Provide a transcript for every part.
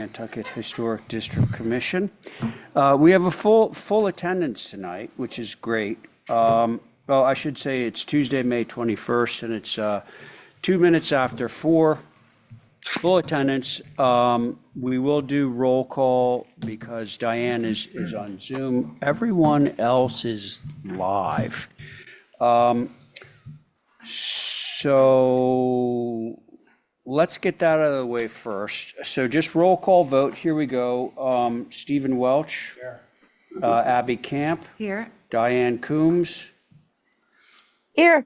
Nantucket Historic District Commission. We have a full attendance tonight, which is great. Well, I should say it's Tuesday, May 21st, and it's 2 minutes after 4. Full attendance. We will do roll call because Diane is on Zoom. Everyone else is live. So let's get that out of the way first. So just roll call vote. Here we go. Stephen Welch. Here. Abby Camp. Here. Diane Coombs. Here.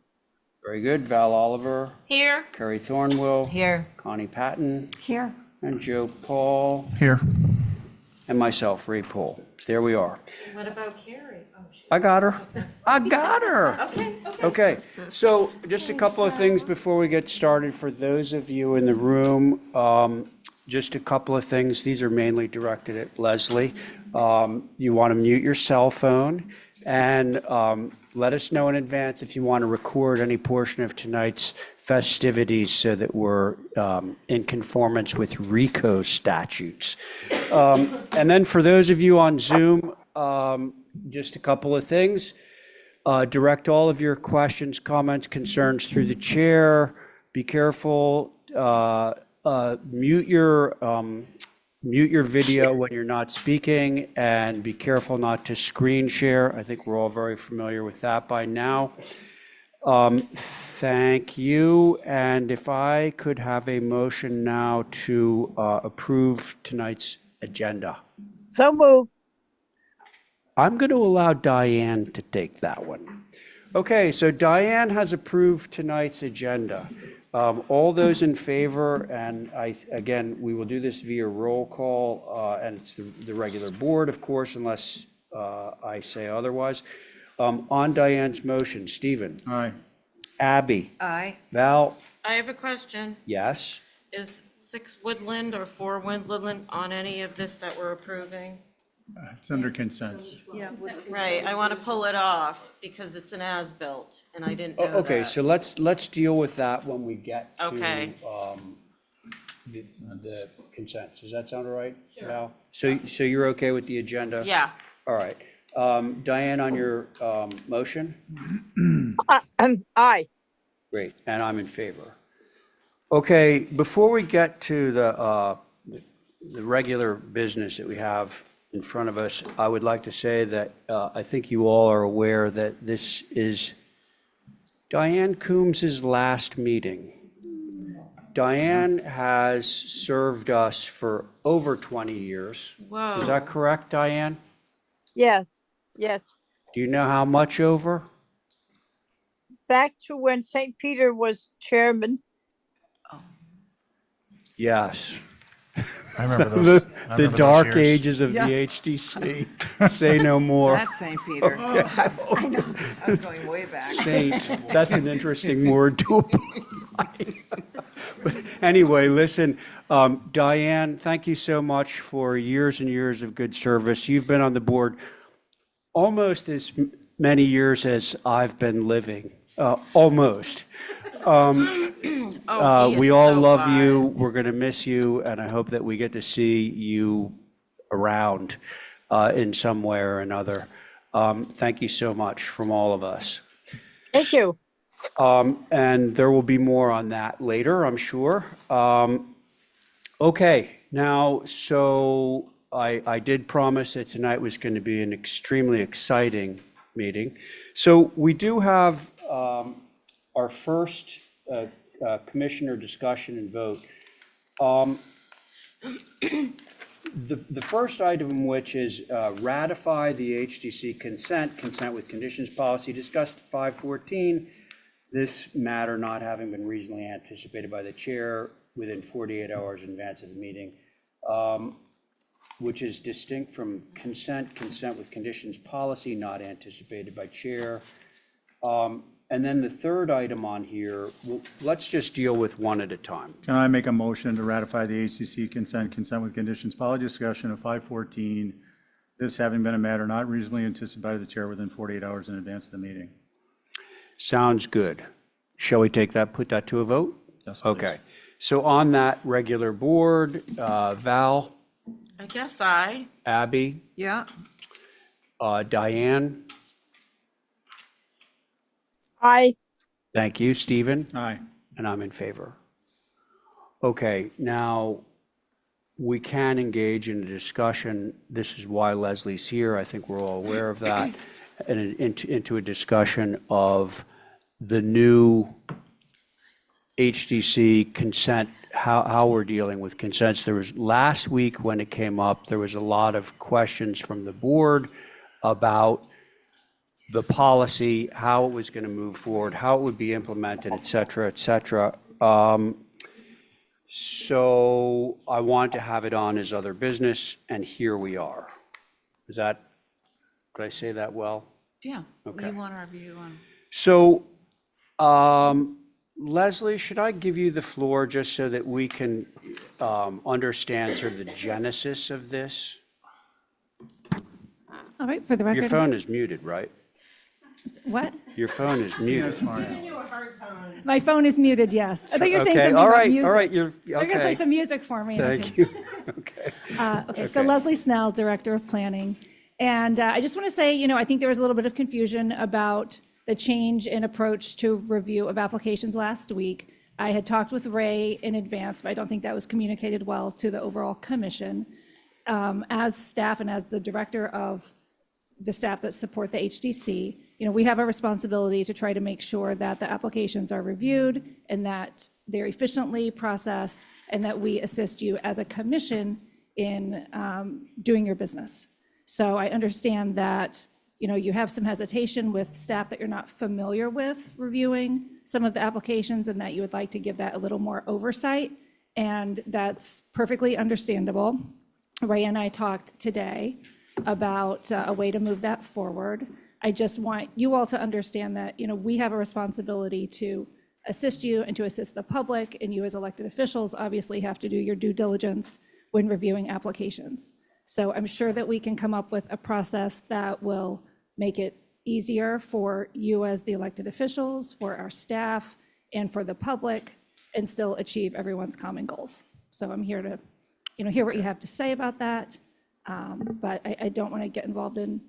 Very good. Val Oliver. Here. Carrie Thornwell. Here. Connie Patton. Here. And Joe Paul. Here. And myself, Ray Pohl. There we are. What about Carrie? Oh, I got her. I got her. Okay. Okay, so just a couple of things before we get started. For those of you in the room, just a couple of things. These are mainly directed at Leslie. You want to mute your cell phone and let us know in advance if you want to record any portion of tonight's festivities so that we're in conformance with RICO statutes. And then for those of you on Zoom, just a couple of things. Direct all of your questions, comments, concerns through the chair. Be careful. Mute your video when you're not speaking, and be careful not to screen share. I think we're all very familiar with that by now. Thank you. And if I could have a motion now to approve tonight's agenda. So move. I'm going to allow Diane to take that one. Okay, so Diane has approved tonight's agenda. All those in favor, and again, we will do this via roll call, and it's the regular board, of course, unless I say otherwise. On Diane's motion, Stephen. Aye. Abby. Aye. Val. I have a question. Yes. Is 6 Woodland or 4 Woodland on any of this that we're approving? It's under consent. Right, I want to pull it off because it's an as-built and I didn't know that. Okay, so let's deal with that when we get to Okay. the consent. Does that sound all right, Val? So you're okay with the agenda? Yeah, All right. Diane, on your motion? Aye. Great, and I'm in favor. Okay, before we get to the regular business that we have in front of us, I would like to say that I think you all are aware that this is Diane Coombs's last meeting. Diane has served us for over 20 years. whoa. Is that correct, Diane? Yes. Yes. Do you know how much over? Back to when St. Peter was chairman. Yes. I remember those. The dark ages of the HDC. Say no more. That's St. Peter. I know. I was going way back. Saint, that's an interesting word to apply. But anyway, listen, Diane, thank you so much for years and years of good service. You've been on the board almost as many years as I've been living, almost. We all love you. We're going to miss you, and I hope that we get to see you around in some way or another. Thank you so much from all of us. Thank you. And there will be more on that later, I'm sure. Okay, now, so I did promise that tonight was going to be an extremely exciting meeting. So we do have our first commissioner discussion and vote. The first item, which is ratify the HDC consent with conditions policy discussed 514. This matter not having been reasonably anticipated by the chair within 48 hours in advance of the meeting, which is distinct from consent with conditions policy not anticipated by chair. And then the third item on here, let's just deal with one at a time. Can I make a motion to ratify the HCC consent with conditions policy discussion of 514, this having been a matter not reasonably anticipated by the chair within 48 hours in advance of the meeting? Sounds good. Shall we put that to a vote? Yes, please. Okay. So on that regular board, Val, I guess I. Abby, Yeah, Diane, I, thank you, Stephen, Aye. and I'm in favor. Okay, now, we can engage in a discussion. This is why Leslie's here. I think we're all aware of that. And into a discussion of the new HDC consent, how we're dealing with consents. There was, last week when it came up, there was a lot of questions from the board about the policy, how it was going to move forward, how it would be implemented, et cetera, et cetera. So I wanted to have it on as other business, and here we are. Is that, did I say that well? yeah. Okay. You want our view on? So, Leslie, should I give you the floor just so that we can understand sort of the genesis of this? All right, for the Your record. phone is muted, right? What? Your phone is muted. Yes, Mario. My phone is muted, yes. I thought you were saying Okay, something all about right, music. all right, you're, They're going to play okay. some music for me. and I Thank can- you. Okay. Okay, so Okay. Leslie Snell, Director of Planning. And I just want to say, I think there was a little bit of confusion about the change in approach to review of applications last week. I had talked with Ray in advance, but I don't think that was communicated well to the overall commission. As staff and as the director of the staff that support the HDC, we have a responsibility to try to make sure that the applications are reviewed and that they're efficiently processed and that we assist you as a commission in doing your business. So I understand that, you have some hesitation with staff that you're not familiar with reviewing some of the applications and that you would like to give that a little more oversight. And that's perfectly understandable. Ray and I talked today about a way to move that forward. I just want you all to understand that, we have a responsibility to assist you and to assist the public, and you as elected officials obviously have to do your due diligence when reviewing applications. So I'm sure that we can come up with a process that will make it easier for you as the elected officials, for our staff, and for the public, and still achieve everyone's common goals. So I'm here to, hear what you have to say about that. But I don't want to get involved in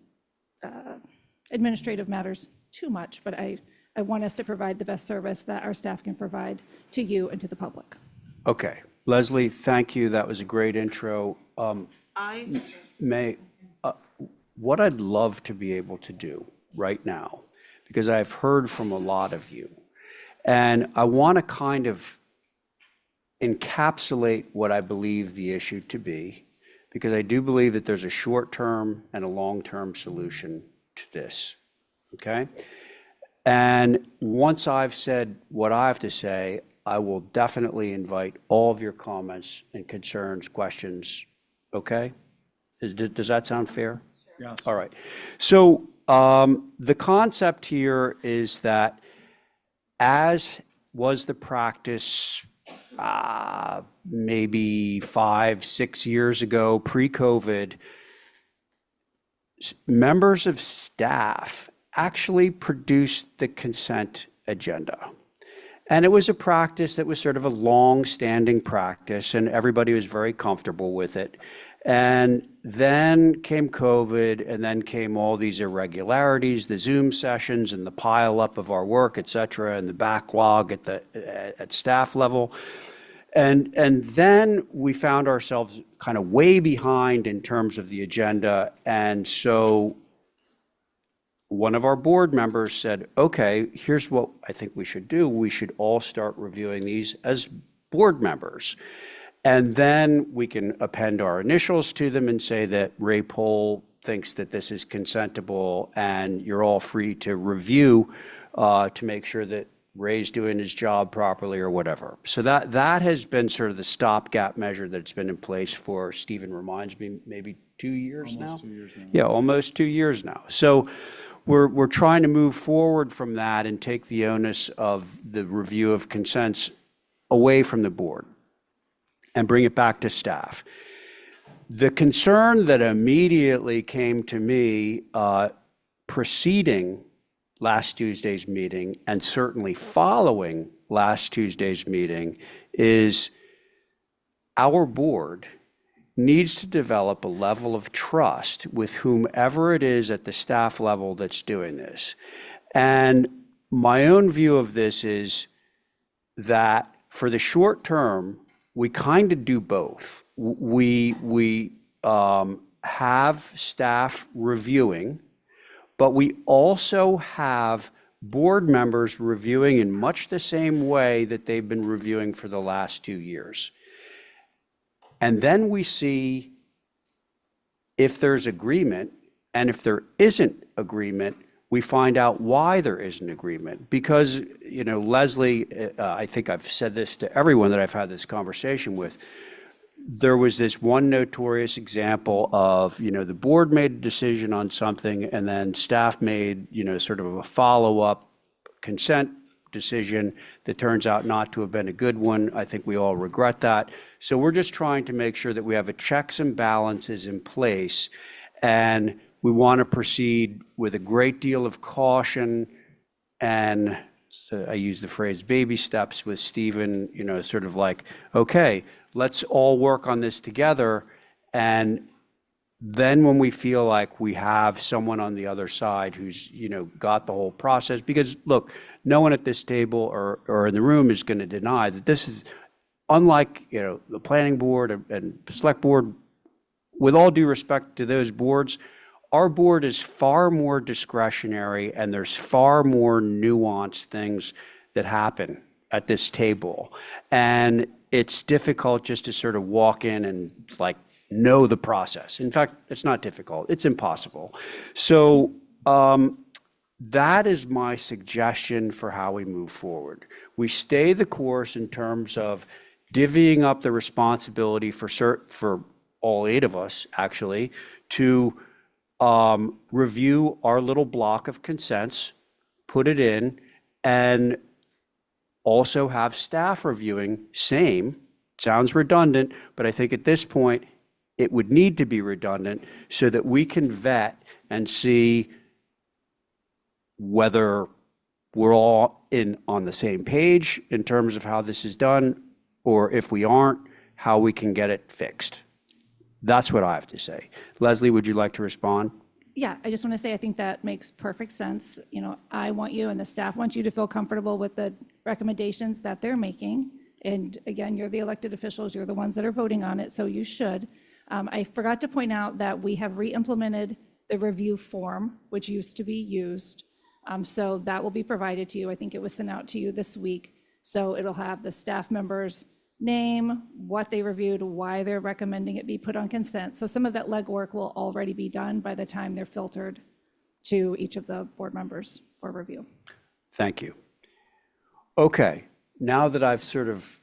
administrative matters too much, but I want us to provide the best service that our staff can provide to you and to the public. Okay. Leslie, thank you. That was a great intro. I, What I'd love to be able to do right now, because I've heard from a lot of you, and I want to kind of encapsulate what I believe the issue to be, because I do believe that there's a short-term and a long-term solution to this, okay? And once I've said what I have to say, I will definitely invite all of your comments and concerns, questions, okay? Does that sound fair? Yes. All right. So the concept here is that, as was the practice maybe 5-6 years ago, pre-COVID, members of staff actually produced the consent agenda. And it was a practice that was sort of a long-standing practice, and everybody was very comfortable with it. And then came COVID, and then came all these irregularities, the Zoom sessions and the pileup of our work, et cetera, and the backlog at staff level. And then we found ourselves kind of way behind in terms of the agenda. And so one of our board members said, okay, here's what I think we should do. We should all start reviewing these as board members. And then we can append our initials to them and say that Ray Pohl thinks that this is consentable, and you're all free to review to make sure that Ray's doing his job properly or whatever. So that has been sort of the stopgap measure that's been in place for, Stephen reminds me, maybe 2 years now? Almost 2 years now. Yeah, almost 2 years now. So we're trying to move forward from that and take the onus of the review of consents away from the board and bring it back to staff. The concern that immediately came to me preceding last Tuesday's meeting, and certainly following last Tuesday's meeting, is our board needs to develop a level of trust with whomever it is at the staff level that's doing this. And my own view of this is that for the short term, we kind of do both. We have staff reviewing, but we also have board members reviewing in much the same way that they've been reviewing for the last 2 years. And then we see if there's agreement, and if there isn't agreement, we find out why there isn't agreement. Because, Leslie, I think I've said this to everyone that I've had this conversation with, there was this one notorious example of, the board made a decision on something and then staff made, sort of a follow-up consent decision that turns out not to have been a good one. I think we all regret that. So we're just trying to make sure that we have a checks and balances in place, and we want to proceed with a great deal of caution. And so I use the phrase baby steps with Stephen, sort of like, okay, let's all work on this together. And then when we feel like we have someone on the other side who's, got the whole process, because look, no one at this table or in the room is going to deny that this is unlike, the planning board and select board. With all due respect to those boards, our board is far more discretionary, and there's far more nuanced things that happen at this table. And it's difficult just to sort of walk in and know the process. In fact, it's not difficult, it's impossible. So that is my suggestion for how we move forward. We stay the course in terms of divvying up the responsibility for all 8 of us, actually, to review our little block of consents, put it in, and also have staff reviewing. Same, sounds redundant, but I think at this point, it would need to be redundant so that we can vet and see whether we're all on the same page in terms of how this is done, or if we aren't, how we can get it fixed. That's what I have to say. Leslie, would you like to respond? Yeah, I just want to say, I think that makes perfect sense. I want you and the staff want you to feel comfortable with the recommendations that they're making. And again, you're the elected officials, you're the ones that are voting on it, so you should. I forgot to point out that we have re-implemented the review form, which used to be used. So that will be provided to you. I think it was sent out to you this week. So it'll have the staff members' name, what they reviewed, why they're recommending it be put on consent. So some of that legwork will already be done by the time they're filtered to each of the board members for review. Thank you. Okay, now that I've sort of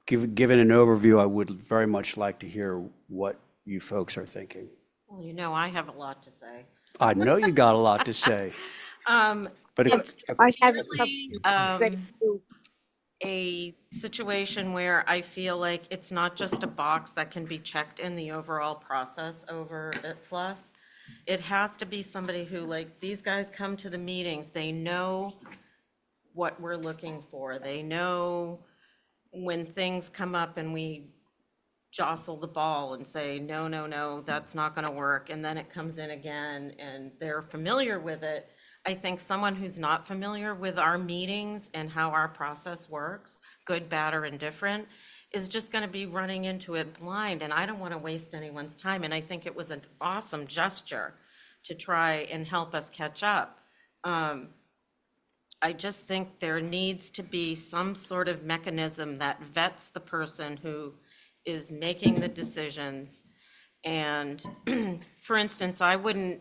given an overview, I would very much like to hear what you folks are thinking. Well, I have a lot to say. I know you got a lot to say. But It's I have really a situation where I feel like it's not just a box that can be checked in the overall process over at Plus. It has to be somebody who, these guys come to the meetings, they know what we're looking for. They know when things come up and we jostle the ball and say, no, no, no, that's not going to work. And then it comes in again and they're familiar with it. I think someone who's not familiar with our meetings and how our process works, good, bad, or indifferent, is just going to be running into it blind. And I don't want to waste anyone's time. And I think it was an awesome gesture to try and help us catch up. I just think there needs to be some sort of mechanism that vets the person who is making the decisions. And for instance, I wouldn't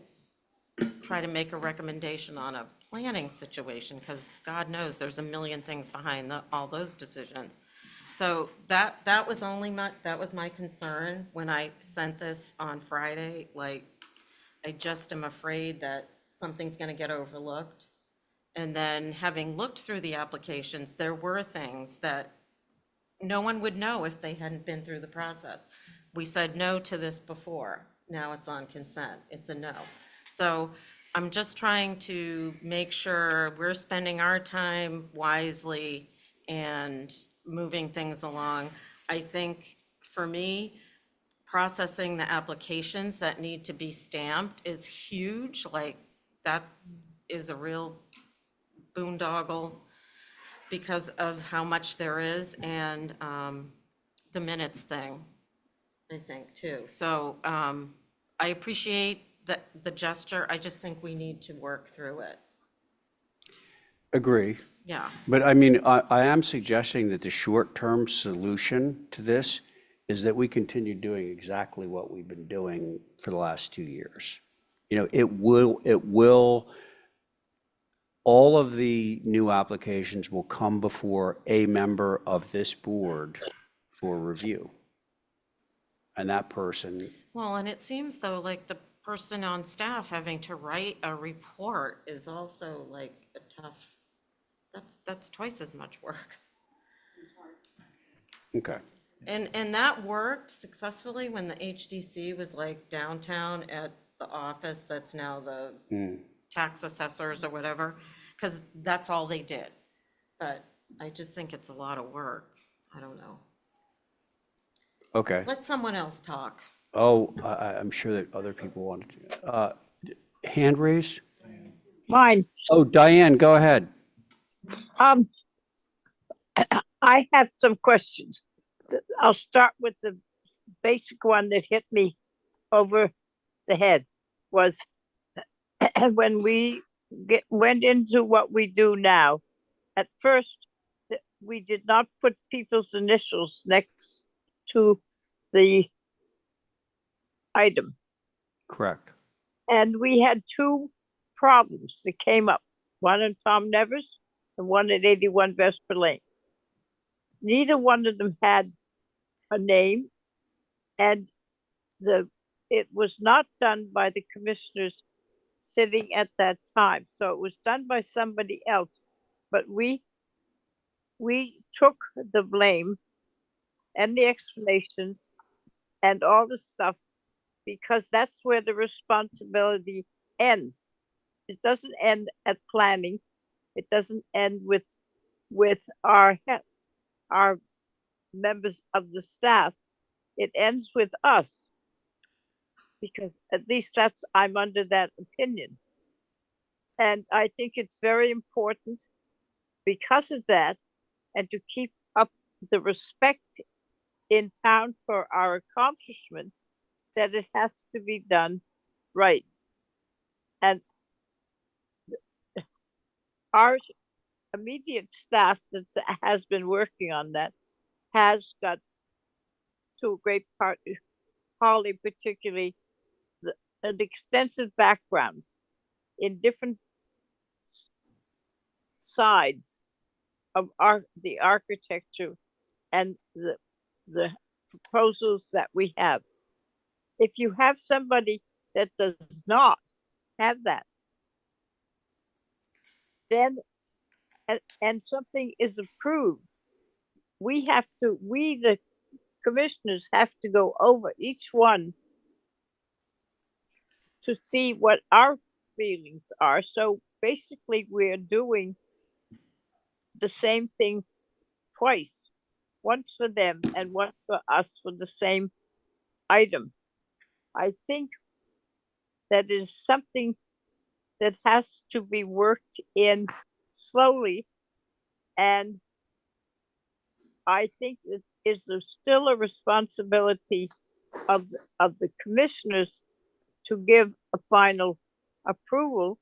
try to make a recommendation on a planning situation because God knows there's a million things behind all those decisions. So that was my concern when I sent this on Friday. I just am afraid that something's going to get overlooked. And then having looked through the applications, there were things that no one would know if they hadn't been through the process. We said no to this before. Now it's on consent. It's a no. So I'm just trying to make sure we're spending our time wisely and moving things along. I think for me, processing the applications that need to be stamped is huge. Like, that is a real boondoggle because of how much there is, and the minutes thing, I think, too. So I appreciate the gesture. I just think we need to work through it. Agree. Yeah. But I mean, I am suggesting that the short-term solution to this is that we continue doing exactly what we've been doing for the last 2 years. You know, all of the new applications will come before a member of this board for review. And that person, Well, and it seems though, like the person on staff having to write a report is also like a tough, that's twice as much work. okay. And that worked successfully when the HDC was like downtown at the office that's now the tax assessors or whatever, because that's all they did. But I just think it's a lot of work. I don't know. Okay. Let someone else talk. Oh, I'm sure that other people wanted to. Hand raised? Mine. Oh, Diane, go ahead. Um, I have some questions. I'll start with the basic one that hit me over the head was when we went into what we do now. At first, we did not put people's initials next to the item. Correct. And we had two problems that came up, one in Tom Nevers and one at 81 Vesper Lane. Neither one of them had a name, and it was not done by the commissioners sitting at that time. So it was done by somebody else. But we took the blame and the explanations and all the stuff because that's where the responsibility ends. It doesn't end at planning. It doesn't end with our members of the staff. It ends with us because at least I'm under that opinion. And I think it's very important because of that and to keep up the respect in town for our accomplishments that it has to be done right. And our immediate staff that has been working on that has got to a great part, Holly particularly, an extensive background in different sides of the architecture and the proposals that we have. If you have somebody that does not have that, then and something is approved, we the commissioners have to go over each one to see what our feelings are. So basically we're doing the same thing twice, once for them and once for us for the same item. I think that is something that has to be worked in slowly. And I think it is still a responsibility of the commissioners to give a final approval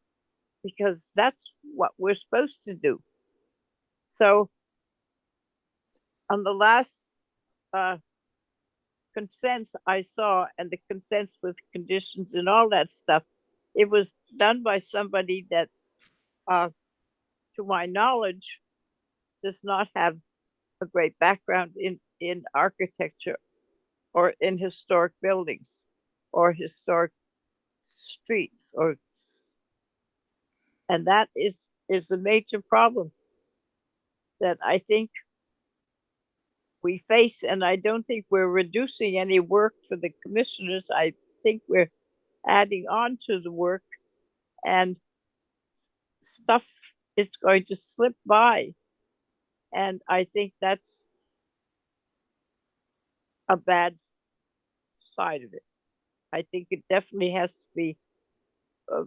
because that's what we're supposed to do. So on the last consents I saw and the consents with conditions and all that stuff, it was done by somebody that, to my knowledge, does not have a great background in architecture or in historic buildings or historic streets and that is the major problem that I think we face. And I don't think we're reducing any work for the commissioners. I think we're adding on to the work and stuff is going to slip by. And I think that's a bad side of it. I think it definitely has to be uh,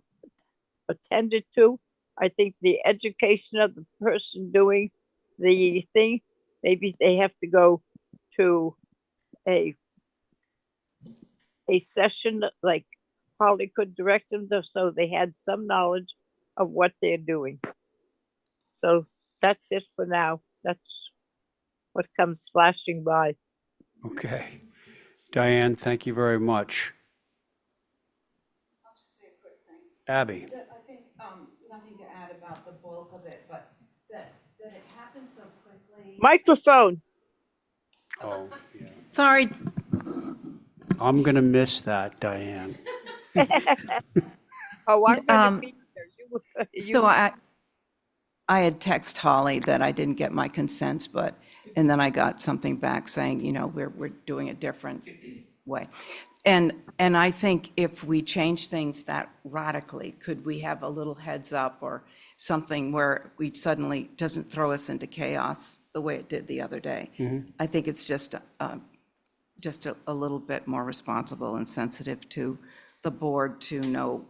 attended to. I think the education of the person doing the thing, maybe they have to go to a session like Holly could direct them to, so they had some knowledge of what they're doing. So that's it for now. That's what comes flashing by. Okay. Diane, thank you very much. I'll just say a quick thing. Abby? That I think, nothing to add about the bulk of it, but that it happened so quickly. Microphone. Oh, yeah. Sorry, I'm going to miss that, Diane. Oh, I'm gonna Um, be there. so I had text Holly that I didn't get my consents, and then I got something back saying, we're doing a different way. And I think if we change things that radically, could we have a little heads up or something where we suddenly doesn't throw us into chaos the way it did the other day? I think it's just a little bit more responsible and sensitive to the board to know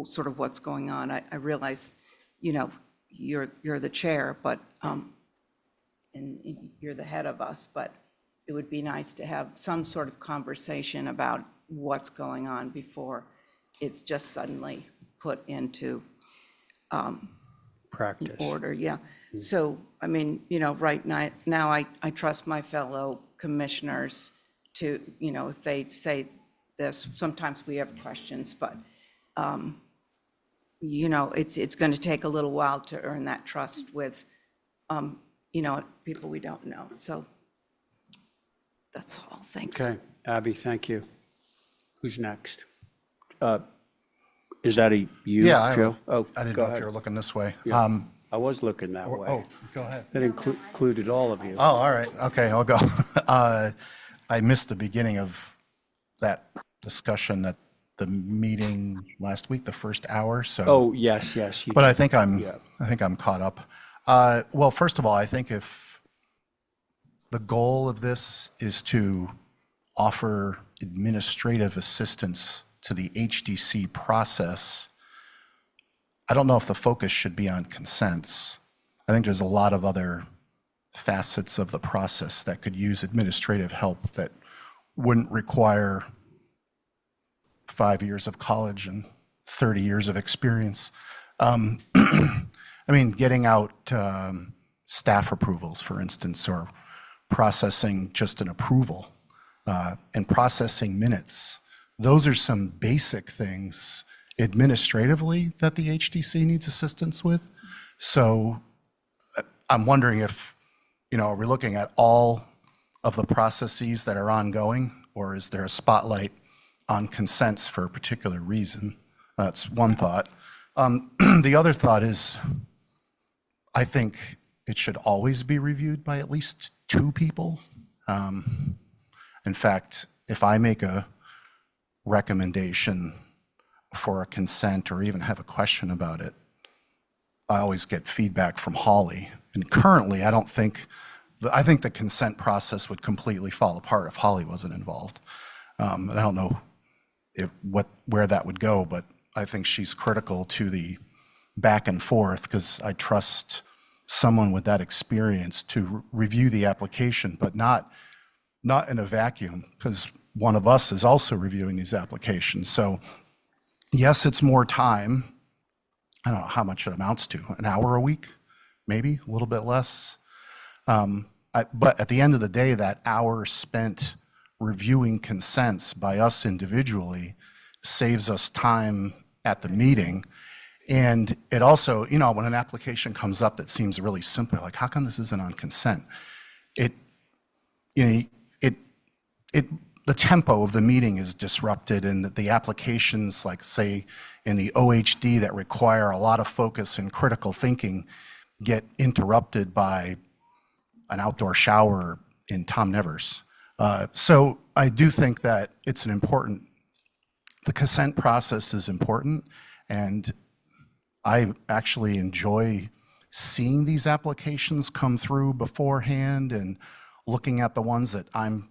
sort of what's going on. I realize, you're the chair, but, and you're the head of us, but it would be nice to have some sort of conversation about what's going on before it's just suddenly put into Practice. order, yeah. So, I mean, right now I trust my fellow commissioners to, if they say this, sometimes we have questions, but, it's going to take a little while to earn that trust with, people we don't know. So that's all. Thanks. Okay. Abby, thank you. Who's next? Is that a you, Yeah, Joe? Oh, I didn't go know if ahead. you were looking this way. Yeah. I was looking that Oh, way. go ahead. That included all of you. Oh, all right. Okay, I'll go. I missed the beginning of that discussion at the meeting last week, the first hour, so. Oh, yes, yes. But I think I'm Yeah. caught up. Well, first of all, I think if the goal of this is to offer administrative assistance to the HDC process, I don't know if the focus should be on consents. I think there's a lot of other facets of the process that could use administrative help that wouldn't require 5 years of college and 30 years of experience. I mean, getting out staff approvals, for instance, or processing just an approval and processing minutes. Those are some basic things administratively that the HDC needs assistance with. So I'm wondering if, are we looking at all of the processes that are ongoing, or is there a spotlight on consents for a particular reason? That's one thought. The other thought is, I think it should always be reviewed by at least 2 people. In fact, if I make a recommendation for a consent or even have a question about it, I always get feedback from Holly. And currently, I think the consent process would completely fall apart if Holly wasn't involved. And I don't know where that would go, but I think she's critical to the back and forth because I trust someone with that experience to review the application, but not in a vacuum, because one of us is also reviewing these applications. So yes, it's more time. I don't know how much it amounts to, an hour a week, maybe a little bit less. But at the end of the day, that hour spent reviewing consents by us individually saves us time at the meeting. And it also, when an application comes up that seems really simple, like how come this isn't on consent? The tempo of the meeting is disrupted, and the applications, like say in the OHD that require a lot of focus and critical thinking, get interrupted by an outdoor shower in Tom Nevers. So I do think that the consent process is important, and I actually enjoy seeing these applications come through beforehand and looking at the ones that I'm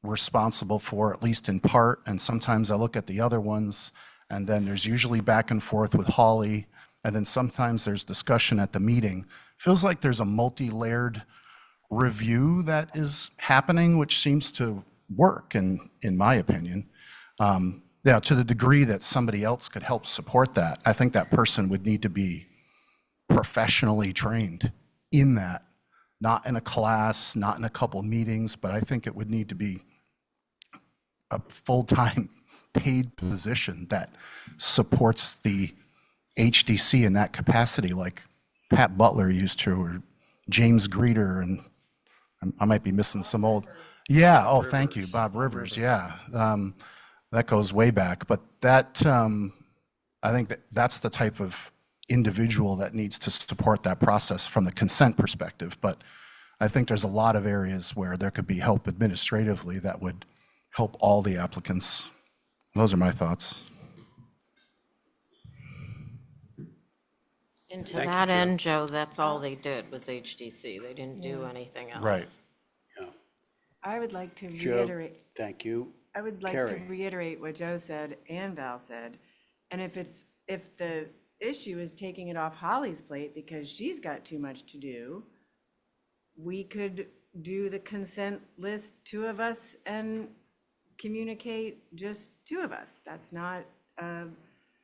responsible for, at least in part, and sometimes I look at the other ones, and then there's usually back and forth with Holly, and then sometimes there's discussion at the meeting. Feels like there's a multi-layered review that is happening, which seems to work, in my opinion. Yeah, to the degree that somebody else could help support that, I think that person would need to be professionally trained in that, not in a class, not in a couple meetings, but I think it would need to be a full-time paid position that supports the HDC in that capacity, like Pat Butler used to, or James Greeter, and I might be missing some old. Yeah, oh, thank you, Bob Rivers, yeah. That goes way back, but that, I think that's the type of individual that needs to support that process from the consent perspective. But I think there's a lot of areas where there could be help administratively that would help all the applicants. Those are my thoughts. And to Thank you, that Joe. end, Joe, that's all they did was HDC. They didn't do anything else. Right. I would like to Joe, reiterate, thank you. I would like to Carrie. reiterate what Joe said and Val said. And if the issue is taking it off Holly's plate because she's got too much to do, we could do the consent list, two of us, and communicate just two of us. That's not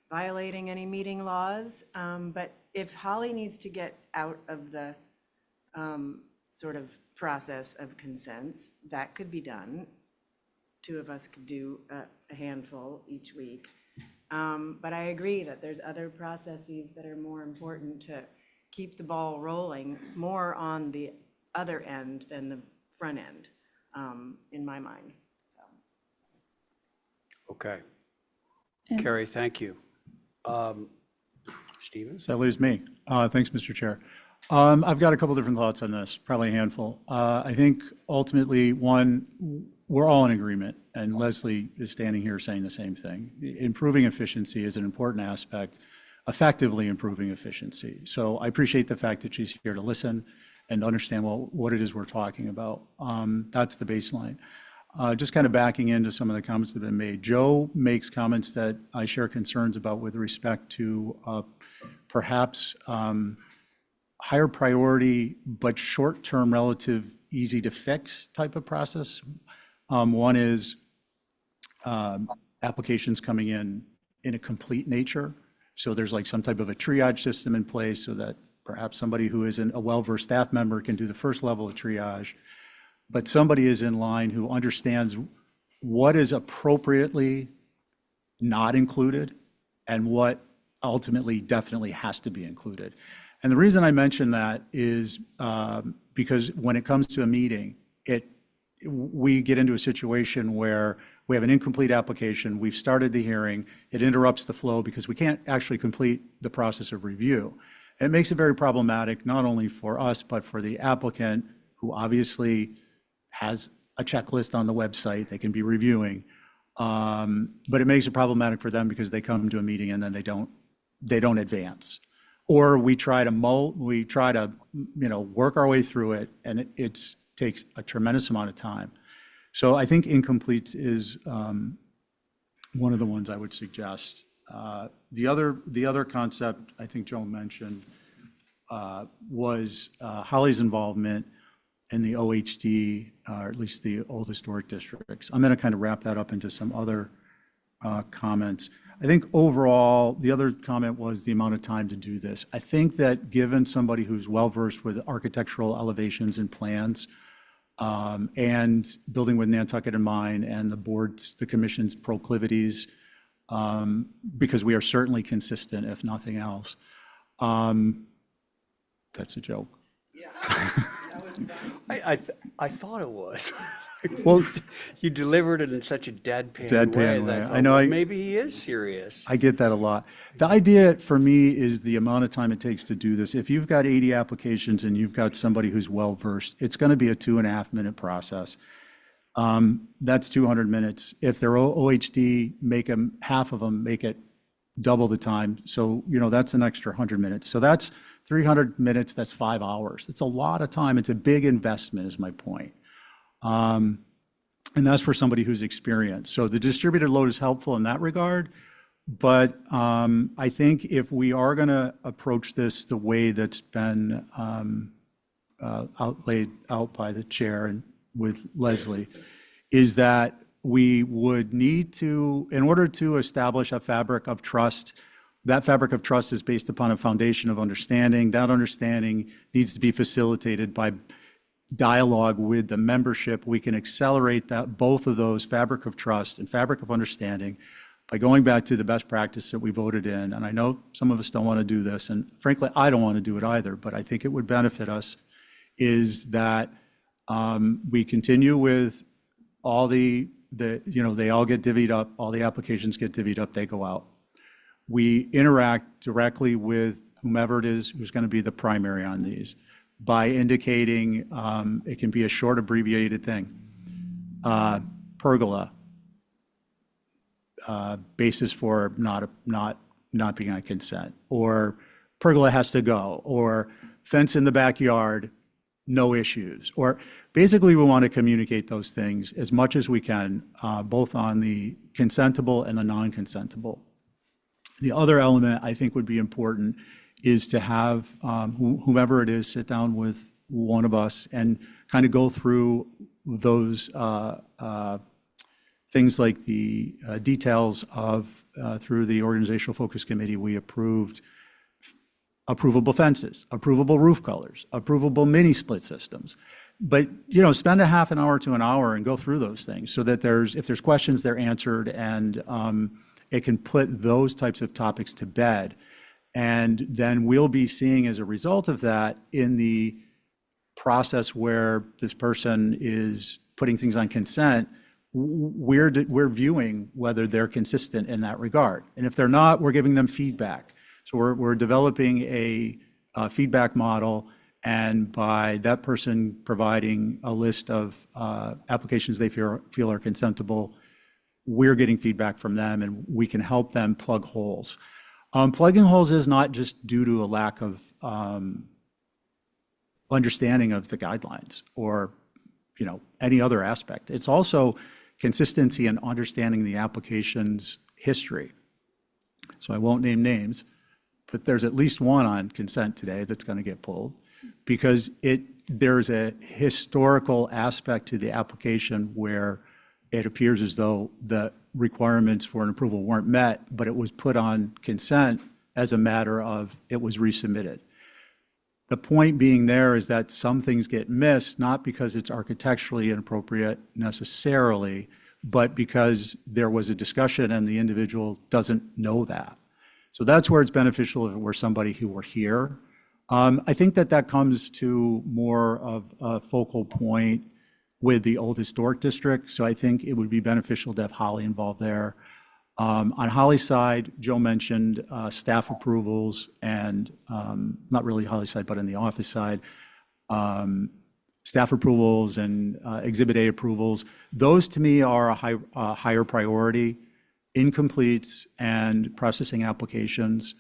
violating any meeting laws. But if Holly needs to get out of the sort of process of consents, that could be done. Two of us could do a handful each week. But I agree that there's other processes that are more important to keep the ball rolling, more on the other end than the front end, in my mind. Okay. Carrie, thank you. Stephen? So that leaves me. Thanks, Mr. Chair. I've got a couple different thoughts on this, probably a handful. I think ultimately, one, we're all in agreement, and Leslie is standing here saying the same thing. Improving efficiency is an important aspect, effectively improving efficiency. So I appreciate the fact that she's here to listen and understand what it is we're talking about. That's the baseline. Just kind of backing into some of the comments that have been made. Joe makes comments that I share concerns about with respect to perhaps higher priority, but short-term relative, easy to fix type of process. One is applications coming in a complete nature. So there's like some type of a triage system in place so that perhaps somebody who isn't a well-versed staff member can do the first level of triage, but somebody is in line who understands what is appropriately not included and what ultimately definitely has to be included. And the reason I mention that is because when it comes to a meeting, we get into a situation where we have an incomplete application, we've started the hearing, it interrupts the flow because we can't actually complete the process of review. And it makes it very problematic, not only for us, but for the applicant, who obviously has a checklist on the website they can be reviewing. But it makes it problematic for them because they come to a meeting and then they don't advance. Or we try to work our way through it, and it takes a tremendous amount of time. So I think incomplete is one of the ones I would suggest. The other concept I think Joe mentioned was Holly's involvement in the OHD, or at least the old historic districts. I'm going to kind of wrap that up into some other comments. I think overall, the other comment was the amount of time to do this. I think that given somebody who's well-versed with architectural elevations and plans, and building with Nantucket in mind, and the commission's proclivities, because we are certainly consistent, if nothing else. That's a joke. I thought it was. Well, You delivered it in such a deadpan way. Deadpan that way. I thought, I know well, I- maybe he is serious. I get that a lot. The idea for me is the amount of time it takes to do this. If you've got 80 applications and you've got somebody who's well-versed, it's going to be a 2.5-minute process. That's 200 minutes. If they're OHD, half of them make it double the time. So, that's an extra 100 minutes. So that's 300 minutes, that's 5 hours. It's a lot of time. It's a big investment is my point. And that's for somebody who's experienced. So the distributed load is helpful in that regard. But I think if we are going to approach this the way that's been laid out by the chair and with Leslie, is that we would need to, in order to establish a fabric of trust, that fabric of trust is based upon a foundation of understanding. That understanding needs to be facilitated by dialogue with the membership. We can accelerate that, both of those, fabric of trust and fabric of understanding, by going back to the best practice that we voted in. And I know some of us don't want to do this, and frankly, I don't want to do it either, but I think it would benefit us, is that we continue with all they all get divvied up, all the applications get divvied up, they go out. We interact directly with whomever it is who's going to be the primary on these by indicating, it can be a short abbreviated thing. Pergola, basis for not being on consent, or pergola has to go, or fence in the backyard, no issues. Or basically, we want to communicate those things as much as we can, both on the consentable and the non-consentable. The other element I think would be important is to have whomever it is sit down with one of us and kind of go through those things like the details of, through the Organizational Focus Committee, we approved approvable fences, approvable roof colors, approvable mini split systems. But, spend a half an hour to an hour and go through those things so that if there's questions, they're answered, and it can put those types of topics to bed. And then we'll be seeing, as a result of that, in the process where this person is putting things on consent, we're viewing whether they're consistent in that regard. And if they're not, we're giving them feedback. So we're developing a feedback model, and by that person providing a list of applications they feel are consentable, we're getting feedback from them, and we can help them plug holes. Plugging holes is not just due to a lack of understanding of the guidelines or any other aspect. It's also consistency and understanding the application's history. So I won't name names, but there's at least one on consent today that's going to get pulled because there's a historical aspect to the application where it appears as though the requirements for an approval weren't met, but it was put on consent as a matter of it was resubmitted. The point being there is that some things get missed, not because it's architecturally inappropriate necessarily, but because there was a discussion and the individual doesn't know that. So that's where it's beneficial if it were somebody who were here. I think that comes to more of a focal point with the old historic district. So I think it would be beneficial to have Holly involved there. On Holly's side, Joe mentioned staff approvals and not really Holly's side, but on the office side, staff approvals and Exhibit A approvals. Those to me are a higher priority. Incompletes and processing applications.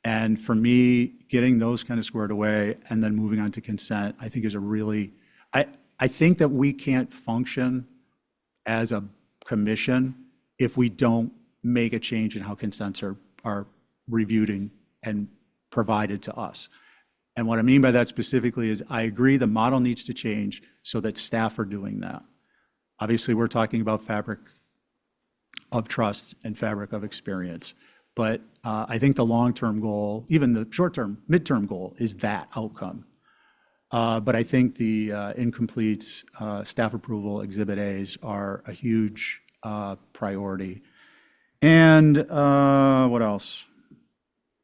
And for me, getting those kind of squared away and then moving on to consent, I think is a really, I think that we can't function as a commission if we don't make a change in how consents are reviewed and provided to us. And what I mean by that specifically is I agree the model needs to change so that staff are doing that. Obviously, we're talking about fabric of trust and fabric of experience. But I think the long-term goal, even the short-term, midterm goal is that outcome. But I think the incompletes, staff approval, Exhibit As are a huge priority. And what else?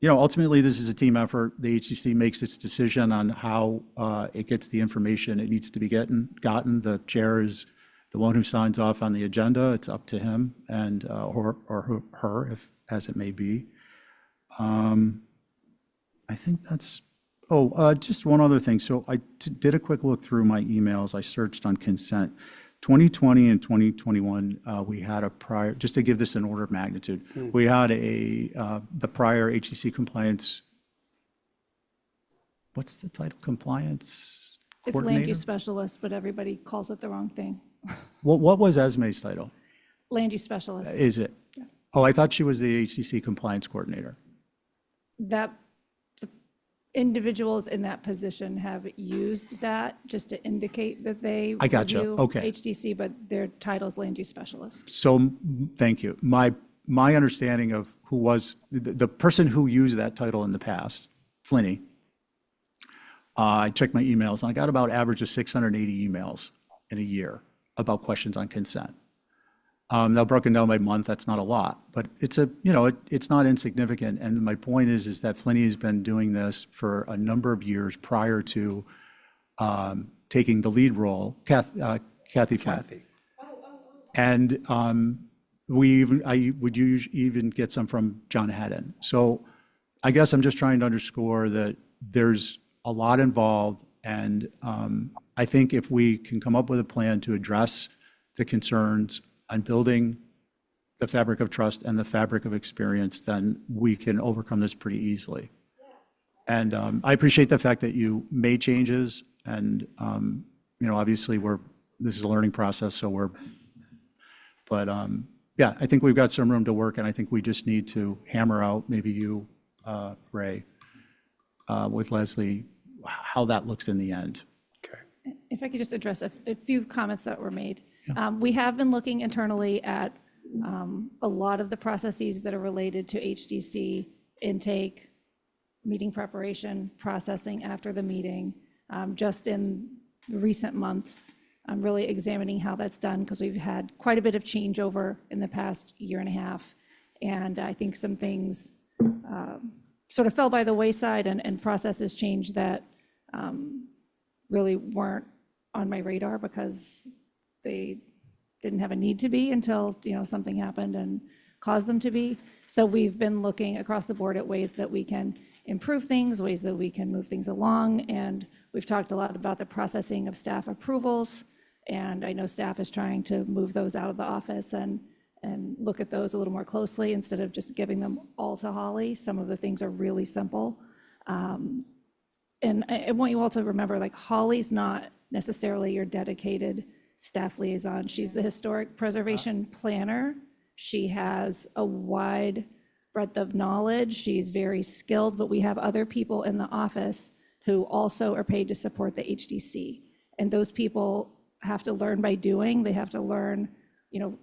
Ultimately, this is a team effort. The HCC makes its decision on how it gets the information it needs to be gotten. The chair is the one who signs off on the agenda. It's up to him and or her, if as it may be. I think that's. Just one other thing. So I did a quick look through my emails. I searched on consent. 2020 and 2021, we had a prior. Just to give this an order of magnitude, we had the prior HCC compliance. What's the title? Compliance It's land use specialist, but everybody calls it the wrong thing. What was Esme's title? Land use specialist. Is it? Oh, I thought she was the HCC compliance coordinator. That, the individuals in that position have used that just to indicate that they I gotcha. review Okay. HDC, but their title's land use specialist. So, thank you. My understanding of who was, the person who used that title in the past, Flinney, I checked my emails, and I got about average of 680 emails in a year about questions on consent. Now, broken down by month, that's not a lot, but it's it's not insignificant. And my point is that Flinney has been doing this for a number of years prior to taking the lead role, Kathy Flynn. Kathy. And I would even get some from John Haddon. So I guess I'm just trying to underscore that there's a lot involved, and I think if we can come up with a plan to address the concerns on building the fabric of trust and the fabric of experience, then we can overcome this pretty easily. And I appreciate the fact that you made changes, and obviously this is a learning process, but yeah, I think we've got some room to work, and I think we just need to hammer out, maybe you, Ray, with Leslie, how that looks in the end. Okay. If I could just address a few comments that were made. We have been looking internally at a lot of the processes that are related to HDC intake, meeting preparation, processing after the meeting. Just in recent months, I'm really examining how that's done because we've had quite a bit of changeover in the past year and a half. And I think some things sort of fell by the wayside, and processes changed that really weren't on my radar because they didn't have a need to be until, something happened and caused them to be. So we've been looking across the board at ways that we can improve things, ways that we can move things along. And we've talked a lot about the processing of staff approvals. And I know staff is trying to move those out of the office and look at those a little more closely instead of just giving them all to Holly. Some of the things are really simple. And I want you all to remember, like, Holly's not necessarily your dedicated staff liaison. She's the historic preservation planner. She has a wide breadth of knowledge. She's very skilled, but we have other people in the office who also are paid to support the HDC. And those people have to learn by doing. They have to learn,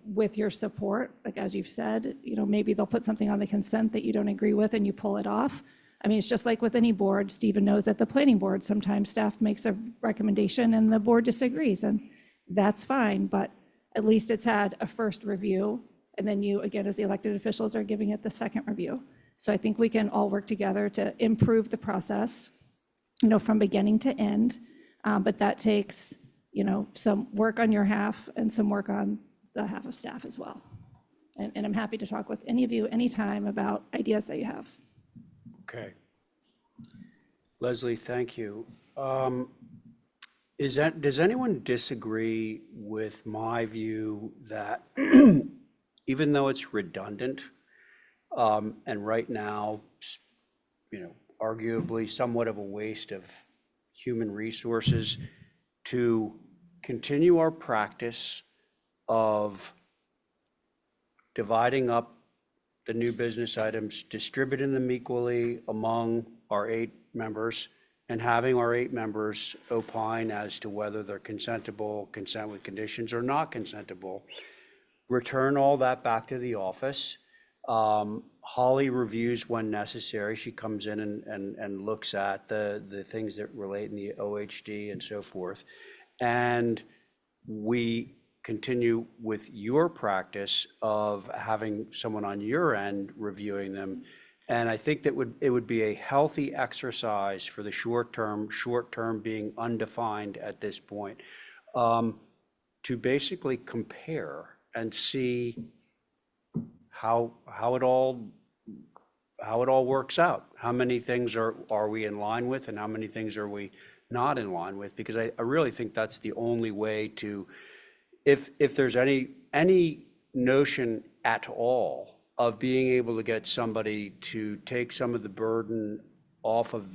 with your support, like as you've said, maybe they'll put something on the consent that you don't agree with and you pull it off. I mean, it's just like with any board. Stephen knows at the planning board, sometimes staff makes a recommendation and the board disagrees, and that's fine, but at least it's had a first review, and then you, again, as the elected officials, are giving it the second review. So I think we can all work together to improve the process, from beginning to end, but that takes, some work on your half and some work on the half of staff as well. And I'm happy to talk with any of you anytime about ideas that you have. Okay. Leslie, thank you. Does anyone disagree with my view that even though it's redundant, and right now, arguably somewhat of a waste of human resources, to continue our practice of dividing up the new business items, distributing them equally among our 8 members, and having our 8 members opine as to whether they're consentable, consent with conditions, or not consentable. Return all that back to the office. Holly reviews when necessary. She comes in and looks at the things that relate in the OHD and so forth. And we continue with your practice of having someone on your end reviewing them. And I think that it would be a healthy exercise for the short term being undefined at this point, to basically compare and see how it all works out. How many things are we in line with, and how many things are we not in line with? Because I really think that's the only way to, if there's any notion at all of being able to get somebody to take some of the burden off of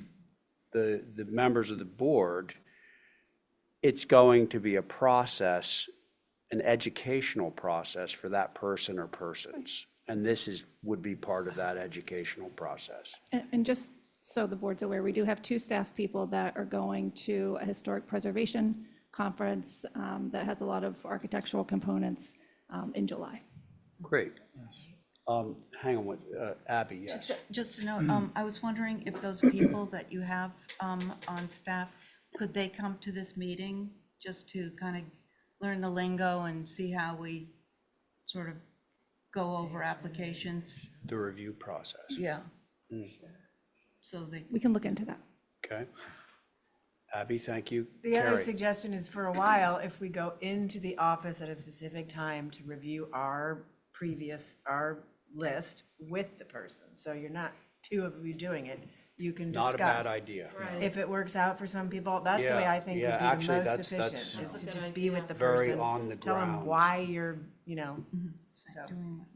the members of the board, it's going to be a process an educational process for that person or persons. And this would be part of that educational process. And just so the board's aware, we do have 2 staff people that are going to a historic preservation conference that has a lot of architectural components in July. Great. Hang on, Abby, yes. Just to know, I was wondering if those people that you have on staff, could they come to this meeting just to kind of learn the lingo and see how we sort of go over applications? The review process, Yeah. So they, We can look into that. okay? Abby, thank you. The other Carrie? suggestion is for a while, if we go into the office at a specific time to review our list with the person. So you're not 2 of you doing it, you can discuss. Not a bad idea. If it works out for some people, that's the way Yeah, I think yeah, would be actually, the most that's- efficient, is that's to just be with the very person. on the Tell them ground. why you're, so,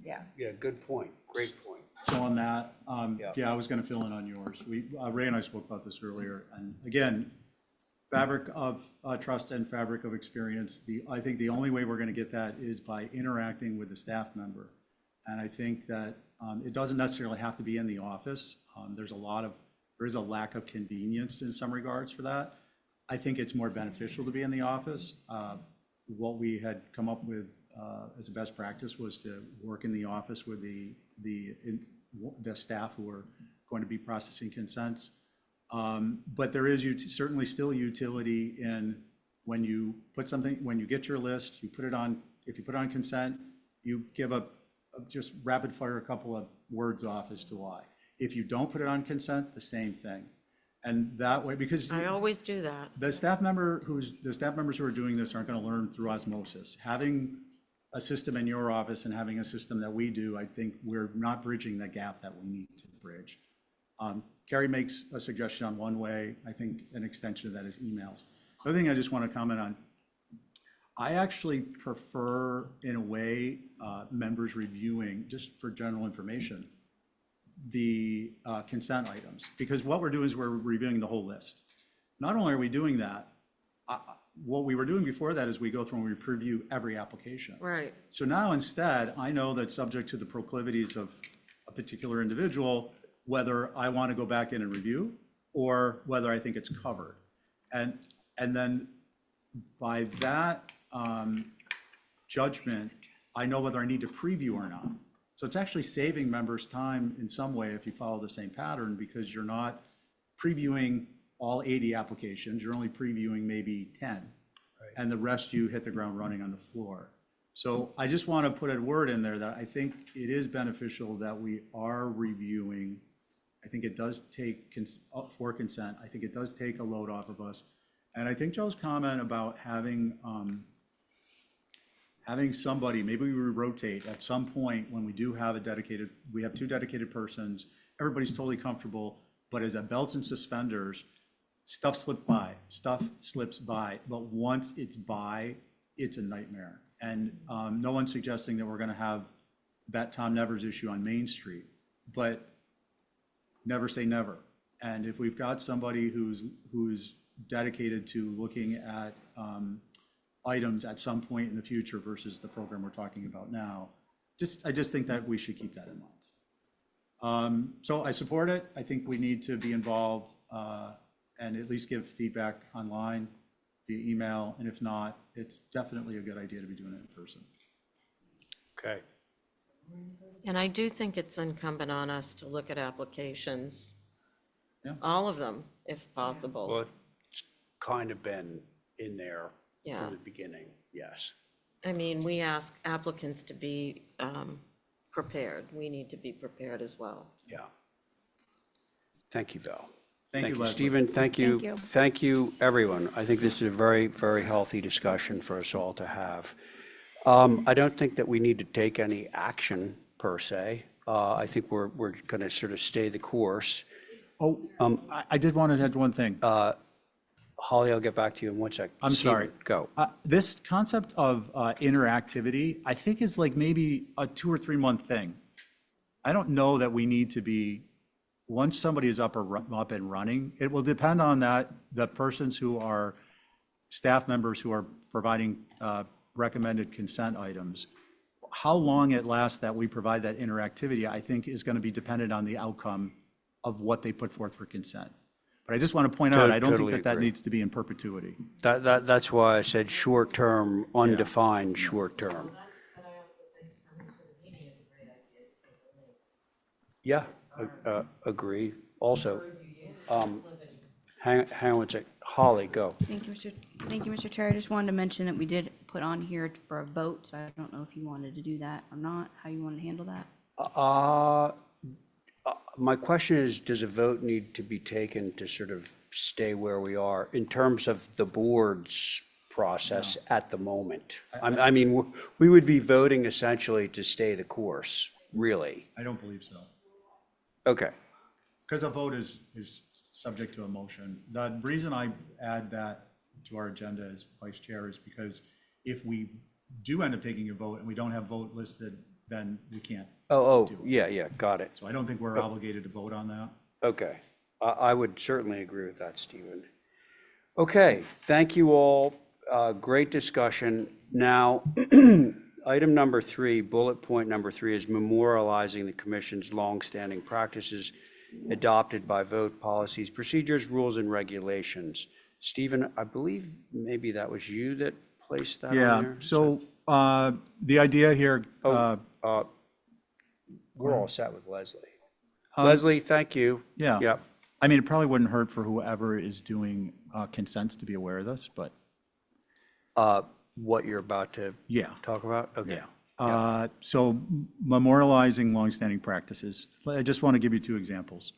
yeah. Yeah, good point, great point. So on that, Yeah. yeah, I was going to fill in on yours. Ray and I spoke about this earlier, and again, fabric of trust and fabric of experience, I think the only way we're going to get that is by interacting with the staff member. And I think that it doesn't necessarily have to be in the office. There is a lack of convenience in some regards for that. I think it's more beneficial to be in the office. What we had come up with as a best practice was to work in the office with the staff who are going to be processing consents. But there is certainly still utility in when you get your list, you put it on, if you put it on consent, you give just rapid fire a couple of words off as to why. If you don't put it on consent, the same thing. And that way, because I always do that. the staff members who are doing this aren't going to learn through osmosis. Having a system in your office and having a system that we do, I think we're not bridging the gap that we need to bridge. Carrie makes a suggestion on one way. I think an extension of that is emails. The other thing I just want to comment on, I actually prefer, in a way, members reviewing, just for general information, the consent items, because what we're doing is we're reviewing the whole list. Not only are we doing that, what we were doing before that is we go through and we preview every application. Right. So now instead, I know that subject to the proclivities of a particular individual, whether I want to go back in and review or whether I think it's covered. And then by that judgment, I know whether I need to preview or not. So it's actually saving members time in some way if you follow the same pattern, because you're not previewing all 80 applications, you're only previewing maybe 10. And the rest you hit the ground running on the floor. So I just want to put a word in there that I think it is beneficial that we are reviewing. I think it does take, for consent, I think it does take a load off of us. And I think Joe's comment about having somebody, maybe we rotate at some point when we do have we have 2 dedicated persons, everybody's totally comfortable, but as a belts and suspenders, stuff slips by, but once it's by, it's a nightmare. And no one's suggesting that we're gonna have that Tom Nevers issue on Main Street, but never say never. And if we've got somebody who's dedicated to looking at items at some point in the future versus the program we're talking about now, I just think that we should keep that in mind. So I support it. I think we need to be involved and at least give feedback online via email. And if not, it's definitely a good idea to be doing it in person. Okay, And I do think it's incumbent on us to look at applications, Yeah. all of them, if possible. well, it's kind of been in there Yeah. from the beginning, yes. I mean, we ask applicants to be prepared. We need to be prepared as well. Yeah. Thank you, Bill. Thank you, Leslie. Stephen. Thank you. Thank you. Thank you, everyone. I think this is a very, very healthy discussion for us all to have. I don't think that we need to take any action per se. I think we're going to sort of stay the course. Oh, I did want to add one thing. Holly, I'll get back to you in 1 sec. I'm Stephen, sorry. Go. This concept of interactivity, I think is like maybe a 2 or 3 month thing. I don't know that we need to be, once somebody is up and running, it will depend on the persons who are staff members who are providing recommended consent items. How long it lasts that we provide that interactivity, I think, is going to be dependent on the outcome of what they put forth for consent. But I just want to point out, I don't think Totally that that agree. needs to be in perpetuity. That's why I said short-term, undefined short-term. Yeah, agree. Also, hang on one sec. Holly, go. Thank you, Mr. Chair. I just wanted to mention that we did put on here for a vote, so I don't know if you wanted to do that or not, how you want to handle that. My question is, does a vote need to be taken to sort of stay where we are in terms of the board's process at the moment? I mean, we would be voting essentially to stay the course, really. I don't believe so. Okay, Because a vote is subject to a motion. The reason I add that to our agenda as vice chair is because if we do end up taking a vote and we don't have vote listed, then we can't. yeah, got it. So I don't think we're obligated to vote on that. Okay, I would certainly agree with that, Stephen. Okay, thank you all. Great discussion. Now, item number 3, bullet point number 3 is memorializing the commission's longstanding practices adopted by vote, policies, procedures, rules, and regulations. Stephen, I believe maybe that was you that placed that on Yeah, there? so the idea here, We're all set with Leslie. Leslie, thank you. yeah. Yep. I mean, it probably wouldn't hurt for whoever is doing consents to be aware of this, but What you're about to yeah. talk about? Okay. So memorializing longstanding practices. I just want to give you 2 examples.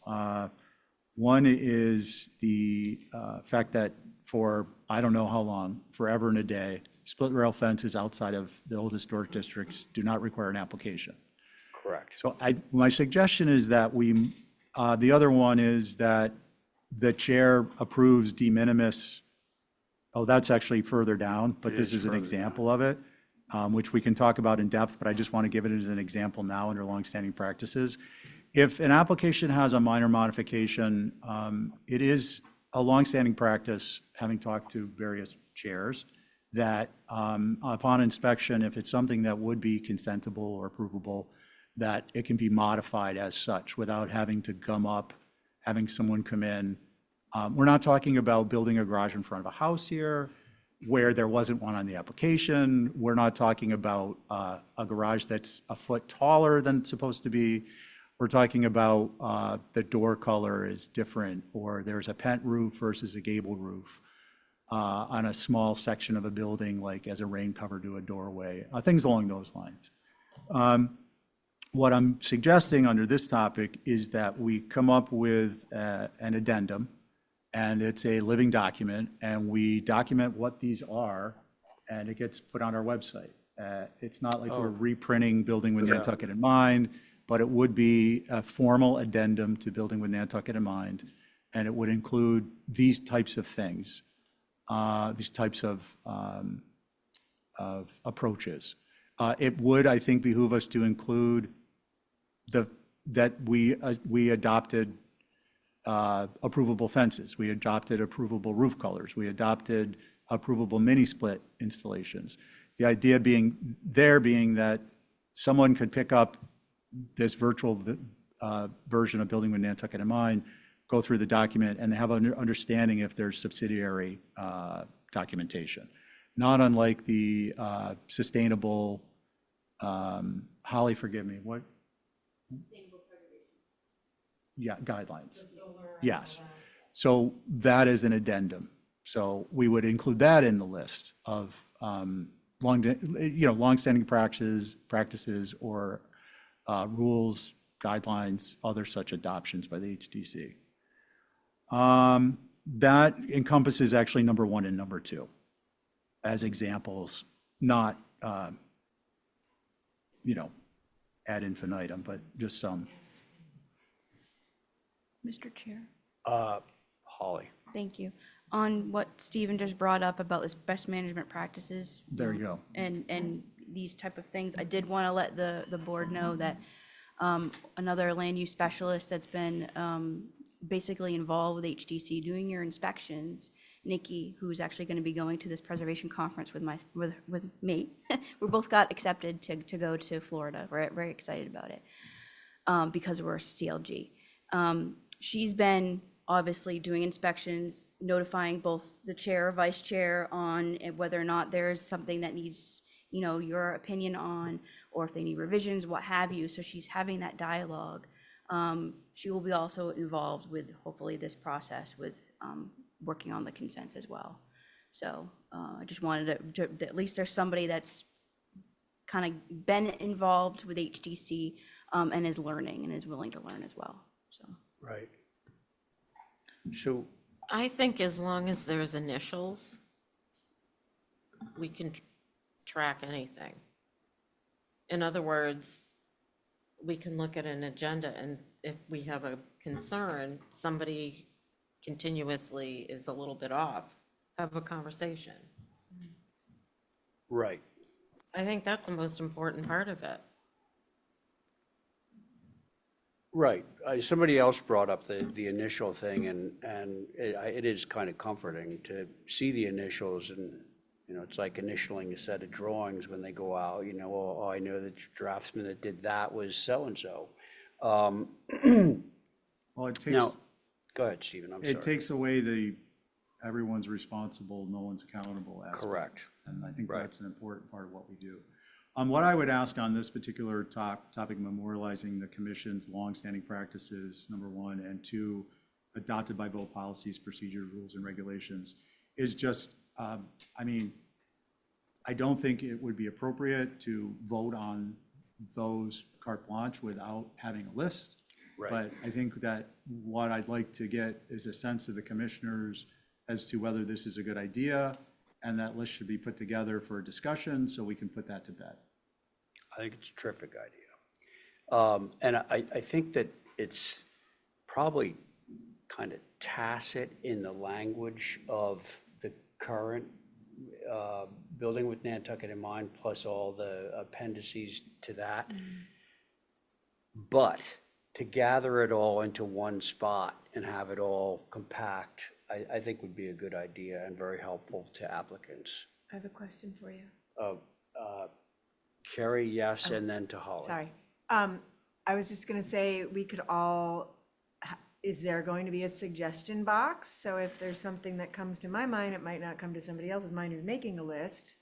One is the fact that for, I don't know how long, forever and a day, split rail fences outside of the old historic districts do not require an application. Correct. So my suggestion is that the other one is that the chair approves de minimis. Oh, that's actually further down, but this is an example of it, which we can talk about in depth, but I just want to give it as an example now under longstanding practices. If an application has a minor modification, it is a longstanding practice, having talked to various chairs, that upon inspection, if it's something that would be consentable or approvable, that it can be modified as such without having to gum up, having someone come in. We're not talking about building a garage in front of a house here where there wasn't one on the application. We're not talking about a garage that's a foot taller than it's supposed to be. We're talking about the door color is different, or there's a pent roof versus a gable roof on a small section of a building, like as a rain cover to a doorway, things along those lines. What I'm suggesting under this topic is that we come up with an addendum, and it's a living document, and we document what these are, and it gets put on our website. It's not like we're reprinting Building with Nantucket in Mind, but it would be a formal addendum to Building with Nantucket in Mind, and it would include these types of things, these types of approaches. It would, I think, behoove us to include that we adopted approvable fences, we adopted approvable roof colors, we adopted approvable mini-split installations. The idea being that someone could pick up this virtual version of Building with Nantucket in Mind, go through the document, and have an understanding if there's subsidiary documentation. Not unlike the sustainable, Holly, forgive me, what? Sustainable preservation. Yeah, guidelines. Yes. So that is an addendum. So we would include that in the list of longstanding practices or rules, guidelines, other such adoptions by the HDC. That encompasses actually number 1 and number 2 as examples, not ad infinitum, but just some. Mr. Chair, Holly. thank you. On what Stephen just brought up about this best management practices. There you go. And these type of things, I did want to let the board know that another land use specialist that's been basically involved with HDC doing your inspections Nikki, who's actually going to be going to this preservation conference with me. We both got accepted to go to Florida. We're very excited about it because we're CLG. She's been obviously doing inspections, notifying both the chair or vice chair on whether or not there's something that needs, your opinion on, or if they need revisions, what have you. So she's having that dialogue. She will be also involved with, hopefully, this process with working on the consents as well. So I just wanted to at least there's somebody that's kind of been involved with HDC and is learning and is willing to learn as well, so. Right. So, I think as long as there's initials, we can track anything. In other words, we can look at an agenda, and if we have a concern, somebody continuously is a little bit off, have a conversation. right. I think that's the most important part of it. Right. Somebody else brought up the initial thing, and it is kind of comforting to see the initials, and, it's like initialing a set of drawings when they go out, oh, I know the draftsman that did that was so-and-so. Well, it Now, takes, go ahead, Stephen, I'm it sorry. takes away the everyone's responsible, no one's accountable aspect. Correct. And I think Right. that's an important part of what we do. What I would ask on this particular topic, memorializing the commission's longstanding practices, number one, and two, adopted by both policies, procedures, rules, and regulations, is just, I don't think it would be appropriate to vote on those carte blanche without having a list. Right. But I think that what I'd like to get is a sense of the commissioners as to whether this is a good idea, and that list should be put together for a discussion so we can put that to bed. I think it's a terrific idea. And I think that it's probably kind of tacit in the language of the current building with Nantucket in mind, plus all the appendices to that. But to gather it all into one spot and have it all compact, I think would be a good idea and very helpful to applicants. I have a question for you. Carrie, yes, and then to Holly. Sorry. I was just going to say, we could all, is there going to be a suggestion box? So if there's something that comes to my mind, it might not come to somebody else's mind who's making a list.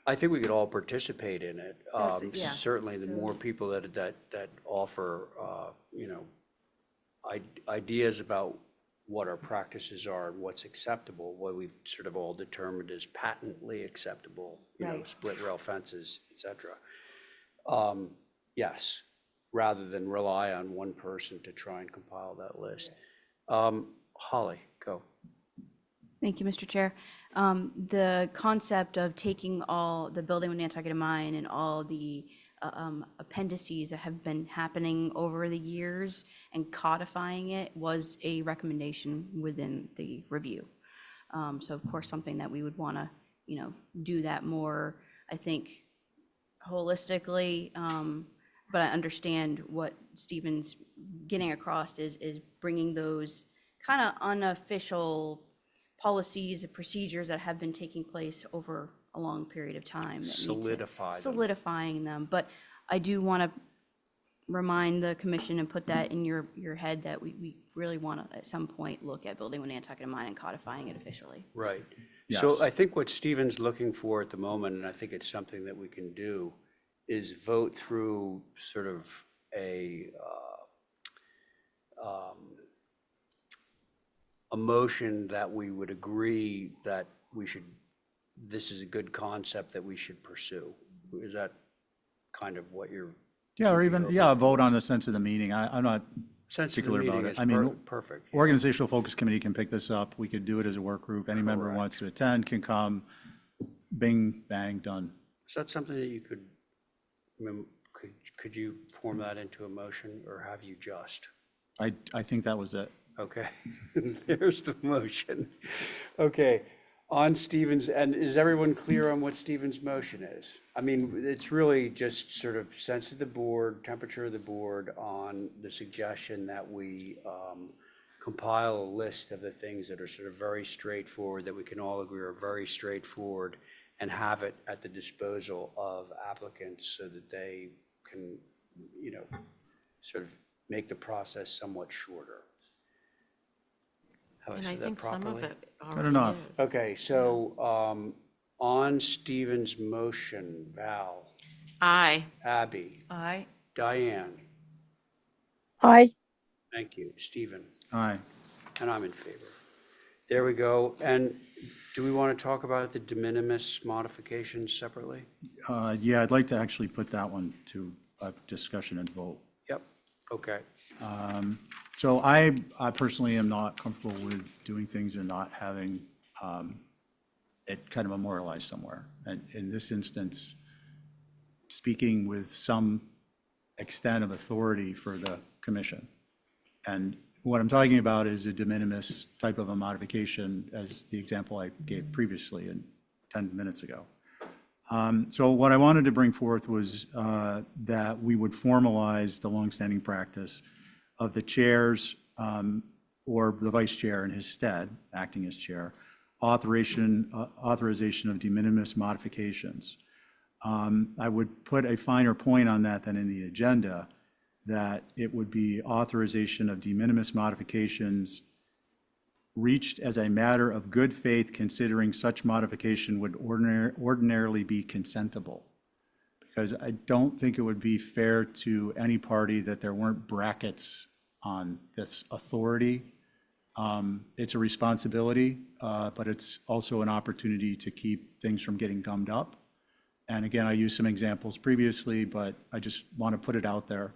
I think we could all participate in it. Yeah. Certainly, the more people that offer, ideas about what our practices are and what's acceptable, what we've sort of all determined is patently acceptable, Right. split rail fences, et cetera. Yes, rather than rely on one person to try and compile that list. Holly, go. Thank you, Mr. Chair. The concept of taking all the building with Nantucket in mind and all the appendices that have been happening over the years and codifying it was a recommendation within the review. So of course, something that we would want to, do that more, I think, holistically. But I understand what Stephen's getting across is bringing those kind of unofficial policies and procedures that have been taking place over a long period of time. that need to- Solidify them. Solidifying them. But I do want to remind the commission and put that in your head that we really want to, at some point, look at building with Nantucket in mind and codifying it officially. Right. Yes. So I think what Stephen's looking for at the moment, and I think it's something that we can do, is vote through sort of a motion that we would agree that this is a good concept that we should pursue. Is that kind of what you're? Yeah, or even, a vote on the sense of the meeting. I'm not Sense of the particular meeting about it. is I mean, perfect. Organizational Focus Committee can pick this up. We could do it as a work group. Any member who wants to attend can come. Bing, bang, done. Is that something that you could you form that into a motion, or have you just? I think that was it. Okay, there's the motion. Okay, on Stephen's, and is everyone clear on what Stephen's motion is? I mean, it's really just sort of sense of the board, temperature of the board on the suggestion that we compile a list of the things that are sort of very straightforward, that we can all agree are very straightforward, and have it at the disposal of applicants so that they can, sort of make the process somewhat shorter. Have I And I said that think some of properly? it already enough. is. Okay, so on Stephen's motion, Val, Aye. Abby, I, Diane, Aye. thank you, Stephen, Aye. and I'm in favor. There we go. And do we want to talk about the de minimis modifications separately? Yeah, I'd like to actually put that one to a discussion and vote. Yep, okay. So I personally am not comfortable with doing things and not having it kind of memorialized somewhere. And in this instance, speaking with some extent of authority for the commission. And what I'm talking about is a de minimis type of a modification, as the example I gave previously 10 minutes ago. So what I wanted to bring forth was that we would formalize the longstanding practice of the chairs or the vice chair in his stead, acting as chair, authorization of de minimis modifications. I would put a finer point on that than in the agenda, that it would be authorization of de minimis modifications reached as a matter of good faith, considering such modification would ordinarily be consentable. Because I don't think it would be fair to any party that there weren't brackets on this authority. It's a responsibility, but it's also an opportunity to keep things from getting gummed up. And again, I used some examples previously, but I just want to put it out there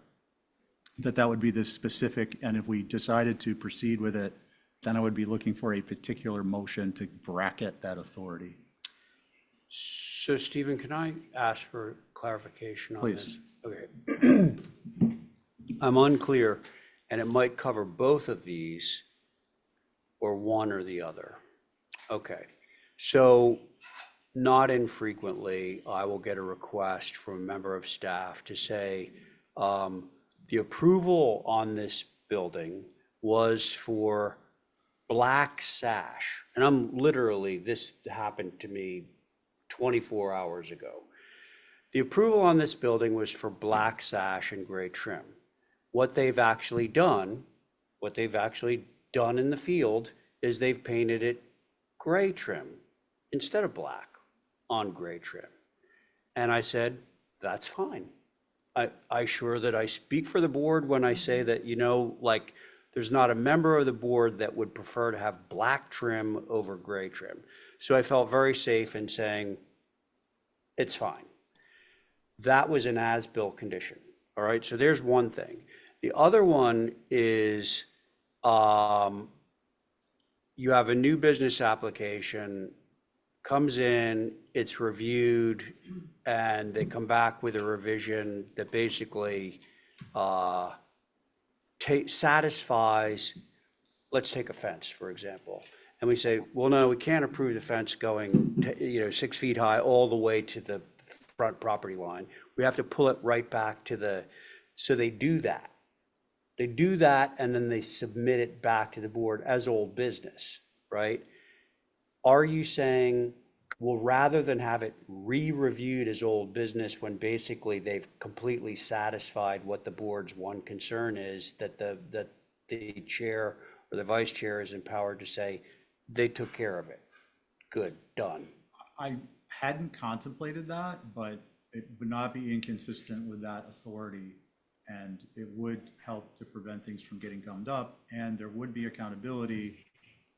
that that would be the specific, and if we decided to proceed with it, then I would be looking for a particular motion to bracket that authority. So Stephen, can I ask for clarification on this? Please. Okay. I'm unclear, and it might cover both of these or one or the other. Okay, so not infrequently, I will get a request from a member of staff to say, the approval on this building was for black sash. And I'm literally, this happened to me 24 hours ago. The approval on this building was for black sash and gray trim. What they've actually done in the field is they've painted it gray trim instead of black on gray trim. And I said, that's fine. I sure that I speak for the board when I say that, like, there's not a member of the board that would prefer to have black trim over gray trim. So I felt very safe in saying, it's fine. That was an as-built condition. All right, so there's one thing. The other one is you have a new business application, comes in, it's reviewed, and they come back with a revision that basically satisfies, let's take a fence, for example. And we say, well, no, we can't approve the fence going, 6 feet high all the way to the front property line. We have to pull it right back to so they do that. They do that, and then they submit it back to the board as old business, right? Are you saying, well, rather than have it re-reviewed as old business when basically they've completely satisfied what the board's one concern is, that the chair or the vice chair is empowered to say, they took care of it. Good, done. I hadn't contemplated that, but it would not be inconsistent with that authority. And it would help to prevent things from getting gummed up, and there would be accountability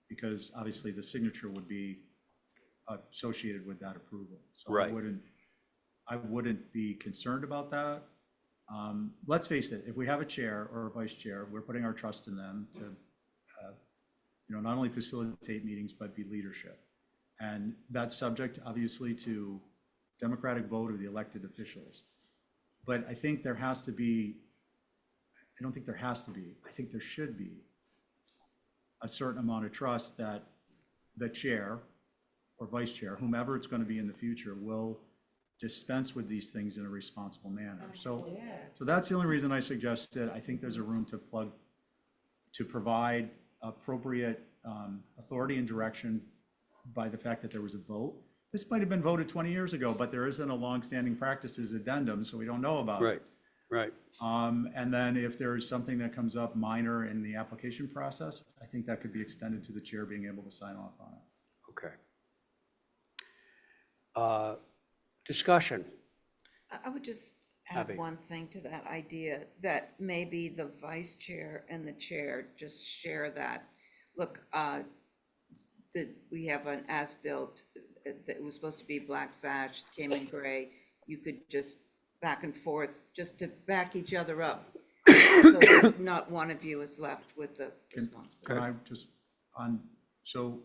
because obviously the signature would be associated with that approval. So Right. I wouldn't be concerned about that. Let's face it, if we have a chair or a vice chair, we're putting our trust in them to, not only facilitate meetings, but be leadership. And that's subject, obviously, to democratic vote of the elected officials. But I think there has to be, I don't think there has to be, I think there should be a certain amount of trust that the chair or vice chair, whomever it's going to be in the future, will dispense with these things in a responsible manner. So that's the only reason I suggested, I think there's a room to provide appropriate authority and direction by the fact that there was a vote. This might have been voted 20 years ago, but there isn't a longstanding practices addendum, so we don't know about it. Right. And then if there is something that comes up minor in the application process, I think that could be extended to the chair being able to sign off on it. Okay. Discussion. I would just Abby. add one thing to that idea, that maybe the vice chair and the chair just share that. Look, we have an as-built that was supposed to be black sash, came in gray. You could just back and forth, just to back each other up. So that not one of you is left with the responsibility. Can I just, so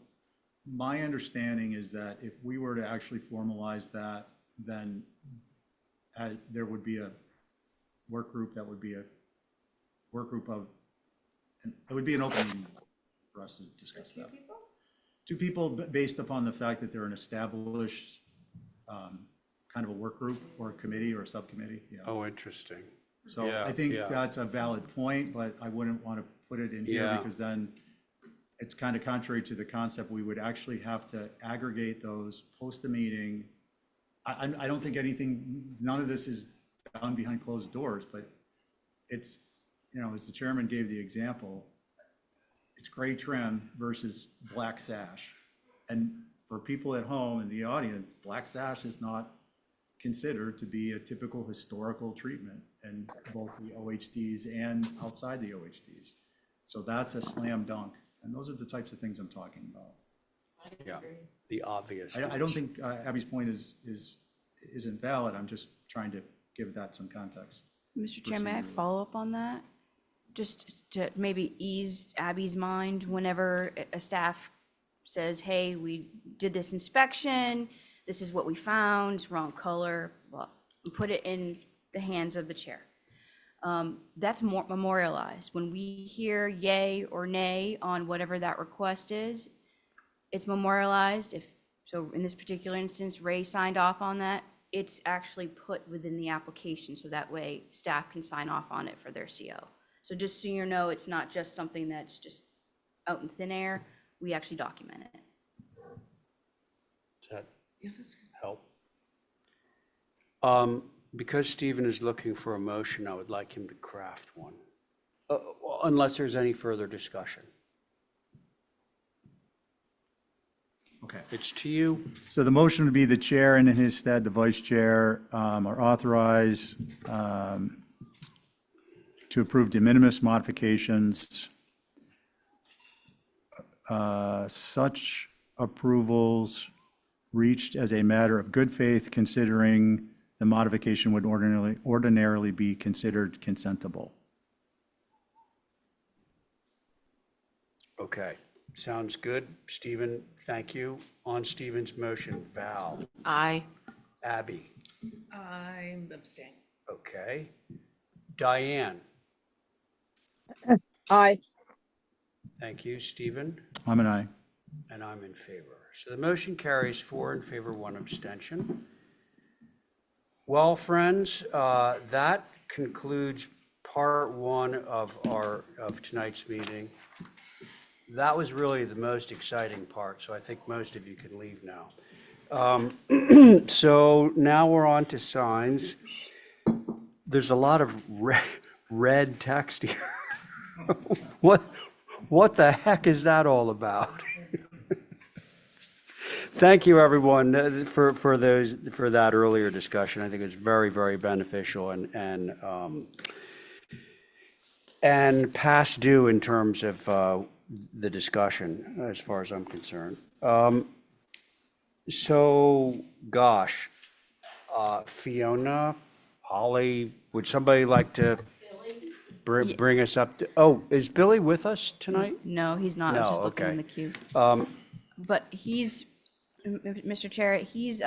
my understanding is that if we were to actually formalize that, then there would be a work group that would be a work group of, and it would be an open meeting for us to discuss that. Two people based upon the fact that they're an established kind of a work group or a committee or a subcommittee. Yeah. Oh, interesting. So Yeah, I think yeah. that's a valid point, but I wouldn't want to put it in here Yeah. because then it's kind of contrary to the concept. We would actually have to aggregate those, post a meeting. I don't think none of this is done behind closed doors, but it's, as the chairman gave the example, it's gray trim versus black sash. And for people at home in the audience, black sash is not considered to be a typical historical treatment in both the OHDs and outside the OHDs. So that's a slam dunk. And those are the types of things I'm talking about. Yeah, the obvious. I don't think Abby's point isn't valid. I'm just trying to give that some context. Mr. Chair, may I follow up on that? Just to maybe ease Abby's mind whenever a staff says, hey, we did this inspection, this is what we found, it's wrong color, well, put it in the hands of the chair. That's more memorialized. When we hear yay or nay on whatever that request is, it's memorialized. So in this particular instance, Ray signed off on that, it's actually put within the application, so that way staff can sign off on it for their CO. So just so you know, it's not just something that's just out in thin air, we actually document it. Does that Yeah, that's good. help? Because Stephen is looking for a motion, I would like him to craft one, unless there's any further discussion. Okay. It's to you. So the motion would be the chair and in his stead, the vice chair are authorized to approve de minimis modifications. Such approvals reached as a matter of good faith, considering the modification would ordinarily be considered consentable. Okay, sounds good. Stephen, thank you. On Stephen's motion, Val, Aye. Abby, I'm abstaining. okay. Diane, Aye. thank you. Stephen, I'm an aye. and I'm in favor. So the motion carries 4 in favor, 1 abstention. Well, friends, that concludes part 1 of tonight's meeting. That was really the most exciting part, so I think most of you can leave now. So now we're on to signs. There's a lot of red text here. What the heck is that all about? Thank you, everyone, for that earlier discussion. I think it was very, very beneficial and past due in terms of the discussion, as far as I'm concerned. So, gosh, Fiona, Holly, would somebody like to bring us up to, oh, is Billy with us tonight? No, he's not, I was No, just looking in okay. the queue. But he's, Mr. Chair, he's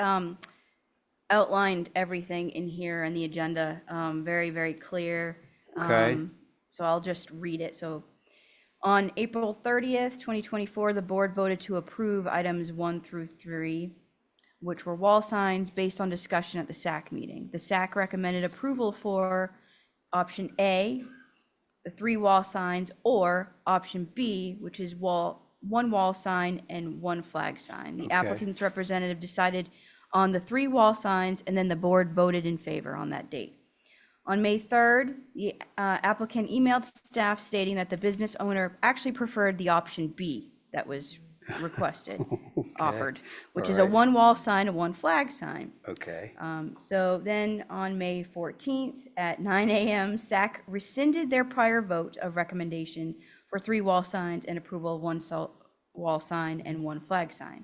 outlined everything in here on the agenda, very, very clear. Okay. So I'll just read it. So on April 30th, 2024, the board voted to approve items 1 through 3, which were wall signs based on discussion at the SAC meeting. The SAC recommended approval for option A, the 3 wall signs, or option B, which is one wall sign and 1 flag sign. The applicant's representative decided on the 3 wall signs, and then the board voted in favor on that date. On May 3rd, the applicant emailed staff stating that the business owner actually preferred the option B that was requested, offered, which is a All right. 1 wall sign and 1 flag sign. Okay. So then on May 14th at 9 a.m., SAC rescinded their prior vote of recommendation for 3 wall signs and approval of 1 wall sign and 1 flag sign.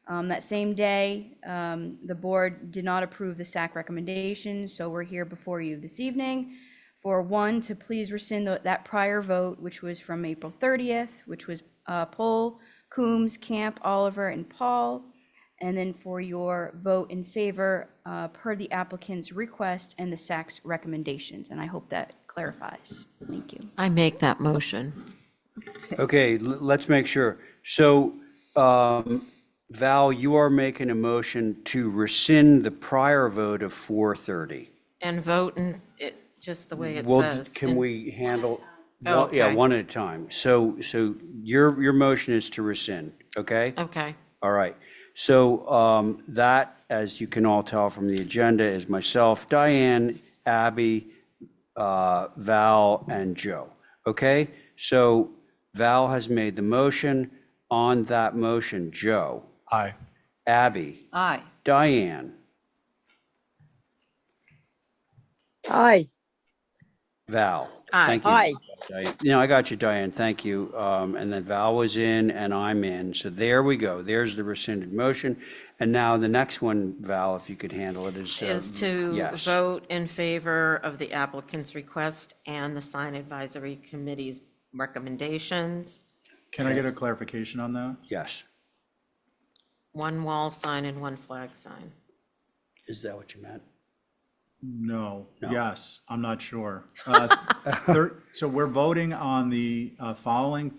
That same day, the board did not approve the SAC recommendation, so we're here before you this evening for 1, to please rescind that prior vote, which was from April 30th, which was Pohl, Coombs, Camp, Oliver, and Paul, and then for your vote in favor per the applicant's request and the SAC's recommendations, and I hope that clarifies. Thank you. I make that motion. Okay, let's make sure. So, Val, you are making a motion to rescind the prior vote of 4:30. And vote in it, just the way it Well, says. can we handle? Oh, Yeah, okay. one at a time. So your motion is to rescind, okay? Okay. All right. So that, as you can all tell from the agenda, is myself, Diane, Abby, Val, and Joe. Okay? So Val has made the motion. On that motion, Joe, Aye. Abby, Aye. Diane, Aye. Val. Aye. Thank you. Aye. I got you, Diane. Thank you. And then Val was in and I'm in. So there we go. There's the rescinded motion. And now the next one, Val, if you could handle it, Is to yes. vote in favor of the applicant's request and the sign advisory committee's recommendations. Can I get a clarification on that? Yes. 1 wall sign and 1 flag sign. Is that what you meant? No, No. yes, I'm not sure. So we're voting on the following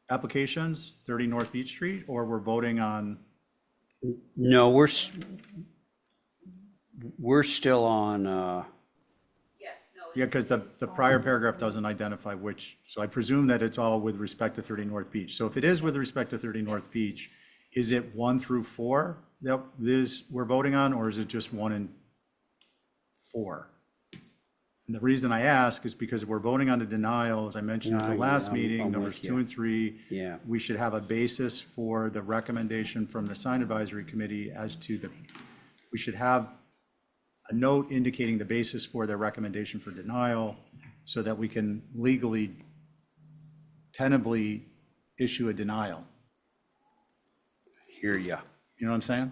applications, 30 North Beach Street, or we're voting on, No, we're still on, yeah, because the prior paragraph doesn't identify which, so I presume that it's all with respect to 30 North Beach. So if it is with respect to 30 North Beach, is it 1 through 4 that we're voting on, or is it just 1 and 4? And the reason I ask is because we're voting on the denial, as I mentioned at the last meeting, I'm numbers with you. 2 and 3. Yeah. We should have a basis for the recommendation from the sign advisory committee as to we should have a note indicating the basis for their recommendation for denial so that we can legally, tentatively issue a denial. hear ya. You know what I'm saying?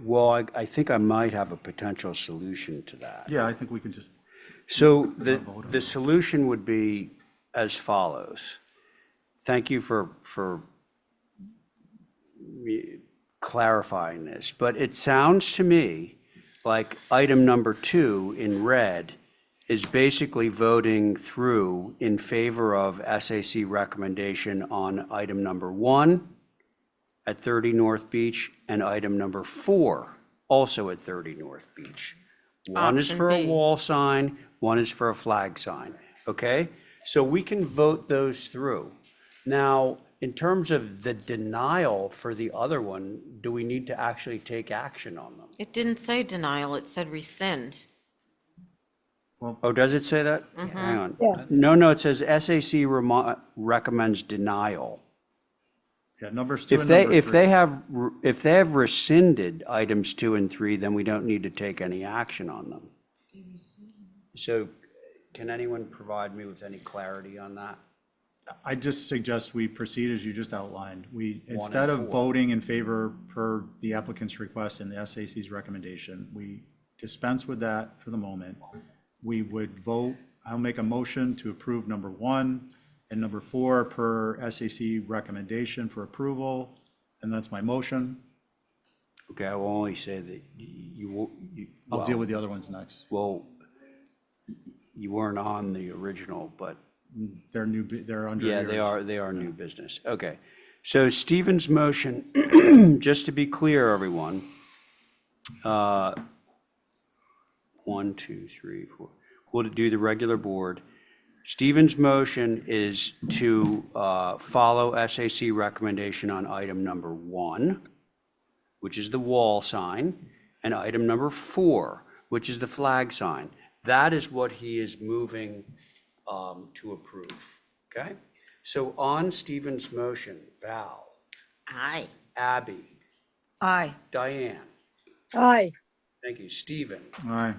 Well, I think I might have a potential solution to that. Yeah, I think we can just, So the solution would be as follows. Thank you for clarifying this, but it sounds to me like item number 2 in red is basically voting through in favor of SAC recommendation on item number 1 at 30 North Beach and item number 4 also at 30 North Beach. One is Option for a B. wall sign, one is for a flag sign, okay? So we can vote those through. Now, in terms of the denial for the other one, do we need to actually take action on them? It didn't say denial, it said rescind. Oh, does it say that? Hang on. No, it says SAC recommends denial. yeah, numbers 2 If and they, number 3. if they have rescinded items 2 and 3, then we don't need to take any action on them. So can anyone provide me with any clarity on that? I just suggest we proceed as you just outlined. We, and instead of 4. voting in favor per the applicant's request and the SAC's recommendation, we dispense with that for the moment. We would vote, I'll make a motion to approve number 1 and number 4 per SAC recommendation for approval, and that's my motion. Okay, I will only say that I'll deal with the other ones next. well, you weren't on the original, but They're they're under yeah, yours. they are new business. Okay. So Stephen's motion, just to be clear, everyone, 1, 2, 3, 4. we'll do the regular board. Stephen's motion is to follow SAC recommendation on item number 1, which is the wall sign, and item number 4, which is the flag sign. That is what he is moving to approve, okay? So on Stephen's motion, Val, Aye. Abby, Aye. Diane, Aye. thank you, Stephen, Aye.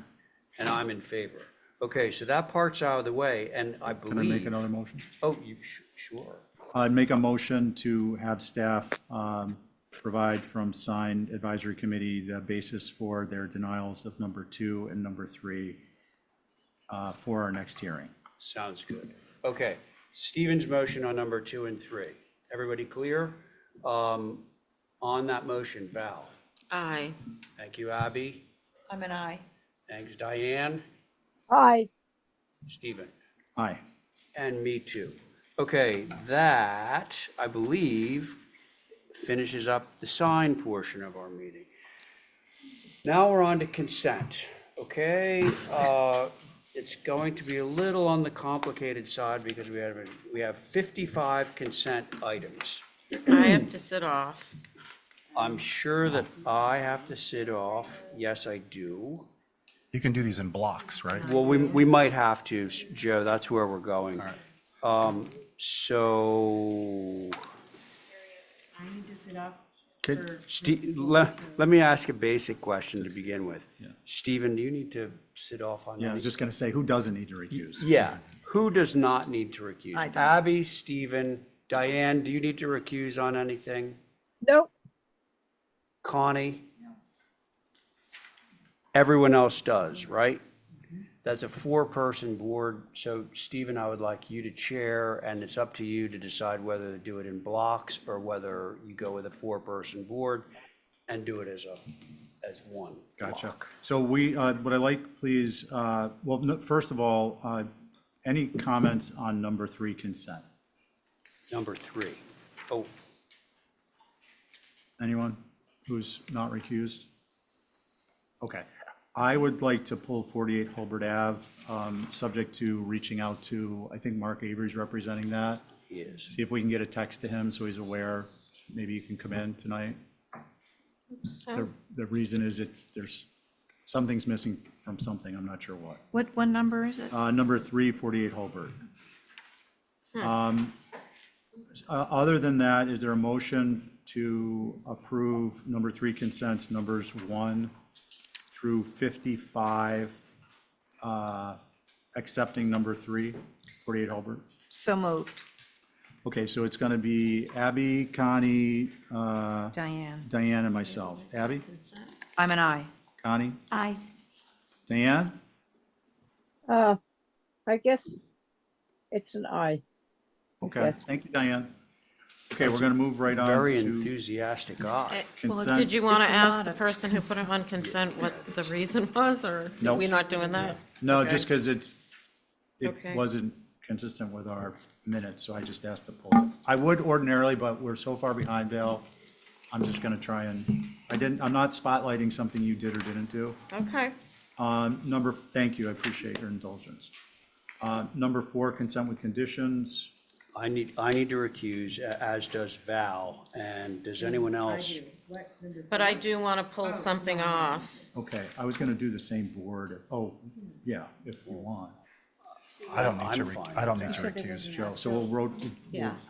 and I'm in favor. Okay, so that part's out of the way, and I believe. Can I make another motion? Oh, sure. I'd make a motion to have staff provide from sign advisory committee the basis for their denials of number 2 and number 3 for our next hearing. Sounds good. Okay, Stephen's motion on number 2 and 3. Everybody clear? On that motion, Val. Aye. Thank you, Abby. I'm an aye. Thanks, Diane. Aye. Stephen. Aye. And me too. Okay, that, I believe, finishes up the sign portion of our meeting. Now we're on to consent, okay? It's going to be a little on the complicated side because we have 55 consent items. I have to sit off. I'm sure that I have to sit off. Yes, I do. You can do these in blocks, right? Well, we might have to, Joe, that's where we're going. So, I need to sit off. Could- let me ask a basic question to begin with. Stephen, do you need to sit off on Yeah, I that? was just going to say, who doesn't need to recuse? Yeah, who does not need to recuse? I don't. Abby, Stephen, Diane, do you need to recuse on anything? Nope. Connie? Everyone else does, right? That's a 4-person board, so Stephen, I would like you to chair, and it's up to you to decide whether to do it in blocks or whether you go with a 4-person board and do it as one Gotcha. block. So would I like, please, well, first of all, any comments on number 3 consent? Number 3. Oh, Anyone who's not recused? Okay. I would like to pull 48 Hulbert Ave, subject to reaching out to, I think Mark Avery's representing that. he is. See if we can get a text to him so he's aware. Maybe you can come in tonight. The reason is something's missing from something, I'm not sure what. What number is it? Number 3, 48 Hulbert. Other than that, is there a motion to approve number 3 consents, numbers 1 through 55, accepting number 3, 48 Hulbert? So moved. Okay, so it's going to be Abby, Connie, Diane. Diane, and myself. Abby? I'm an aye. Connie? Aye. Diane? I guess it's an aye. Okay, Yes. thank you, Diane. Okay, we're going to move right on Very to enthusiastic eye. consent. Did you want It's to a ask lot the of person who put it on consent what the reason was, or Nope. we're not doing that? No, Okay. just because it Okay. wasn't consistent with our minutes, so I just asked to pull it. I would ordinarily, but we're so far behind, Dale. I'm just going to try and, I'm not spotlighting something you did or didn't do. Okay. Thank you, I appreciate your indulgence. Number 4, consent with conditions. I need to recuse, as does Val, and does anyone else? But I do want to pull something off. Okay, I was going to do the same board. Oh, yeah, if you want. I don't need I'm to, fine I don't with need to recuse. Joe, so we'll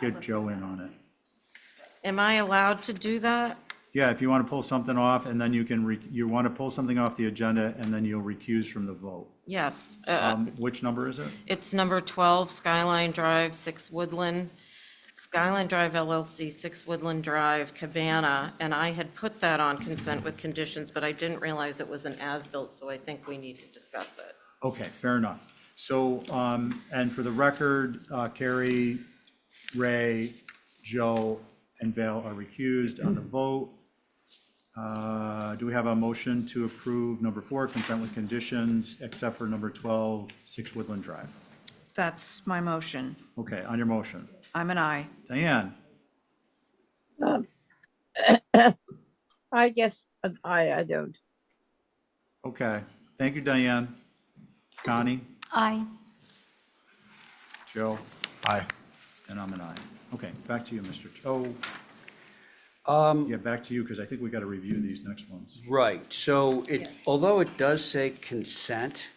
get Joe in on it. Am I allowed to do that? Yeah, if you want to pull something off, and then you want to pull something off the agenda, and then you'll recuse from the vote. Yes. Which number is it? It's number 12, Skyline Drive, 6 Woodland, Skyline Drive LLC, 6 Woodland Drive, Cabana, and I had put that on consent with conditions, but I didn't realize it was an as-built, so I think we need to discuss it. Okay, fair enough. So, and for the record, Carrie, Ray, Joe, and Val are recused on the vote. Do we have a motion to approve number 4, consent with conditions, except for number 12, 6 Woodland Drive? That's my motion. Okay, on your motion. I'm an aye. Diane? I guess an aye, I don't. Okay, thank you, Diane. Connie? Aye. Joe, Aye. and I'm an aye. Okay, back to you, Mr. Yeah, back to you, because I think we got to review these next ones. Right, so although it does say consent,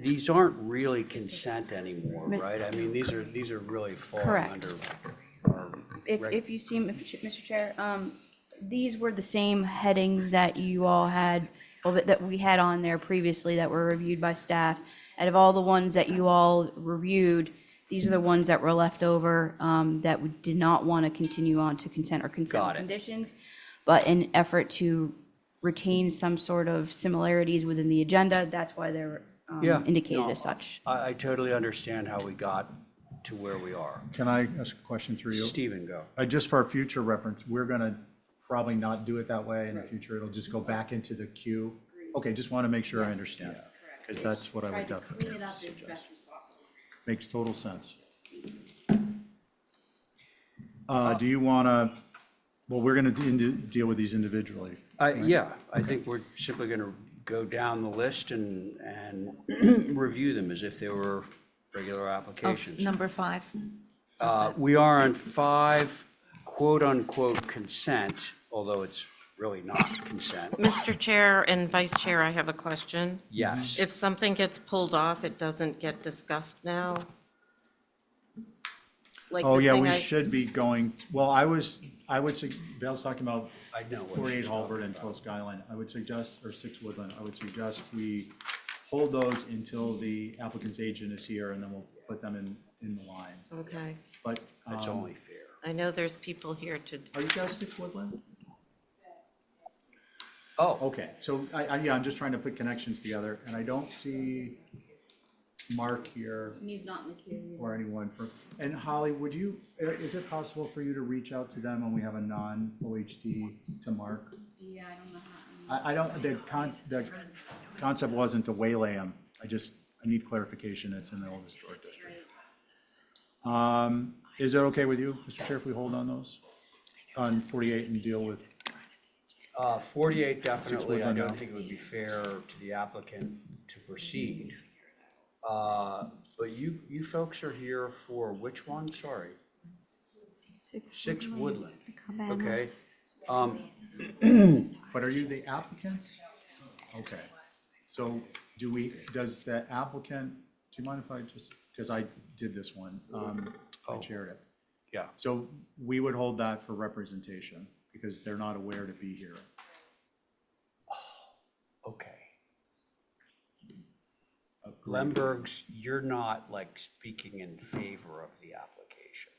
these aren't really consent anymore, right? I mean, these are really falling Correct. under our If you see, Mr. Chair, these were the same headings that you all had, well, that we had on there previously that were reviewed by staff. Out of all the ones that you all reviewed, these are the ones that were left over, that we did not want to continue on to consent or consent Got with it. conditions. But in effort to retain some sort of similarities within the agenda, that's why they're Yeah, indicated no, as such. I totally understand how we got to where we are. Can I ask a question through you? Stephen, go. Just for future reference, we're going to probably not do it that way in the future. It'll just go back into the queue. Okay, just want to make sure I understand, because that's what I would definitely suggest. Makes total sense. Do you want to, well, we're going to deal with these individually. Yeah, I think we're simply going to go down the list and review them as if they were regular Of applications. number 5? We are on 5, quote-unquote consent, although it's really not consent. Mr. Chair and Vice Chair, I have a question. Yes. If something gets pulled off, it doesn't get discussed now? Like Oh, the yeah, thing we I- should be going, well, I would say, Bill's talking about I know what 48 she's Halbert talking and about. Toast Island. I would suggest, or 6 Woodland, I would suggest we hold those until the applicant's agent is here, and then we'll put them in the line. Okay. But, That's only fair. I know there's people here to, are you guys 6 Woodland? Oh, Okay, so yeah, I'm just trying to put connections together, and I don't see Mark here He's not in the queue. or anyone from, and Holly, is it possible for you to reach out to them when we have a non-OHD to Mark? Yeah, I don't know how. I don't, the concept wasn't to waylay them. I need clarification. It's in the old historic district. Is it okay with you, Mr. Chair, if we hold on those? On 48 and deal with, 48 definitely, I Woodland don't now. think it would be fair to the applicant to proceed. But you folks are here for which one? Sorry. 6 Woodland. Okay. but are you the applicants? Okay. So does the applicant, do you mind if I just, because I did this one, I chaired it. Yeah. So we would hold that for representation because they're not aware to be here. Okay. Lembergs, you're not like speaking in favor of the application.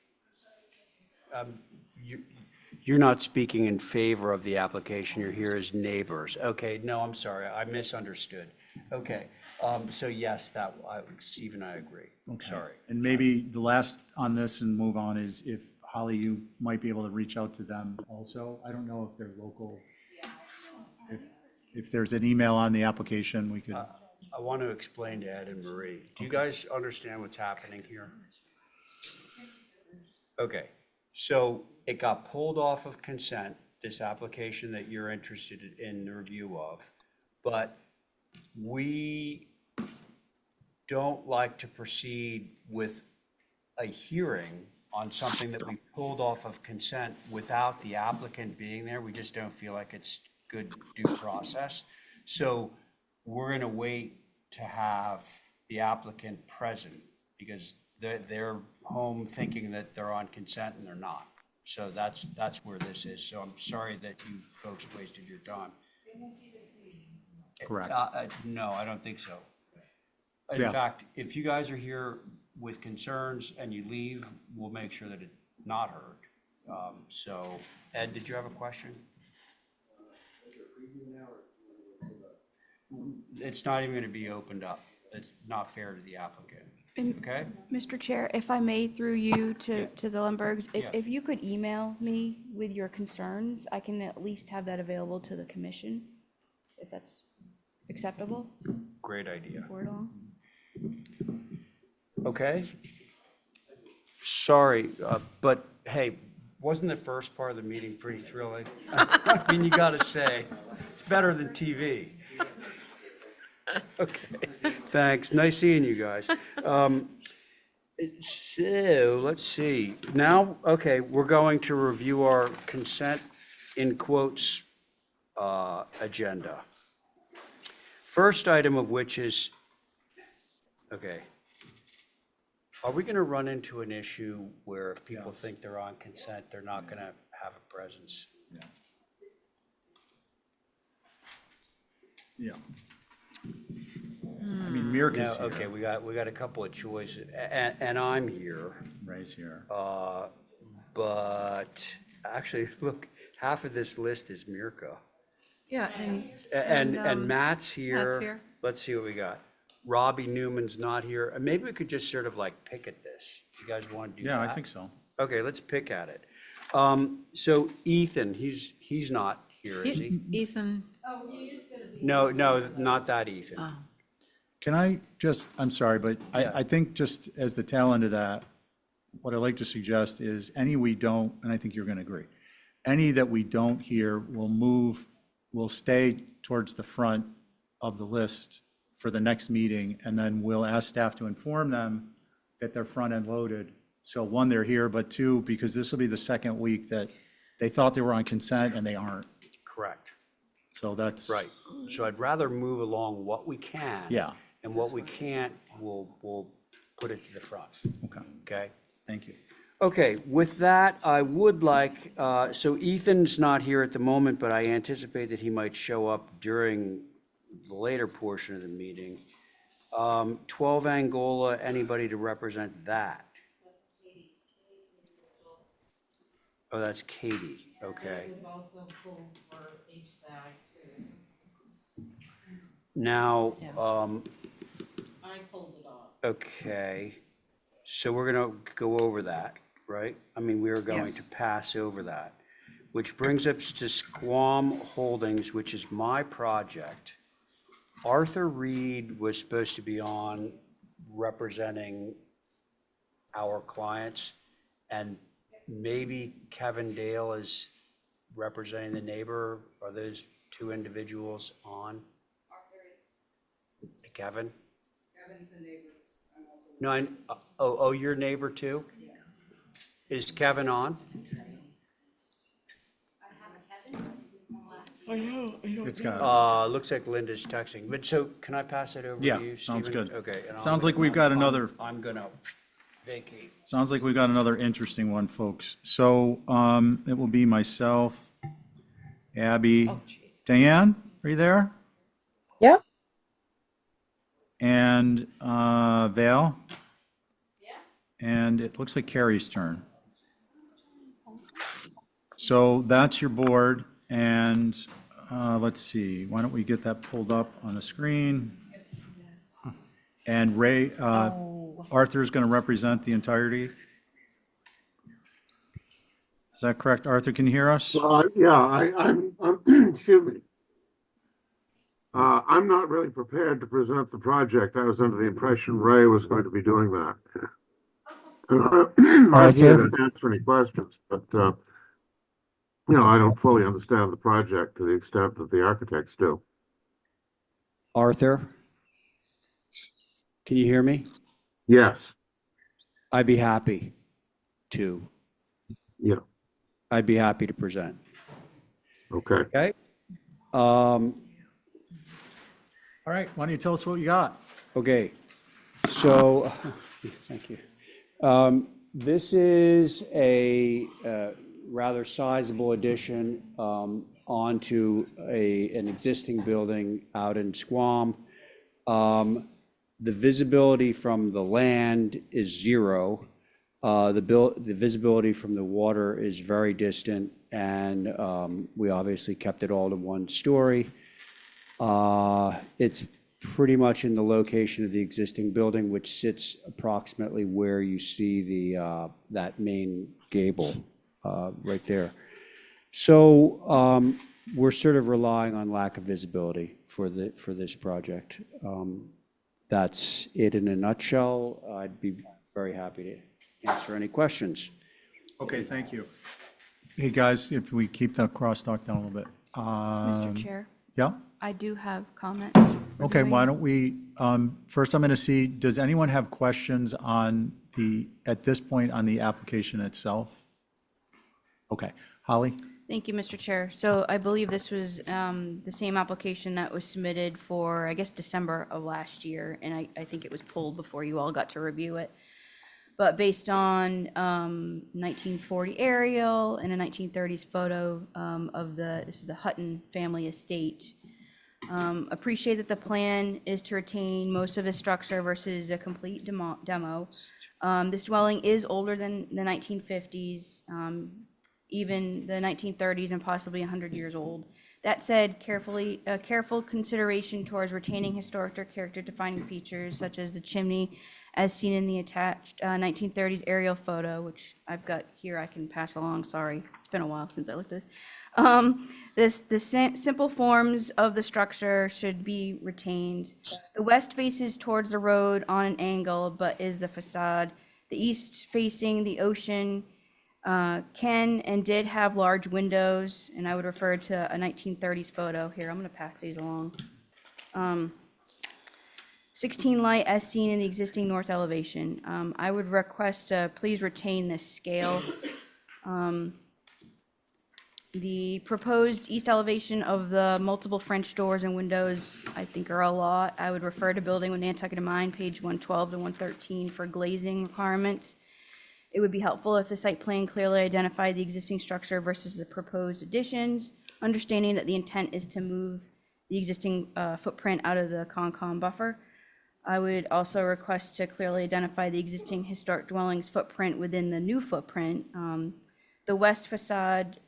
You're not speaking in favor of the application, you're here as neighbors. Okay, no, I'm sorry, I misunderstood. Okay, so yes, Steve and I agree. Sorry. And maybe the last on this and move on is if, Holly, you might be able to reach out to them also. I don't know if they're local. If there's an email on the application, we could, I want to explain to Ed and Marie. Do you guys understand what's happening here? Okay, so it got pulled off of consent, this application that you're interested in the review of, but we don't like to proceed with a hearing on something that we pulled off of consent without the applicant being there. We just don't feel like it's good due process. So we're going to wait to have the applicant present because they're home thinking that they're on consent and they're not. So that's where this is. So I'm sorry that you folks wasted your time. correct. No, I don't think so. In Yeah. fact, if you guys are here with concerns and you leave, we'll make sure that it's not heard. So Ed, did you have a question? It's not even going to be opened up. It's not fair to the applicant. Okay? Mr. Chair, if I may, through you to the Lembergs, Yeah. if you could email me with your concerns, I can at least have that available to the commission, if that's acceptable. Great idea. Forward along. Okay? Sorry, but hey, wasn't the first part of the meeting pretty thrilling? I mean, you got to say, it's better than TV. Okay, Thanks. Nice seeing you guys. So let's see. Now, okay, we're going to review our consent in quotes agenda. First item of which is, okay. Are we going to run into an issue where if people think they're on consent, they're not going to have a presence? Yeah. I mean, Mirka's No, okay, here. we got a couple of choices, and I'm here, Ray's here. but actually, look, half of this list is Mirka. Yeah, And Matt's here. Matt's here. Let's see what we got. Robbie Newman's not here. And maybe we could just sort of like pick at this. You guys want to do that? Yeah, I think so. Okay, let's pick at it. So Ethan, he's not here, is he? Ethan, No, not that Ethan. Can I just, I'm sorry, but I think just as the tail end of that, what I'd like to suggest is any we don't, and I think you're going to agree, any that we don't hear will stay towards the front of the list for the next meeting, and then we'll ask staff to inform them that they're front-end loaded. So one, they're here, but two, because this will be the second week that they thought they were on consent and they aren't. Correct. So that's. Right. So I'd rather move along what we can. Yeah. And what we can't, we'll put it to the front. Okay, Okay? thank you. Okay, with that, I would like, so Ethan's not here at the moment, but I anticipate that he might show up during the later portion of the meeting. 12 Angola, anybody to represent that? Oh, that's Katie, okay. Now, I pulled it off. okay, so we're gonna go over that, right? I mean, we are going to Yes. pass over that, which brings us to Squam Holdings, which is my project. Arthur Reed was supposed to be on representing our clients, and maybe Kevin Dale is representing the neighbor. Are those two individuals on? Kevin? Kevin's the neighbor. No, you're neighbor too? Is Kevin on? It's got, Looks like Linda's texting, but so can I pass it over Yeah, to you, sounds Stephen? good. Okay. and Sounds I'm like we've got another- I'm gonna vacate. sounds like we've got another interesting one, folks. So it will be myself, Abby, Diane, are you there? Yeah. And Val? Yeah. And it looks like Carrie's turn. So that's your board, and let's see, why don't we get that pulled up on the screen? And Ray, Arthur's going to represent the entirety? Is that correct? Arthur, can you hear us? I'm excuse me. I'm not really prepared to present the project. I was under the impression Ray was going to be doing that. I'm here to answer any questions, but, I don't fully understand the project to the extent that the architects do. Arthur? Can you hear me? Yes, I'd be happy to. yeah, I'd be happy to present. okay. Okay? All right, why don't you tell us what you got? Okay, so, thank you. This is a rather sizable addition onto an existing building out in Squam. The visibility from the land is zero. The visibility from the water is very distant, and we obviously kept it all to one story. It's pretty much in the location of the existing building, which sits approximately where you see that main gable right there. So we're sort of relying on lack of visibility for this project. That's it in a nutshell. I'd be very happy to answer any questions. Okay, thank you. Hey, guys, if we keep that crosstalk down a little bit. Mr. Chair, Yeah, I do have comments Okay, why don't we, first I'm going to see, does anyone have questions on at this point, on the application itself? Okay, Holly? Thank you, Mr. Chair. So I believe this was the same application that was submitted for, I guess, December of last year, and I think it was pulled before you all got to review it. But based on 1940 aerial and a 1930s photo of this is the Hutton family estate, appreciate that the plan is to retain most of the structure versus a complete demo. This dwelling is older than the 1950s, even the 1930s, and possibly 100 years old. That said, careful consideration towards retaining historic or character-defining features such as the chimney as seen in the attached 1930s aerial photo, which I've got here, I can pass along, sorry. It's been a while since I looked at this. The simple forms of the structure should be retained. The west faces towards the road on an angle, but is the facade. The east facing the ocean can and did have large windows, and I would refer to a 1930s photo here. I'm going to pass these along. 16 light as seen in the existing north elevation. I would request please retain this scale. The proposed east elevation of the multiple French doors and windows, I think, are a lot. I would refer to building with Nantucket in mind, page 112 to 113 for glazing requirements. It would be helpful if the site plan clearly identified the existing structure versus the proposed additions, understanding that the intent is to move the existing footprint out of the Concom buffer. I would also request to clearly identify the existing historic dwellings footprint within the new footprint. The west facade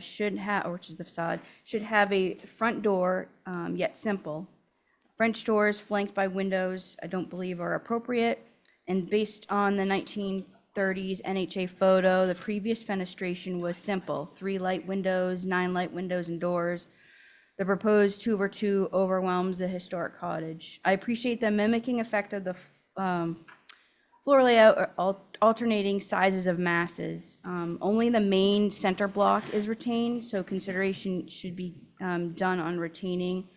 should have, which is the facade, should have a front door, yet simple. French doors flanked by windows, I don't believe are appropriate. And based on the 1930s NHA photo, the previous fenestration was simple. 3 light windows, 9 light windows and doors. The proposed 2x2 overwhelms the historic cottage. I appreciate the mimicking effect of the floor layout, or alternating sizes of masses. Only the main center block is retained, so consideration should be done on retaining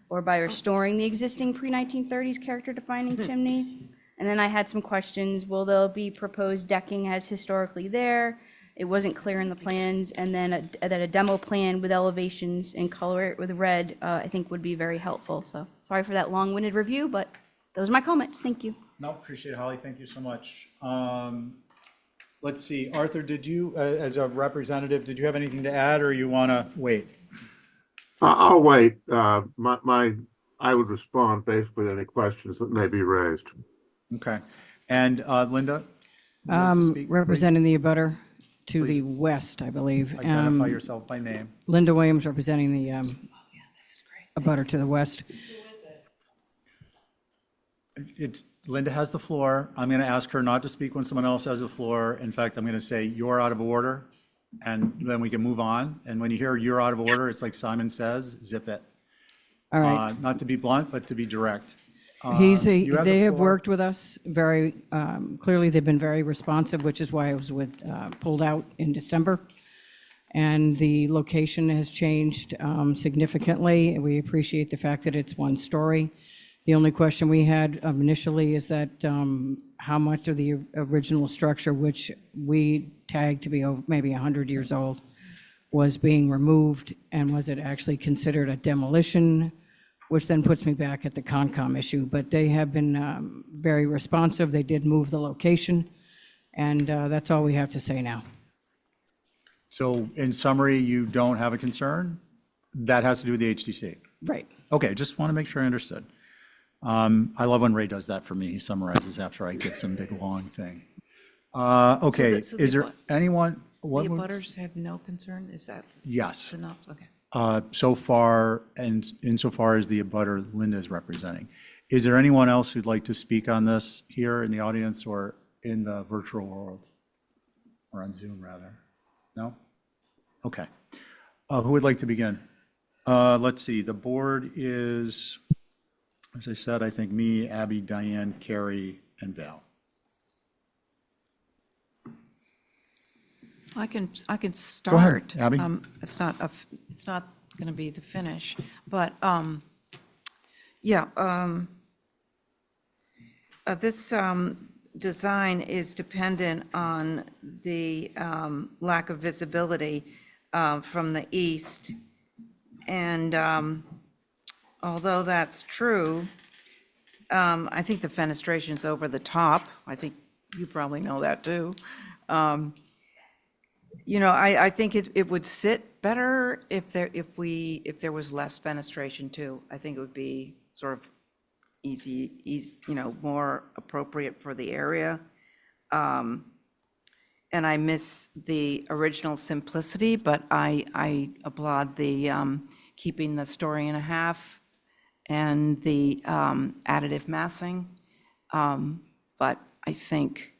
or by restoring the existing pre-1930s character-defining chimney. And then I had some questions. Will there be proposed decking as historically there? It wasn't clear in the plans. And then that a demo plan with elevations and color it with red, I think would be very helpful. So sorry for that long-winded review, but those are my comments. Thank you. No, appreciate it, Holly. Thank you so much. Let's see, Arthur, did you, as a representative, did you have anything to add, or you want to wait? I'll wait. I would respond basically to any questions that may be raised. Okay. And Linda? would you like to speak, please? Representing the abutter to the west, I believe. Identify yourself by name. Linda Williams representing the abutter to the west. Linda has the floor. I'm going to ask her not to speak when someone else has the floor. In fact, I'm going to say, you're out of order, and then we can move on. And when you hear you're out of order, it's like Simon says, zip it. All right. Not to be blunt, but to be direct. They you have the have floor. worked with us very, clearly they've been very responsive, which is why I was pulled out in December. And the location has changed significantly. We appreciate the fact that it's 1 story. The only question we had initially is that how much of the original structure, which we tagged to be maybe 100 years old, was being removed, and was it actually considered a demolition, which then puts me back at the Concom issue. But they have been very responsive. They did move the location, and that's all we have to say now. So in summary, you don't have a concern? That has to do with the HTC? Right. Okay, just want to make sure I understood. I love when Ray does that for me. He summarizes after I give some big, long thing. Okay, So the is there anyone? The what would- abutters have no concern? Is that Yes. enough? Okay. So far, and insofar as the abutter Linda is representing. Is there anyone else who'd like to speak on this here in the audience or in the virtual world? Or on Zoom, rather? No? Okay. Who would like to begin? Let's see, the board is, as I said, I think me, Abby, Diane, Carrie, and Val. I can start. Abby. It's not going to be the finish, but Yeah, this design is dependent on the lack of visibility from the east. And although that's true, I think the fenestration's over the top. I think you probably know that too. I think it would sit better if there was less fenestration too. I think it would be sort of easy, more appropriate for the area. And I miss the original simplicity, but I applaud the keeping the story and a half and the additive massing. But I think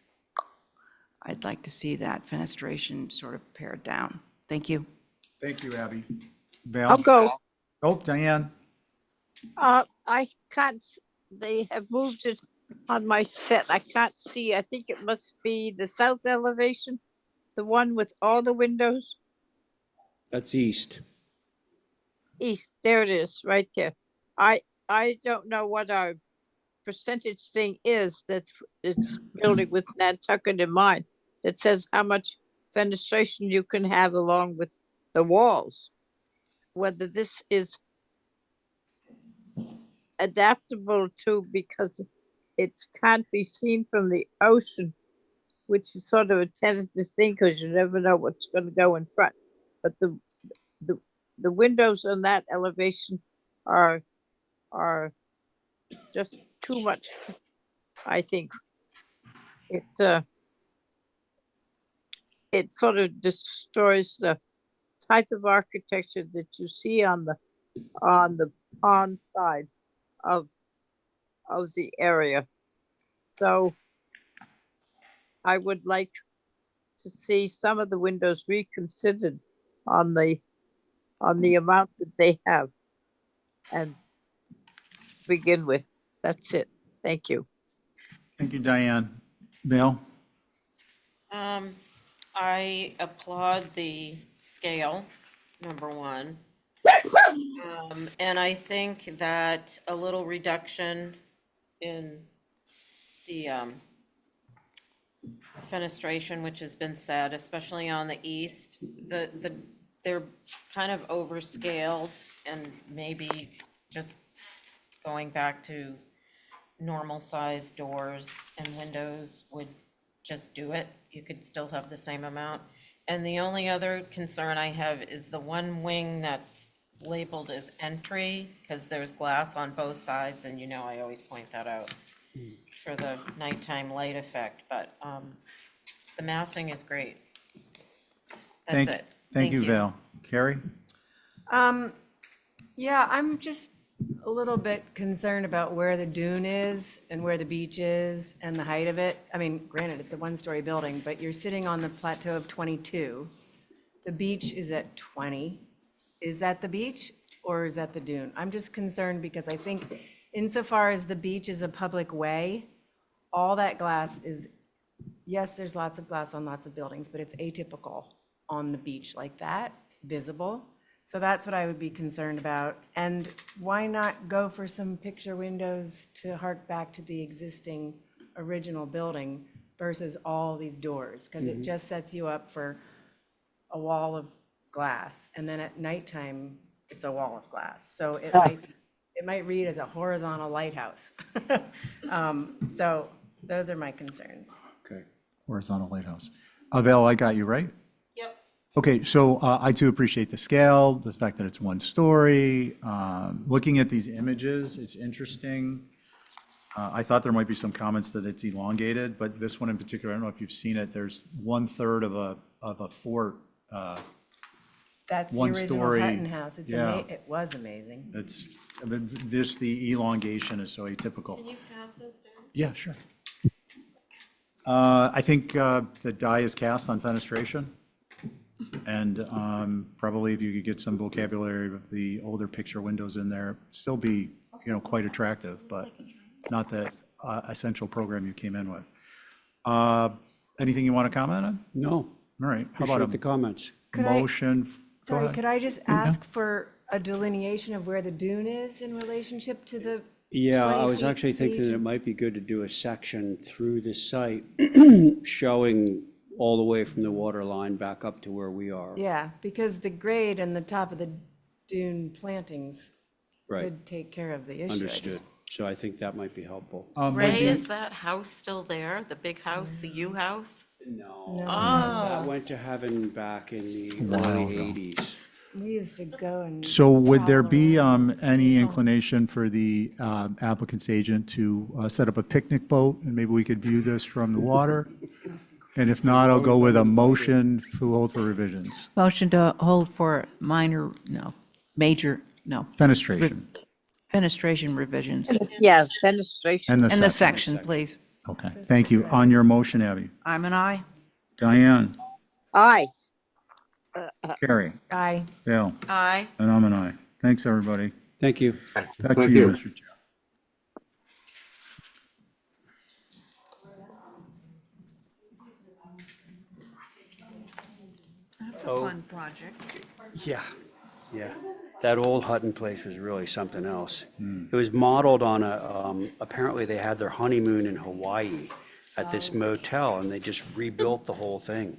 I'd like to see that fenestration sort of pared down. Thank you. Thank you, Abby. Val? I'll go. Oh, Diane? I can't, they have moved it on my set. I can't see. I think it must be the south elevation, the one with all the windows. That's east. East, there it is, right there. I don't know what our percentage thing is that's it's building with Nantucket in mind. That says how much fenestration you can have along with the walls. Whether this is adaptable to because it can't be seen from the ocean, which is sort of a tentative thing because you never know what's going to go in front. But the windows on that elevation are just too much. I think it sort of destroys the type of architecture that you see on the pond side of the area. So I would like to see some of the windows reconsidered on the amount that they have and begin with. That's it. Thank you. Thank you, Diane. Val? I applaud the scale, number one. And I think that a little reduction in the fenestration, which has been said, especially on the east, they're kind of overscaled, and maybe just going back to normal sized doors and windows would just do it. You could still have the same amount. And the only other concern I have is the one wing that's labeled as entry, because there's glass on both sides, and I always point that out for the nighttime light effect, but the massing is great. That's it. Thank you, Val. Carrie? Yeah, I'm just a little bit concerned about where the dune is and where the beach is and the height of it. I mean, granted, it's a one-story building, but you're sitting on the plateau of 22. The beach is at 20. Is that the beach or is that the dune? I'm just concerned because I think insofar as the beach is a public way, all that glass is, yes, there's lots of glass on lots of buildings, but it's atypical on the beach like that, visible. So that's what I would be concerned about. And why not go for some picture windows to hark back to the existing original building versus all these doors? Because it just sets you up for a wall of glass. And then at nighttime, it's a wall of glass. So it might read as a horizontal lighthouse. So those are my concerns. Okay. Horizontal lighthouse. Val, I got you, right? Yep. Okay, so I too appreciate the scale, the fact that it's one story. Looking at these images, it's interesting. I thought there might be some comments that it's elongated, but this one in particular, I don't know if you've seen it, there's 1/3 of a fort. That's the One original story, Hutton House. yeah. It was amazing. It's, I mean, this, the elongation is so atypical. Can you pass this down? Yeah, sure. I think the die is cast on fenestration. And probably if you could get some vocabulary of the older picture windows in there, still be, quite attractive, but not the essential program you came in with. Anything you want to comment on? No, All right, how appreciate the about comments. a motion? Go Sorry, ahead. could I just ask for a delineation of where the dune is in relationship to the Yeah, I 20 was feet actually thinking that each? it might be good to do a section through the site showing all the way from the water line back up to where we are. Yeah, because the grade and the top of the dune plantings Right, could take care of the issue. I understood. just- So I think that might be helpful. Ray, is that house still there? The big house, the U house? No, Oh. that went to heaven back in the while early ago. 80s. We used to go and. So would there travel be around. any inclination for the applicant's agent to set up a picnic boat, and maybe we could view this from the water? And if not, I'll go with a motion to hold for revisions. Motion to hold for major, Fenestration. fenestration revisions. Yeah, fenestration. And And the section, please. Okay, thank you. On your motion, Abby. I'm an aye. Diane, Aye. Carrie, Aye. Bill, Aye. and I'm an aye. Thanks, everybody. Thank you. Back to Thank you, you. Mr. Chair. That's a fun project. Yeah, yeah. That old Hutton place was really something else. It was modeled on apparently they had their honeymoon in Hawaii at this motel, and they just rebuilt the whole thing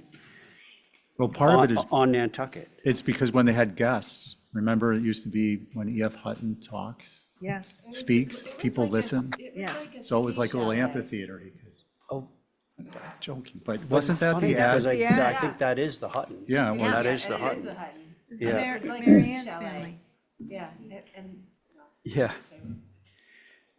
Well, part of it is, on Nantucket. it's because when they had guests, remember it used to be when E.F. Hutton talks, Yes, speaks, people listen? yes. So it was like a little amphitheater. He could- Oh. I'm not joking, but wasn't that Funny, the because ad? I think that is the Hutton. Yeah, it was. That is the Hutton. Yeah, Mary Ann's family. Yeah, and yeah.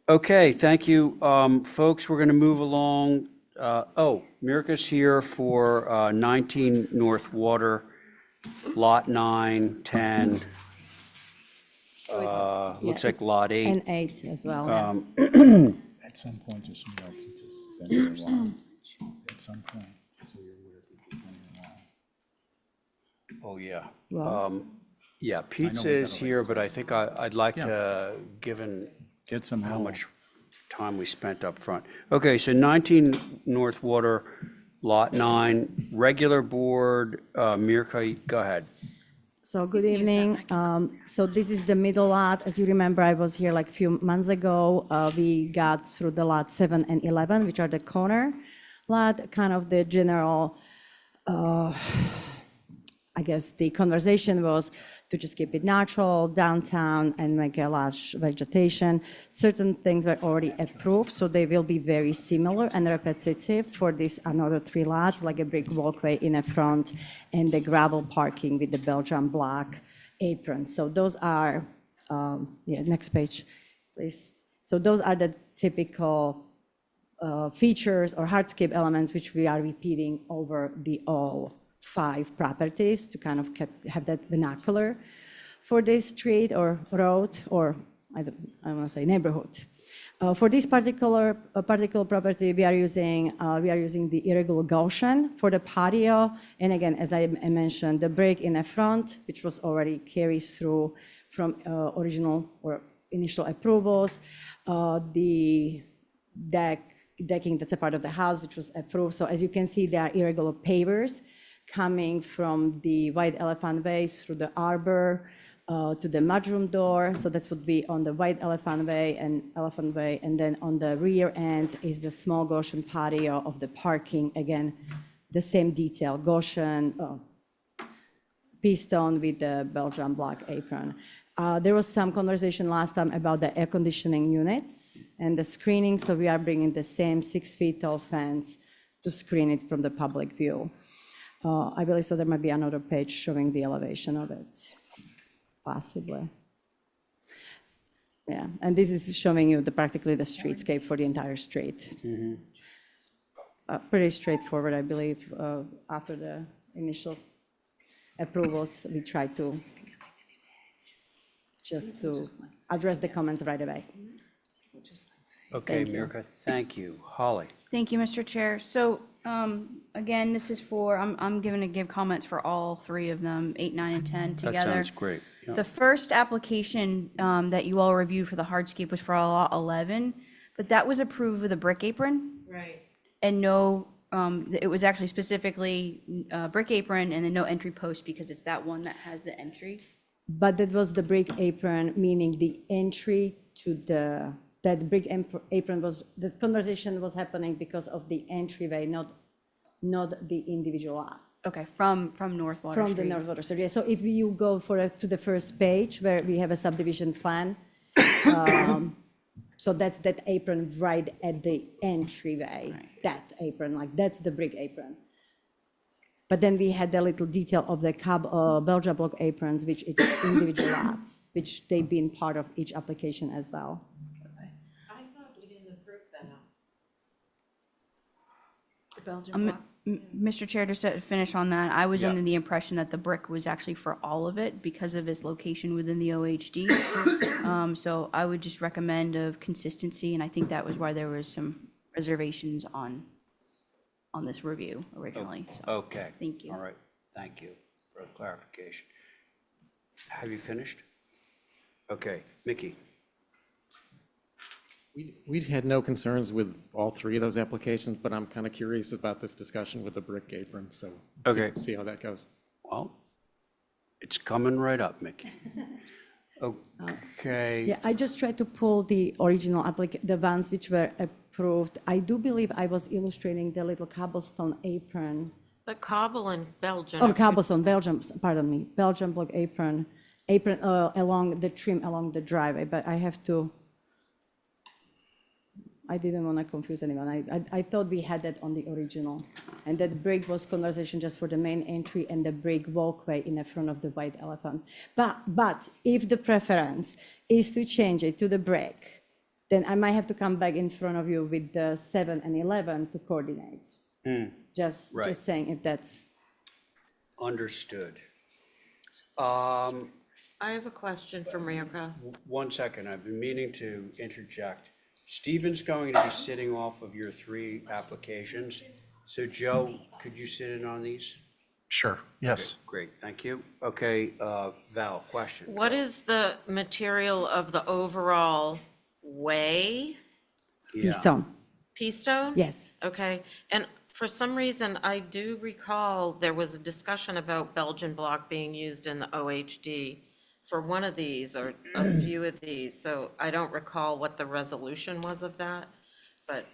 Okay, thank you. Folks, we're going to move along. Mirka's here for 19 North Water, Lot 9, 10. Looks like Lot 8. And 8 as well, At some point, just, pizza's been here a while. At some point, so you're aware that it's been here a while. Oh, yeah. Well- Yeah, pizza we is gotta here, but I think I'd like to, given Get some how more. much time we spent up front. Okay, so 19 North Water, Lot 9, regular board, Mirka, go ahead. So good evening. So this is the middle lot. As you remember, I was here like a few months ago. We got through the lot 7 and 11, which are the corner lot, kind of the general, I guess the conversation was to just keep it natural downtown and make a lush vegetation. Certain things were already approved, so they will be very similar and repetitive for these another 3 lots, like a brick walkway in the front and the gravel parking with the Belgian block apron. So those are, next page, please. So those are the typical features or hardscape elements which we are repeating over the all 5 properties to kind of have that vernacular for this street or road, or I want to say neighborhood. For this particular property, we are using the irregular Gaussian for the patio, and again, as I mentioned, the brick in the front, which was already carried through from original or initial approvals, the decking that's a part of the house, which was approved. So as you can see, there are irregular pavers coming from the White Elephant Way through the arbor to the mudroom door. So that would be on the White Elephant Way, and then on the rear end is the small Gaussian patio of the parking. Again, the same detail, Gaussian piston with the Belgian block apron. There was some conversation last time about the air conditioning units and the screening, so we are bringing the same 6 feet tall fence to screen it from the public view. I believe so there might be another page showing the elevation of it, possibly. Yeah, and this is showing you practically the streetscape for the entire street. Pretty straightforward, I believe. After the initial approvals, we tried to just to address the comments right away. Okay, Thank you. Mirka, thank you. Holly? Thank you, Mr. Chair. So, again, this is for, I'm going to give comments for all 3 of them, 8, 9, and 10 That together. sounds great. Yeah. The first application that you all reviewed for the hardscape was for lot 11, but that was approved with a brick apron. Right. And no, it was actually specifically brick apron and then no entry post because it's that one that has the entry. but that was the brick apron, meaning the entry to that brick apron was, that conversation was happening because of the entryway, not the individual lots. Okay, from North Water From the Street. North Water Street. Yeah, so if you go to the first page where we have a subdivision plan, so that's that apron right at the entryway, that apron, like that's the brick apron. But then we had the little detail of the Belgian block aprons, which it's individual lots, which they've been part of each application as well. I thought we didn't approve that. Mr. Chair, just to finish on that, I was Yeah. under the impression that the brick was actually for all of it because of its location within the OHD. So I would just recommend of consistency, and I think that was why there was some reservations on this review originally, so. Okay. Thank you. All right, thank you for the clarification. Have you finished? Okay, Mickey? We'd had no concerns with all three of those applications, but I'm kind of curious about this discussion with the brick apron, so Okay. see how that goes. Well, it's coming right up, Mickey. Okay. Yeah, I just tried to pull the original the ones which were approved. I do believe I was illustrating the little cobblestone apron. But cobble and Belgian. Oh, cobblestone, Belgium, pardon me, Belgian block apron along the trim along the driveway, but I have to, I didn't want to confuse anyone. I thought we had that on the original. And that brick was conversation just for the main entry and the brick walkway in the front of the white elephant. But if the preference is to change it to the brick, then I might have to come back in front of you with the 7 and 11 to coordinate. Just Right. saying if that's. Understood. I have a question for Mirka. 1 second, I've been meaning to interject. Stephen's going to be sitting off of your 3 applications. So Joe, could you sit in on these? Sure, yes. Great, thank you. Okay, Val, question. What is the material of the overall way? Yeah. Stone, Pea-stone? yes. Okay, and for some reason, I do recall there was a discussion about Belgian block being used in the OHD for one of these or a few of these, so I don't recall what the resolution was of that, but,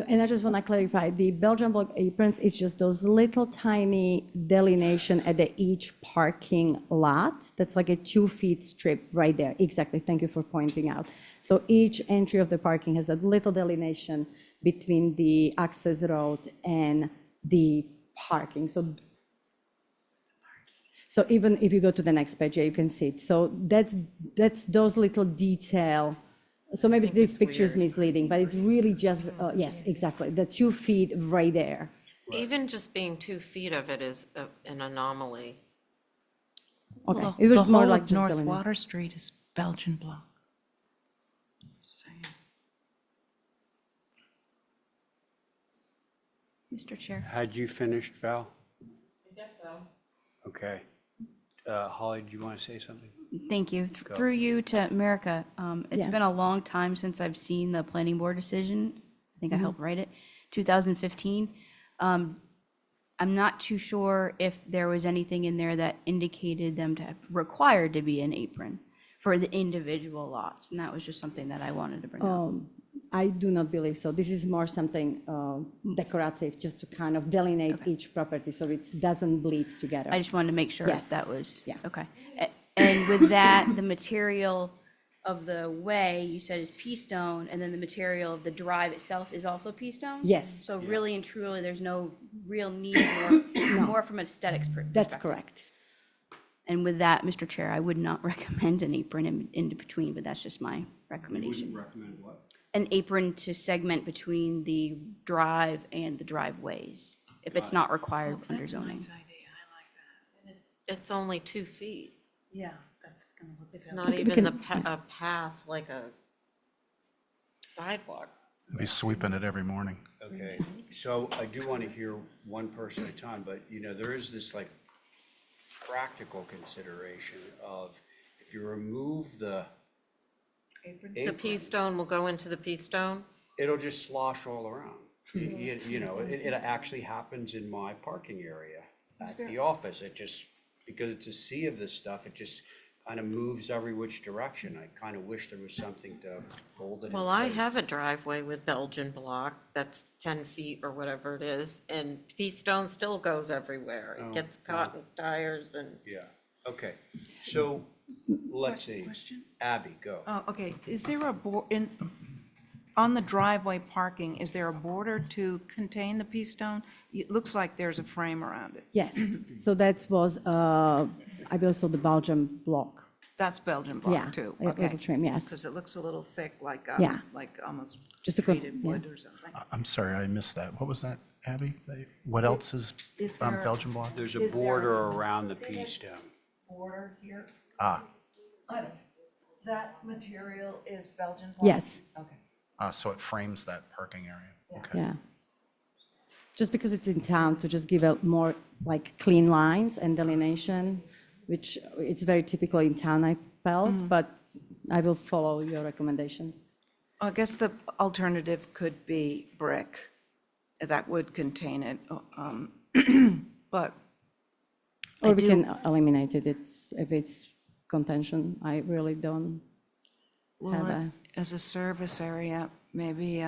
And I just want to clarify, the Belgian block aprons is just those little tiny delineation at each parking lot. That's like a 2 feet strip right there. Exactly, thank you for pointing out. So each entry of the parking has that little delineation between the access road and the parking. So even if you go to the next page, yeah, you can see it. So that's those little detail. So maybe this picture is misleading, but it's really just, yes, exactly, the 2 feet right there. even just being 2 feet of it is an anomaly. Okay, Well, it was the more whole like of just North delineation. Water Street is Belgian block. Saying. Mr. Chair. Had you finished, Val? I guess so. Okay. Holly, do you want to say something? Thank you. Through you to America, it's Yeah. been a long time since I've seen the planning board decision. I think I helped write it, 2015. I'm not too sure if there was anything in there that indicated them to have required to be an apron for the individual lots, and that was just something that I wanted to bring up. I do not believe so. This is more something decorative, just to kind of delineate each property so it doesn't bleed together. I just wanted to make sure if Yes. that was, Yeah. okay. And with that, the material of the way, you said is pea stone, and then the material of the drive itself is also pea stone? Yes. So really and truly, there's no real need more from an aesthetics perspective? That's correct. And with that, Mr. Chair, I would not recommend an apron in between, but that's just my recommendation. Recommend what? An apron to segment between the drive and the driveways, if it's not required under That's a zoning. nice idea, I like that. It's only 2 feet. Yeah, that's gonna look It's silly. not We even can- a path like a sidewalk. Be sweeping it every morning. Okay, so I do want to hear one person at a time, but there is this like practical consideration of if you remove the Apron? The apron, pea stone will go into the pea stone? it'll just slosh all around. It actually happens in my parking area at the office. It just because it's a sea of this stuff, it just kind of moves every which direction. I kind of wish there was something to hold it in Well, I place. have a driveway with Belgian block that's 10 feet or whatever it is, and pea stone still goes everywhere. It gets caught in tires and. Yeah, okay, so, let's see. Question? Abby, go. Oh, okay, is there on the driveway parking, is there a border to contain the pea stone? It looks like there's a frame around it. Yes, so that was, I believe so, the Belgian block. That's Belgian Yeah, block too, a okay. little trim, yes. Because it looks a little thick, Yeah. like almost Just a treated yeah. wood or something. I'm sorry, I missed that. What was that, Abby? What else is there- Belgian block? There's a Is there- border around the pea stone. Border here? Ah, That material is Belgian block? Yes, Okay. so it frames that parking area. Okay. yeah. Just because it's in town, to just give a more like clean lines and delineation, which it's very typical in town, I felt, but I will follow your recommendations. I guess the alternative could be brick. That would contain it, but Or I we do- can eliminate it, if it's contention, I really don't have a. as a service area, maybe,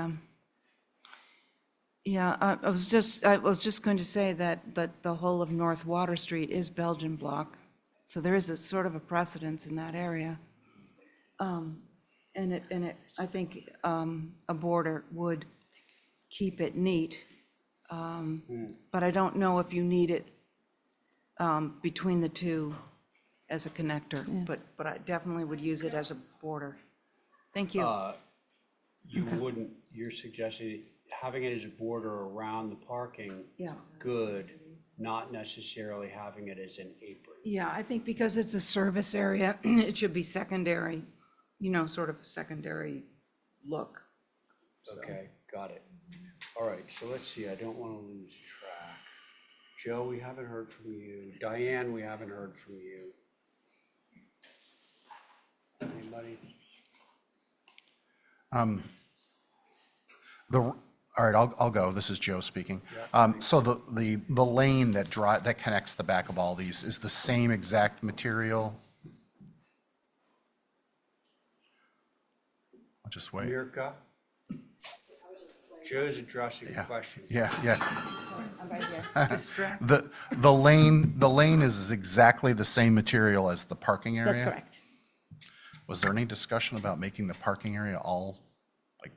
yeah, I was just going to say that the whole of North Water Street is Belgian block. So there is a sort of a precedence in that area. And I think, a border would keep it neat. But I don't know if you need it, between the two as a connector, but I definitely would use it as a border. Thank you. You wouldn't, you're suggesting having it as a border around the parking. Yeah. Good, not necessarily having it as an apron. Yeah, I think because it's a service area, it should be secondary, sort of a secondary look. Okay, got it. All right, so let's see, I don't want to lose track. Joe, we haven't heard from you. Diane, we haven't heard from you. Anybody? All right, I'll go. This is Joe speaking. So the lane that connects the back of all these is the same exact material? I'll just wait. Mirka? Joe's addressing the question. Yeah, yeah. I'm right here. The lane is exactly the same material as the parking area? That's correct. Was there any discussion about making the parking area all like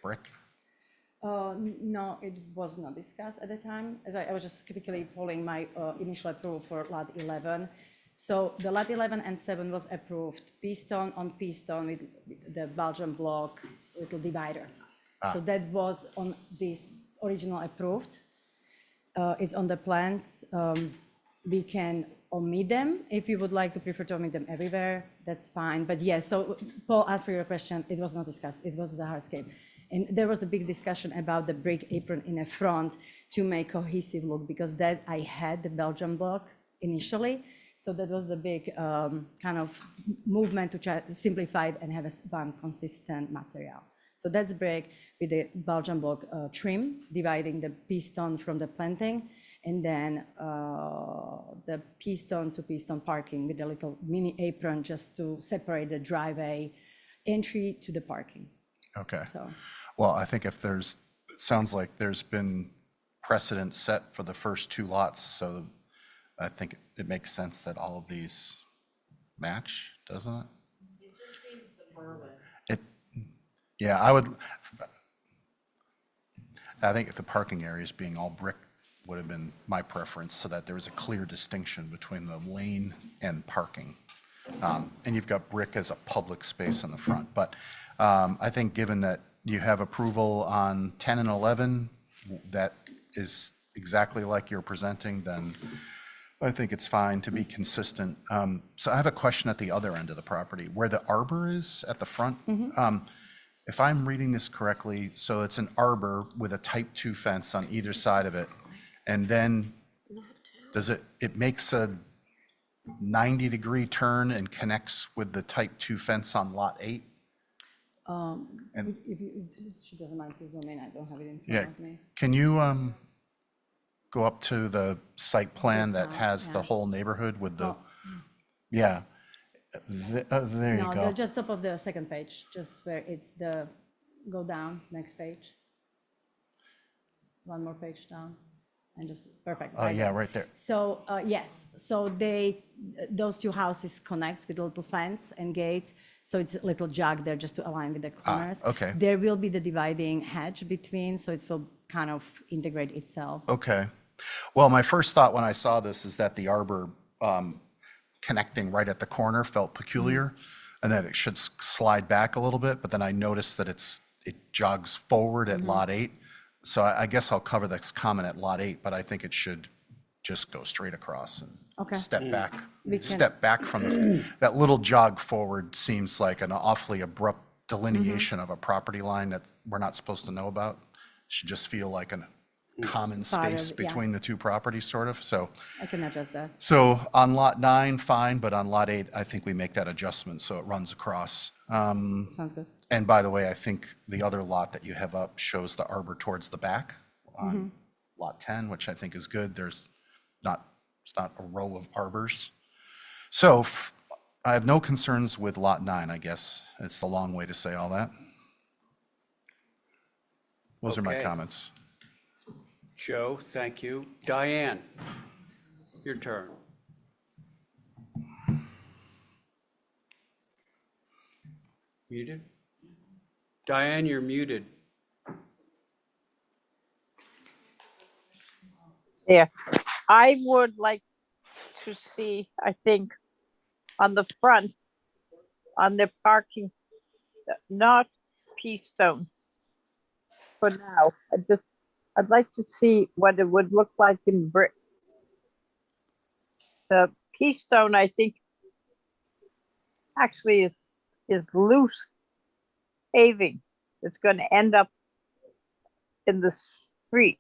brick? No, it was not discussed at the time, as I was just quickly pulling my initial approval for Lot 11. So the Lot 11 and 7 was approved, piston on piston with the Belgian block little divider. So that was on this original approved. It's on the plans. We can omit them. If you would like to prefer to omit them everywhere, that's fine. But yes, so Paul asked for your question. It was not discussed. It was the hardscape. And there was a big discussion about the brick apron in the front to make cohesive look, because that I had the Belgian block initially. So that was the big kind of movement to try to simplify it and have one consistent material. So that's brick with the Belgian block trim, dividing the piston from the planting, and then the piston to piston parking with a little mini apron just to separate the driveway entry to the parking. Okay. So. Well, I think it sounds like there's been precedent set for the first two lots, so I think it makes sense that all of these match, doesn't it? It just seems suburban. Yeah, I think if the parking areas being all brick would have been my preference, so that there was a clear distinction between the lane and parking. And you've got brick as a public space in the front. But I think given that you have approval on 10 and 11, that is exactly like you're presenting, then I think it's fine to be consistent. So I have a question at the other end of the property, where the arbor is at the front. If I'm reading this correctly, so it's an arbor with a type 2 fence on either side of it, and then it makes a 90-degree turn and connects with the type 2 fence on lot 8? If she doesn't mind to zoom in, I don't have it in Yeah, front of me. can you, go up to the site plan that has the whole neighborhood with the, yeah. There you No, go. they're just top of the second page, just where it's the, go down, next page. One more page down, and just, perfect. Oh, yeah, right there. So, yes, so those two houses connect with a little fence and gate, so it's a little jog there just to align with the corners. okay. There will be the dividing hedge between, so it will kind of integrate itself. Okay. Well, my first thought when I saw this is that the arbor connecting right at the corner felt peculiar, and that it should slide back a little bit, but then I noticed that it jogs forward at Lot 8. So I guess I'll cover this comment at Lot 8, but I think it should just go straight across and Okay. step back. We can- Step back from that little jog forward seems like an awfully abrupt delineation of a property line that we're not supposed to know about. Should just feel like a common Part of space it, yeah. between the two properties, sort of. So I can adjust that. so on Lot 9, fine, but on Lot 8, I think we make that adjustment so it runs across. Sounds good. And by the way, I think the other lot that you have up shows the arbor towards the back on Lot 10, which I think is good. It's not a row of arbors. So I have no concerns with Lot 9, I guess. It's the long way to say all that. Those are my Okay. comments. Joe, thank you. Diane, your turn. Muted? Diane, you're muted. There. I would like to see, I think, on the front, on the parking, not Keystone for now. I'd like to see what it would look like in brick. The Keystone, I think, actually is loose paving. It's going to end up in the street.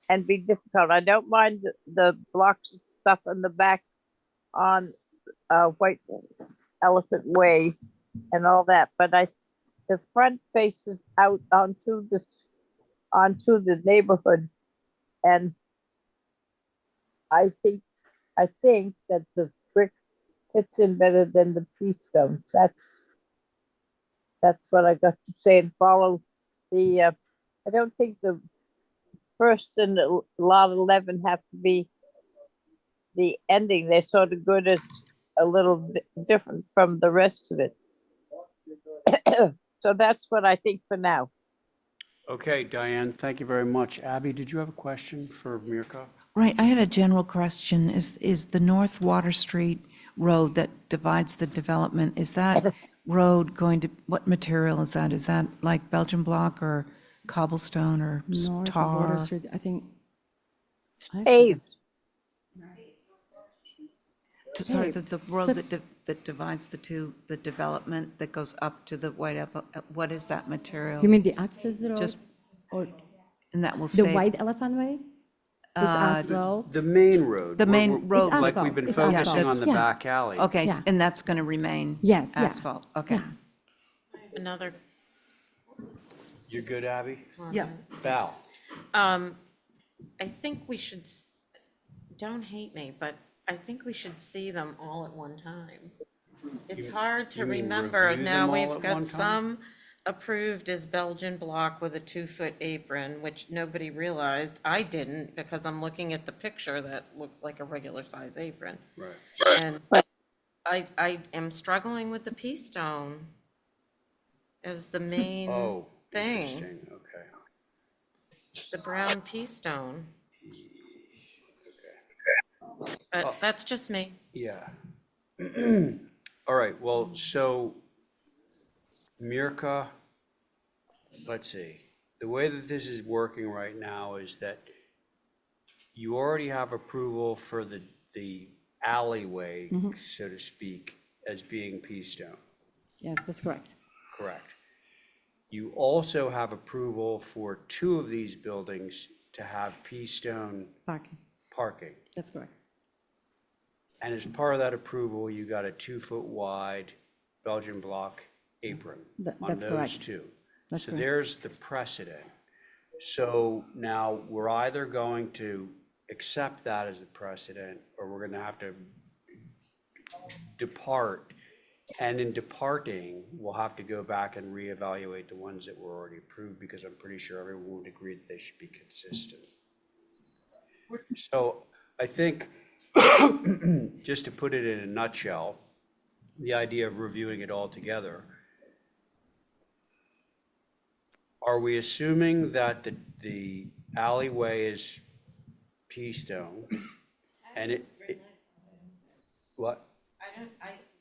And be difficult. I don't mind the blocks and stuff in the back on White Elephant Way and all that, but the front faces out onto the neighborhood, and I think that the brick fits in better than the Keystone. That's what I got to say, and follow the. I don't think the first and Lot 11 have to be the ending. They're sort of good as a little different from the rest of it. So that's what I think for now. Okay, Diane, thank you very much. Abby, did you have a question for Mirka? Right, I had a general question. Is the North Water Street road that divides the development, is that road going to, what material is that? Is that like Belgian block or cobblestone or North Water tar? Street, I think. Paved. Sorry, paved. the road So- that divides the development that goes up to the White Apple, what is that material? You mean the access road? Just- Or And that will the stay? White Elephant Way? Is asphalt? The main road. The main road. It's Like we've asphalt. been It's focusing asphalt. on the Yeah. back alley. Okay, Yeah. and that's going to remain? Yes, yeah. Asphalt, okay. Yeah. Another You're good, Abby? Yeah. Val? I think we should, don't hate me, but I think we should see them all at one time. It's hard to you mean remember. review Now, them all we've at one got time? some approved as Belgian block with a 2-foot apron, which nobody realized. I didn't, because I'm looking at the picture that looks like a regular size apron. Right. And I am struggling with the pea stone as the main Oh, thing, interesting, okay. the brown pea stone. But that's just me. Yeah. All right, well, so Mirka, let's see. The way that this is working right now is that you already have approval for the alleyway, so to speak, as being pea stone, Yes, that's correct. correct? You also have approval for 2 of these buildings to have pea stone Parking, parking. that's correct. And as part of that approval, you got a 2-foot wide Belgian block apron on That's those correct. 2. That's So correct. there's the precedent. So now we're either going to accept that as a precedent, or we're gonna have to depart. And in departing, we'll have to go back and reevaluate the ones that were already approved, because I'm pretty sure everyone would agree that they should be consistent. So I think, just to put it in a nutshell, the idea of reviewing it all together, are we assuming that the alleyway is pea stone? And what?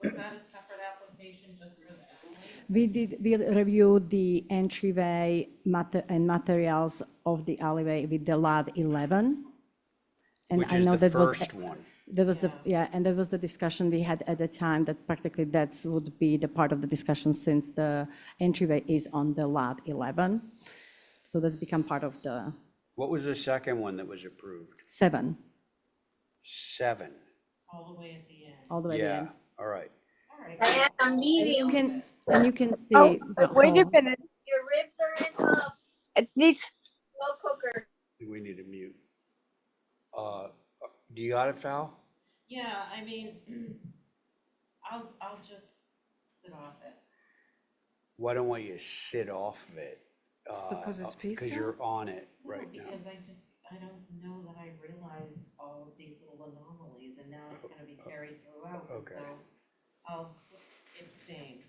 Was that a separate application just for the We reviewed the entryway and materials of the alleyway with the lot 11. And Which I is know the that was first one. There was and that was the discussion we had at the time, that practically that would be the part of the discussion, since the entryway is on the lot 11. So that's become part of the What was the second one that was approved? 7, 7. all the way at the end? all the way to the Yeah, end. all right. All right. And you can see. Oh, the wait a whole- minute. Your ribs are in the It needs, slow cooker. We need to mute. Do you got it, Val? Yeah, I mean, I'll just sit off it. Why don't you sit off of it? Because it's pea Because stone? you're on it right now. Because I don't know that I realized all of these little anomalies, and now it's gonna be carried throughout, and Okay. so I'll abstain.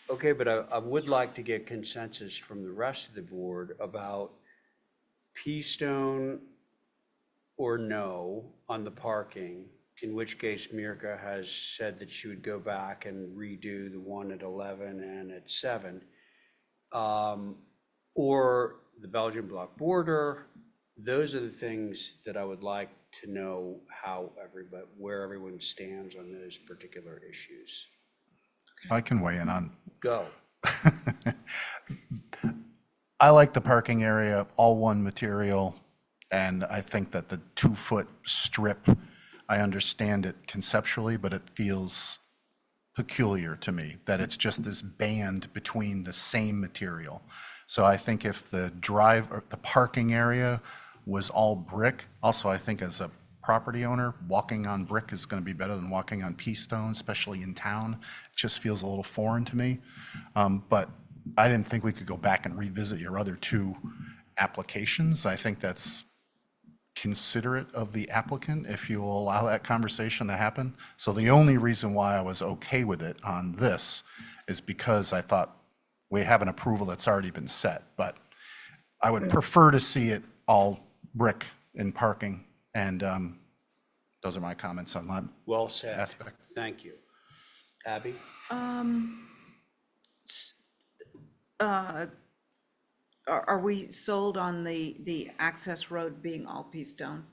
Okay, but I would like to get consensus from the rest of the board about pea stone or no on the parking, in which case Mirka has said that she would go back and redo the one at 11 and at 7. Or the Belgian block border. Those are the things that I would like to know where everyone stands on those particular issues. I can weigh in on. Go. I like the parking area, all one material, and I think that the 2-foot strip, I understand it conceptually, but it feels peculiar to me, that it's just this band between the same material. So I think if the parking area was all brick, also I think as a property owner, walking on brick is going to be better than walking on pea stone, especially in town. It just feels a little foreign to me. But I didn't think we could go back and revisit your other 2 applications. I think that's considerate of the applicant if you will allow that conversation to happen. So the only reason why I was okay with it on this is because I thought we have an approval that's already been set, but I would prefer to see it all brick in parking. And those are my comments on that Well said. aspect. Thank you. Abby? Are we sold on the access road being all pea stone?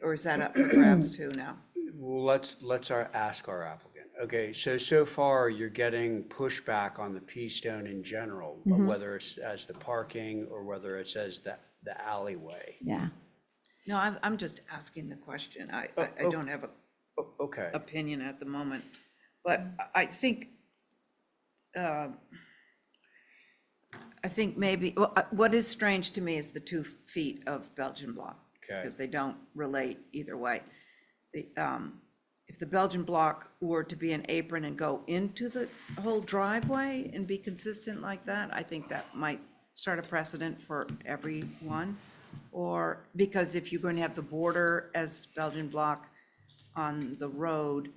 Or is that up for grabs too now? Well, let's ask our applicant. Okay, so far you're getting pushback on the pea stone in general, whether it's as the parking or whether it's as the alleyway. Yeah. No, I'm just asking the question. I don't have a Okay, opinion at the moment. But I think maybe, what is strange to me is the 2 feet of Belgian block. Okay. Because they don't relate either way. If the Belgian block were to be an apron and go into the whole driveway and be consistent like that, I think that might start a precedent for everyone. Or, because if you're going to have the border as Belgian block on the road,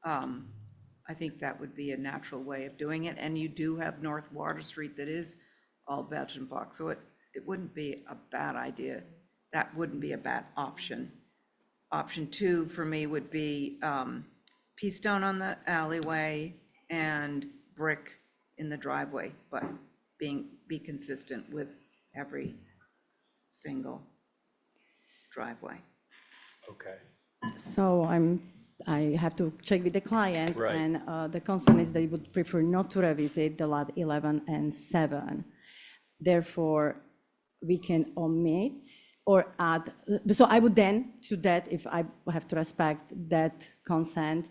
I think that would be a natural way of doing it. And you do have North Water Street that is all Belgian block, so it wouldn't be a bad idea. That wouldn't be a bad option. Option 2 for me would be pea stone on the alleyway and brick in the driveway, but be consistent with every single driveway. okay. So I have to check with the client. Right. And the concern is they would prefer not to revisit the lot 11 and 7. Therefore, we can omit or add, so I would then, to that, if I have to respect that consent,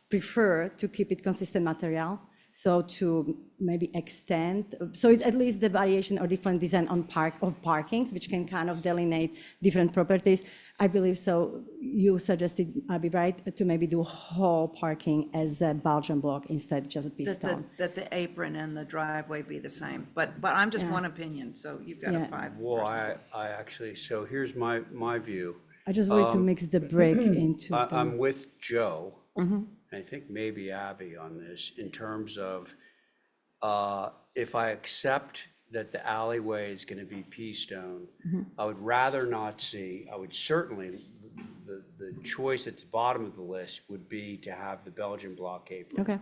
prefer to keep it consistent material. So to maybe extend, so it's at least the variation or different design on parkings, which can kind of delineate different properties. I believe so. You suggested, I'll be right, to maybe do whole parking as a Belgian block instead just That pistone. the apron and the driveway be the same, but I'm just one opinion, so you've got a Yeah. five. Well, I actually, so here's my view. I just wanted to mix the brick into I'm the, with Joe, and I think maybe Abby on this, in terms of, if I accept that the alleyway is gonna be pea stone, I would rather not see, I would certainly, the choice at the bottom of the list would be to have the Belgian block apron. okay,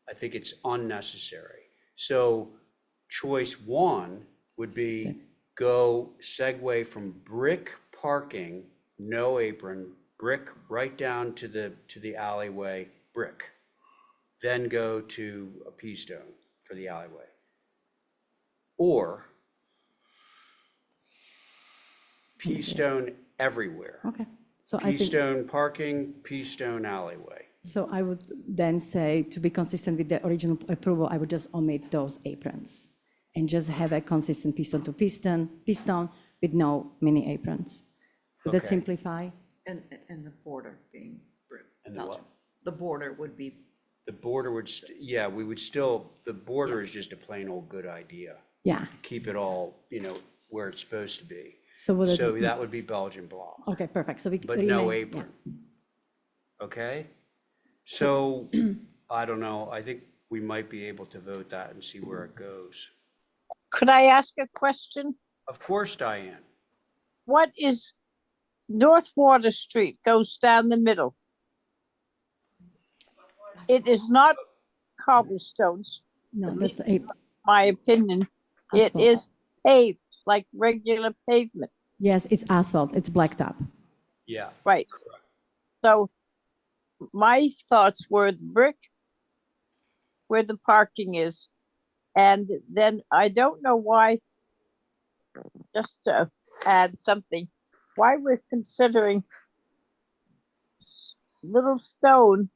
I think it's unnecessary. So choice one would be go segue from brick parking, no apron, brick right down to the alleyway, brick. Then go to a pea stone for the alleyway. Or pea stone everywhere. okay. So I Pea think, stone parking, pea stone alleyway. so I would then say, to be consistent with the original approval, I would just omit those aprons and just have a consistent piston to piston with no mini aprons. Would that Okay. simplify? And the border being And the what? The border would be, The border would, yeah, we would still, the border is just a plain old good idea. Yeah, Keep it all, where it's supposed to be. so would So it, that would be Belgian block, okay, perfect, so we. but no remain- apron. Okay? So, I don't know, I think we might be able to vote that and see where it goes. Could I ask a question? Of course, Diane. What is North Water Street goes down the middle? It is not cobblestones, No, that's a, my opinion. It Asphalt. is paved, like regular pavement, yes, it's asphalt, it's blacktop. Yeah, right? So my thoughts were the brick where the parking is. And then I don't know why, just to add something, why we're considering little stone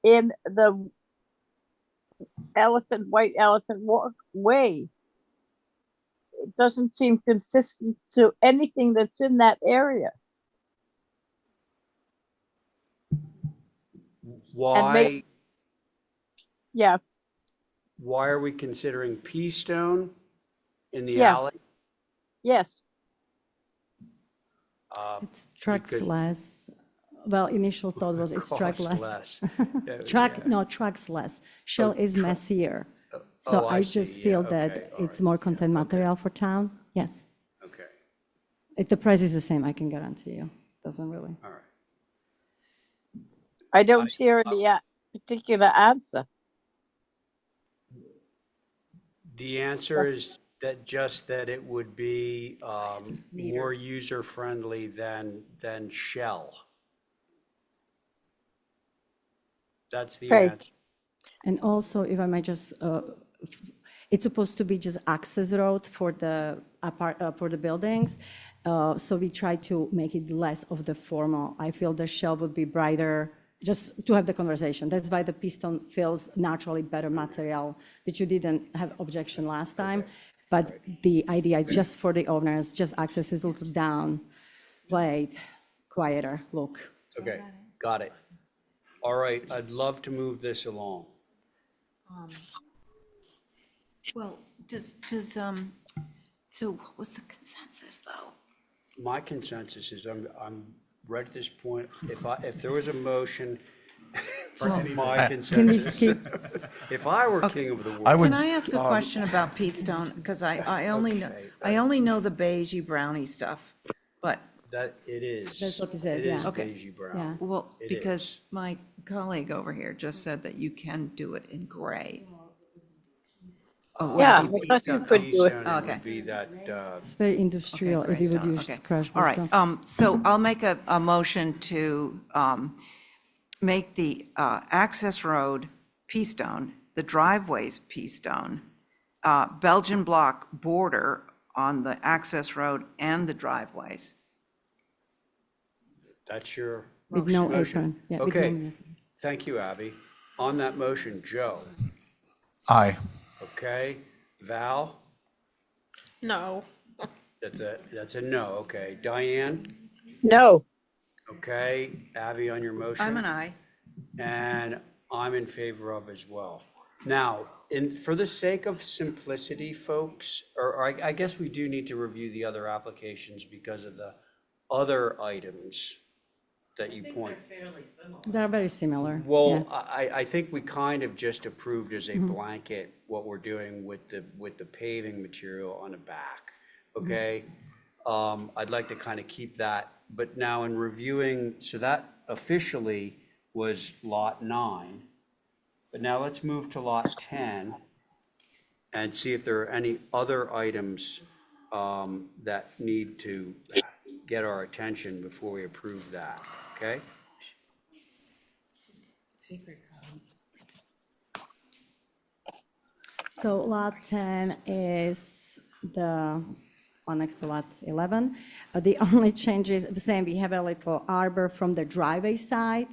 in the white elephant way. It doesn't seem consistent to anything that's in that area. why, Yeah, why are we considering pea stone in the Yeah. alley? yes, It's trucks-less. Well, initial thought was it's Cost truck-less. less. Yeah, Trucks-less. Shell is truck- messier. oh, So I I see. just Yeah, feel okay, that all it's right. more content material for town. Yes. Okay, If the price is the same, I can guarantee you. Doesn't really. all right. I don't hear any particular answer. The answer is that it would be more user-friendly than Shell. That's the Okay. answer. And also, if I might just, it's supposed to be just access road for for the buildings. So we try to make it less of the formal. I feel the shell would be brighter, just to have the conversation. That's why the piston feels naturally better material, which you didn't have objection last time. But the idea is just for the owners, just access is a little down, played, quieter look. Okay, got it. All right, I'd love to move this along. well, so what was the consensus, though? My consensus is I'm right at this point, if there was a motion, my Can we consensus, skip? if I were king of the world. Can I ask a question about pea stone? Because I only know the beigey brownie stuff, but, That it is. That's what he said, It is yeah. Okay. beigey brown. Yeah. well, It because is. my colleague over here just said that you can do it in gray. Oh, would Yeah, it be I pea thought you stone? could do it. Keystone, Oh, it okay. would be that, It's very industrial, Okay, if you would gray use stone, okay. crushed All right, stone. so I'll make a motion to make the access road pea stone, the driveways pea stone, Belgian block border on the access road and the driveways. that's your With no motion? apron. Yeah, with no Okay, apron. thank you, Abby. On that motion, Joe, Aye. Okay, Val? No. That's a no, okay. Diane? No. Okay, Abby on your motion? I'm an aye. And I'm in favor of as well. Now, for the sake of simplicity, folks, or I guess we do need to review the other applications because of the other items that you point. They're very similar. Well, I think we kind of just approved as a blanket what we're doing with the paving material on the back, okay? I'd like to kind of keep that, but now in reviewing, so that officially was lot 9. But now let's move to lot 10 and see if there are any other items that need to get our attention before we approve that, okay? Secret code. So lot 10 is the one next to lot 11. The only change is the same. We have a little arbor from the driveway side,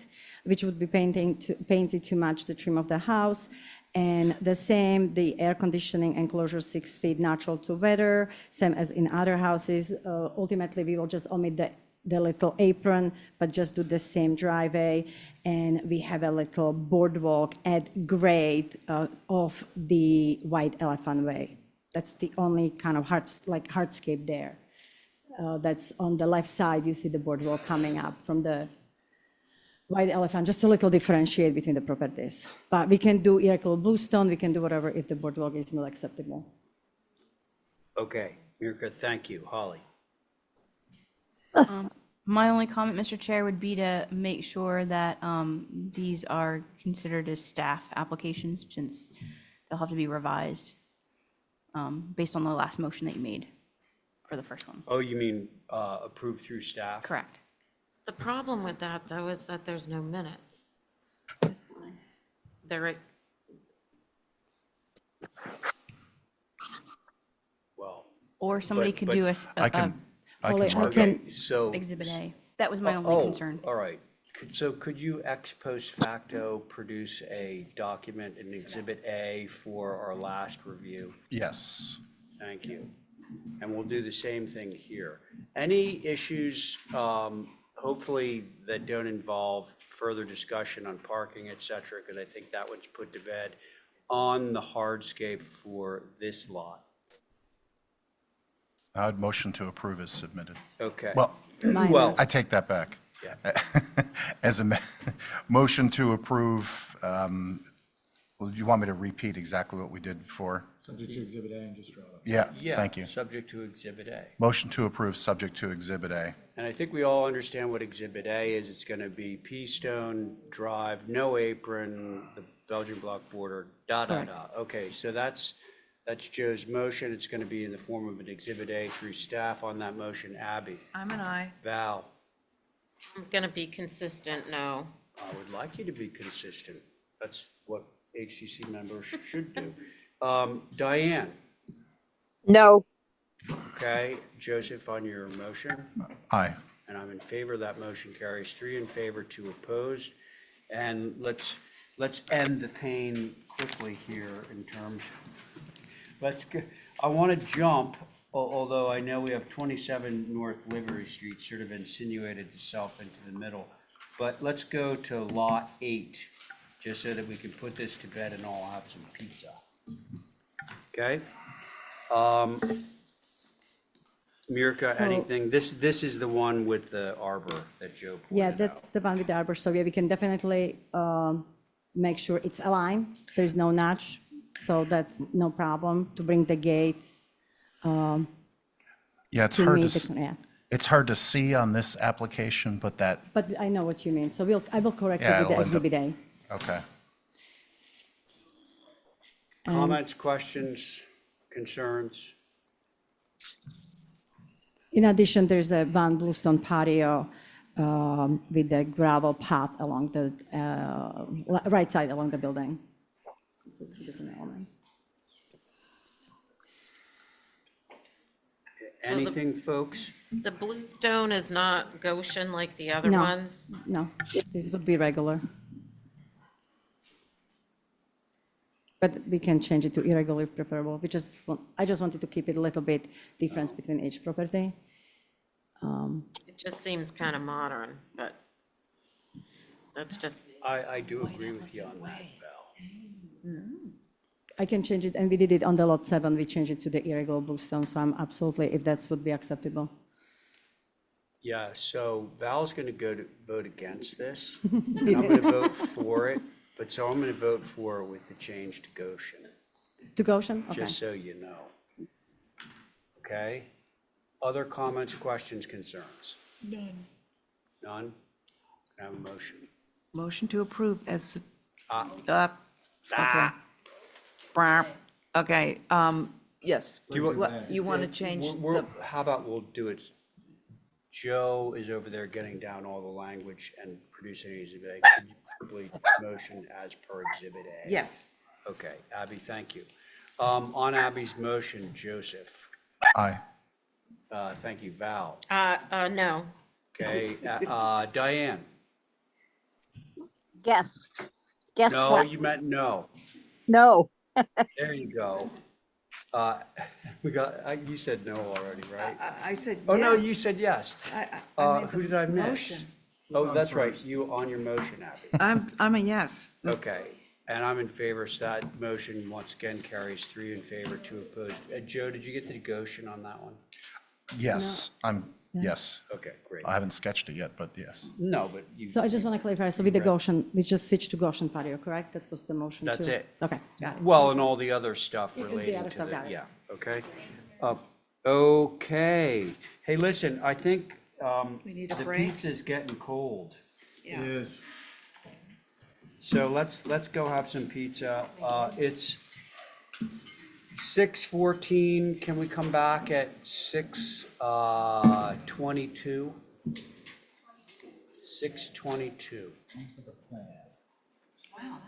which would be painted to match the trim of the house. And the same, the air conditioning enclosure 6 feet natural to weather, same as in other houses. Ultimately, we will just omit the little apron, but just do the same driveway. And we have a little boardwalk at grade of the White Elephant Way. That's the only kind of hardscape there. That's on the left side, you see the boardwalk coming up from the White Elephant, just a little differentiate between the properties. But we can do Miracle Bluestone, we can do whatever if the boardwalk is not acceptable. Okay, Mirka, thank you. Holly? My only comment, Mr. Chair, would be to make sure that these are considered as staff applications, since they'll have to be revised based on the last motion that you made for the first one. Oh, you mean approved through staff? Correct. The problem with that, though, is that there's no minutes. That's fine. There, Well, Or somebody But- could but do I can Holly, mark I it. can- so. Exhibit A. That was my only Oh, concern. all right. So could you ex post facto produce a document, an Exhibit A for our last review? Yes. Thank you. And we'll do the same thing here. Any issues, hopefully, that don't involve further discussion on parking, et cetera, because I think that one's put to bed, on the hardscape for this lot? I would motion to approve as submitted. Okay. Well, Well, I take that back. Yeah. As a motion to approve, well, do you want me to repeat exactly what we did before? Subject to Exhibit A and just draw it up. Yeah, yeah, thank you. subject to Exhibit A. Motion to approve, subject to Exhibit A. And I think we all understand what Exhibit A is. It's going to be Peastone Drive, no apron, the Belgian block border, Okay, so that's Joe's motion. It's going to be in the form of an Exhibit A through staff on that motion. Abby? I'm an aye. Val? I'm gonna be consistent, no. I would like you to be consistent. That's what HCC members should do. Diane? No. Okay, Joseph on your motion? Aye. And I'm in favor. That motion carries 3 in favor, 2 opposed. And let's end the pain quickly here in terms, let's go, I want to jump, although I know we have 27 North Livery Street sort of insinuated itself into the middle. But let's go to lot 8, just so that we can put this to bed and all have some pizza. Okay? Mirka, So- anything? This is the one with the arbor that Joe pointed Yeah, out. that's the one with the arbor. So yeah, we can definitely make sure it's aligned. There's no notch, so that's no problem to bring the gate Yeah, it's to hard to, meet the, yeah. it's hard to see on this application, but that, But I know what you mean. So I will correct it Yeah, with the it'll end up- Exhibit A. okay. Comments, questions, concerns? In addition, there's a Van Bluestone patio with the gravel path along the right side along the building. So two different elements. Anything, folks? The Bluestone is not Goshen like the other No. ones? No, this would be regular. But we can change it to irregular if preferable. I just wanted to keep it a little bit difference between each property. It just seems kind of modern, but that's just, I do agree with you on that, Val. I can change it, and we did it on the lot 7, we changed it to the irregular bluestone, so I'm absolutely, if that would be acceptable. Yeah, so Val's gonna vote against this. And I'm gonna vote for it, but so I'm gonna vote for it with the change to Goshen, To Goshen? Okay. just so you know. Okay? Other comments, questions, concerns? None. None? Can I have a motion? Motion to approve as, Ah. okay. Brr. Okay, yes. Do you want- What, you want to change We're- the, How about we'll do it, Joe is over there getting down all the language and producing exhibit A. Can you complete motion as per exhibit A? yes. Okay, Abby, thank you. On Abby's motion, Joseph, Aye. thank you, Val. no. Okay, Diane? Guess. Guess No, what? you meant no. No. There you go. You said no already, right? I said yes. Oh, no, you said yes. I made Who the did I miss? motion. Oh, that's right, you on your motion, Abby. I'm a yes. Okay, and I'm in favor, so that motion once again carries 3 in favor, 2 opposed. Joe, did you get to Goshen on that one? Yes, yes. Okay, great. I haven't sketched it yet, but yes. No, but you. So I just want to clarify, so with the Goshen, we just switched to Goshen patio, correct? That was the motion too? That's it. Okay, got it. Well, and all the other stuff The relating other to stuff, got it. yeah, okay. Okay, hey, listen, I think We need a the break? pizza's getting cold. Yeah. Is. So let's go have some pizza. It's 6:14. Can we come back at 6:22? 6:22. Wow.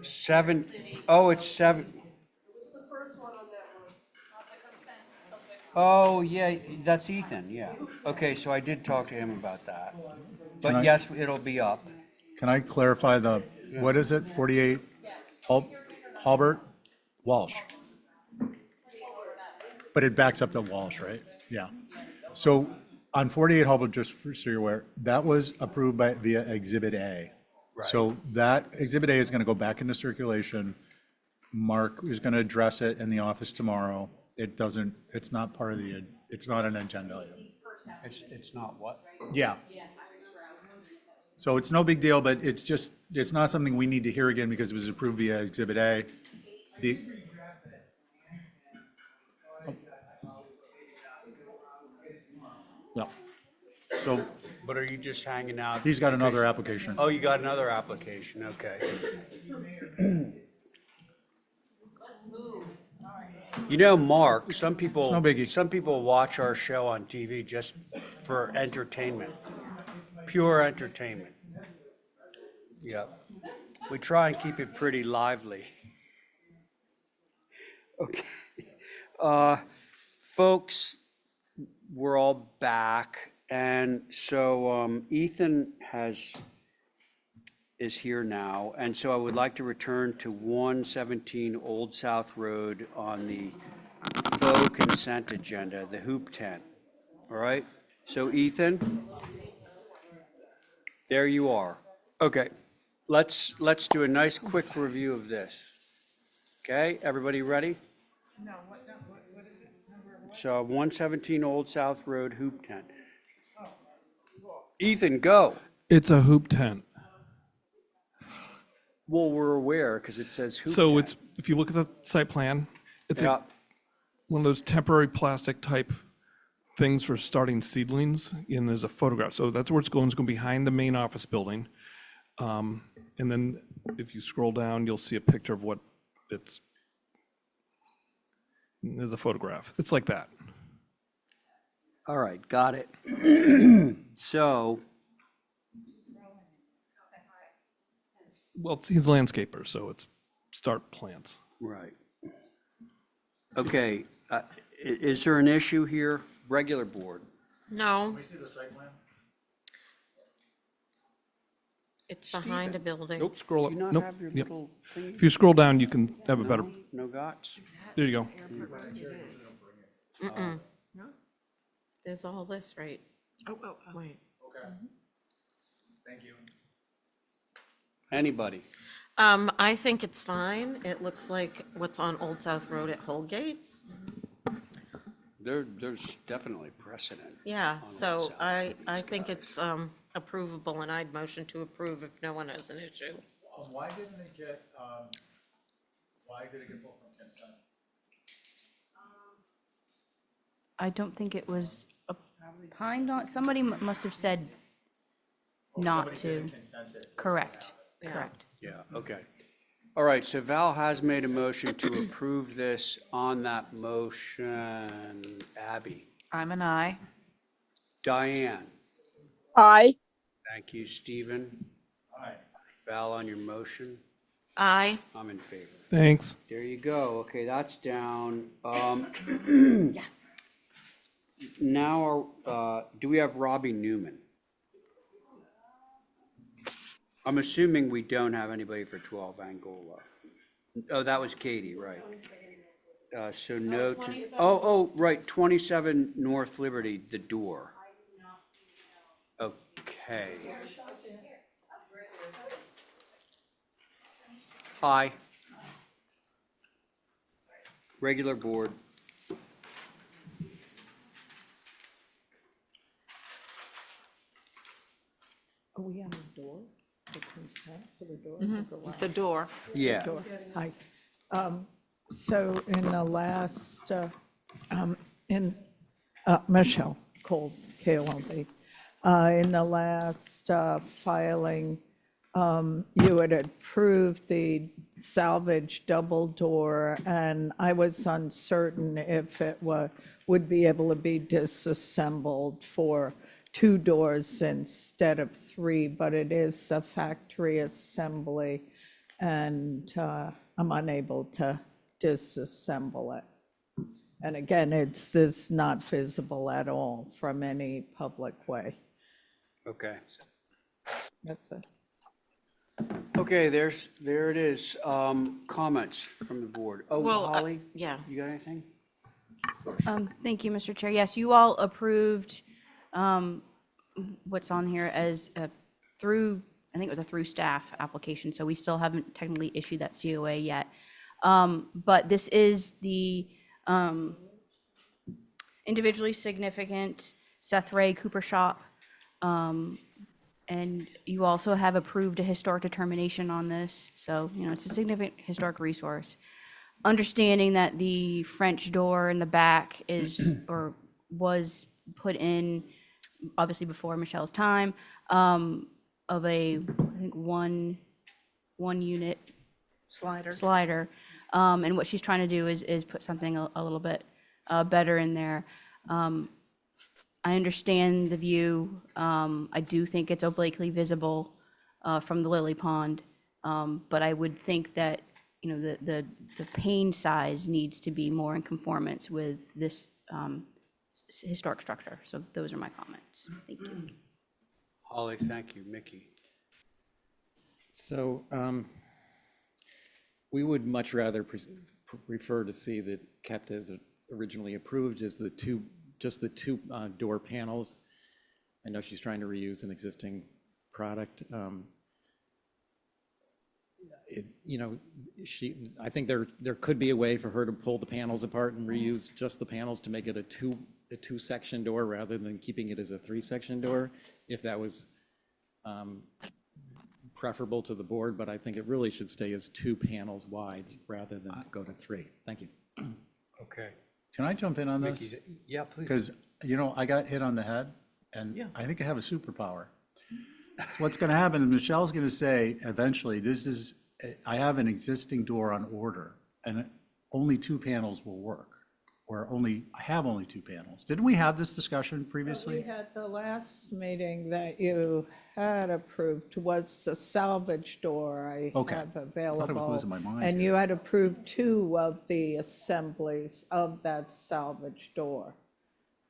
Seven, oh, it's seven. Oh, yeah, that's Ethan, yeah. Okay, so I did talk to him about that. Can I- But yes, it'll be up. Can I clarify what is it, 48 Halbert? Walsh. But it backs up to Walsh, right? Yeah. So on 48 Halbert, just so you're aware, that was approved via Exhibit A. So that Exhibit A is going to go back into circulation. Mark is going to address it in the office tomorrow. It's not part of it's not an agenda item. It's not what? Yeah. So it's no big deal, but it's not something we need to hear again because it was approved via Exhibit A. Yeah. So But are you just hanging out? he's got another application. Oh, you got another application, okay. You know, Mark, some people, no biggie. some people watch our show on TV just for entertainment, pure entertainment. Yep. We try and keep it pretty lively. Okay. Folks, we're all back. And so Ethan is here now. And so I would like to return to 117 Old South Road on the faux consent agenda, the hoop tent. All right? So Ethan, there you are. Okay, let's do a nice quick review of this. Okay, everybody ready? No, what is it? So 117 Old South Road hoop tent. Ethan, go. It's a hoop tent. Well, we're aware because it says hoop So tent. it's, if you look at the site plan, it's Yeah. one of those temporary plastic type things for starting seedlings, and there's a photograph. So that's where it's going behind the main office building. And then if you scroll down, you'll see a picture of what it's, there's a photograph. It's like that. All right, got it. So, Well, he's a landscaper, so it's start plants. right. Okay, is there an issue here? Regular board. No, See the site plan? it's behind a building. Nope, scroll up. Do you not Nope. have your Yep. little thing? If you scroll down, you can have a better, No gots? there you go. There's all this, right? Oh, Wait. Thank you. Anybody? I think it's fine. It looks like what's on Old South Road at Holgate's. There's definitely precedent. Yeah, on so Old South I for these think guys. it's approvable, and I'd motion to approve if no one has an issue. Why didn't it get, why did it get pulled from consent? I don't think it was opined on, somebody must have said not to. Correct, correct. Yeah, okay. All right, so Val has made a motion to approve this. On that motion, Abby. I'm an aye. Diane. Aye. Thank you, Stephen. Aye. Val, on your motion, Aye. I'm in favor. Thanks. There you go. Okay, that's down. Now, do we have Robbie Newman? I'm assuming we don't have anybody for 12 Angola. Oh, that was Katie, right. So no to, right, 27 North Liberty, the door. Okay. Aye. Regular board. Are we on the door? The consent for the door? The door. Yeah. Hi. So in the last, Michelle Cole, KOLB, in the last filing, you had approved the salvage double door, and I was uncertain if it would be able to be disassembled for 2 doors instead of 3, but it is a factory assembly, and I'm unable to disassemble it. And again, this not visible at all from any public way. Okay. That's it. Okay, there it is. Comments from the board. Oh, Well, Holly? yeah. You got anything? Thank you, Mr. Chair. Yes, you all approved what's on here as a through, I think it was a through staff application, so we still haven't technically issued that COA yet. But this is the individually significant Seth Ray Cooper shop. And you also have approved a historic determination on this, so, you know, it's a significant historic resource. Understanding that the French door in the back is, or was put in, obviously before Michelle's time, of a, I think, one unit slider. And what she's trying to do is put something a little bit better in there. I understand the view. I do think it's obliquely visible from the lily pond, but I would think that, you know, the pane size needs to be more in conformance with this historic structure. So those are my comments. Thank you. Holly, thank you. Mickey? So we would much rather prefer to see that kept as originally approved as just the two door panels. I know she's trying to reuse an existing product. It's, you know, I think there could be a way for her to pull the panels apart and reuse just the panels to make it a two-section door rather than keeping it as a 3-section door, if that was preferable to the board, but I think it really should stay as 2 panels wide rather than go to 3. Thank you. Okay. Can I jump in on this? Mickey, yeah, please. Because, you know, I got hit on the head, and I think I have a superpower. So what's going to happen is Michelle's going to say, eventually, I have an existing door on order, and only 2 panels will work, or I have only 2 panels. Didn't we have this discussion previously? We had the last meeting that you had approved was the salvage door I Okay. have I available. thought I was losing my mind And here. you had approved 2 of the assemblies of that salvage door.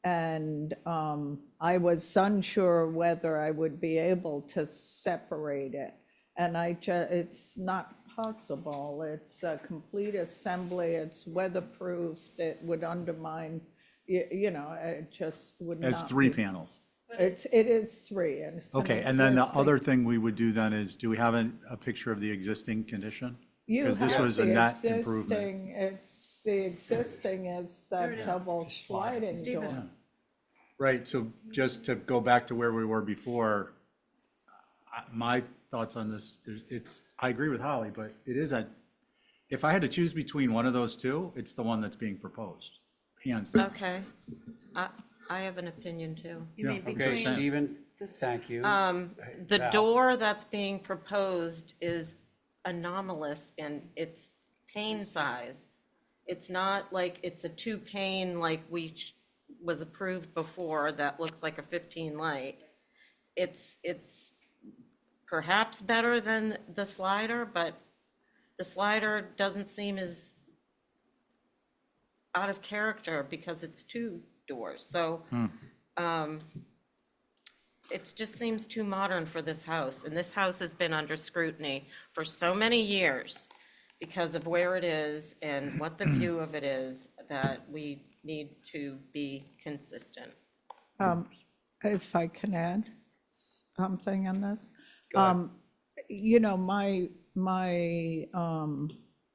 And I was unsure whether I would be able to separate it. And it's not possible. It's a complete assembly. It's weatherproofed. It would undermine, you know, it just would not. As 3 be- panels. It is 3. And it's an Okay, and then the existing- other thing we would do then is, do we have a picture of the existing condition? You Because this have was a the net improvement. existing, it's, the existing is that double sliding door. Right, so just to go back to where we were before, my thoughts on this, I agree with Holly, but it is if I had to choose between one of those 2, it's the one that's being proposed, hands down. Okay. I have an opinion too. You mean Okay, between, Stephen, thank you. The Val. door that's being proposed is anomalous in its pane size. It's not like it's a 2-pane like was approved before that looks like a 15 light. It's perhaps better than the slider, but the slider doesn't seem as out of character because it's 2 doors. So it just seems too modern for this house. And this house has been under scrutiny for so many years because of where it is and what the view of it is, that we need to be consistent. If I can add something on this. Go ahead. You know, my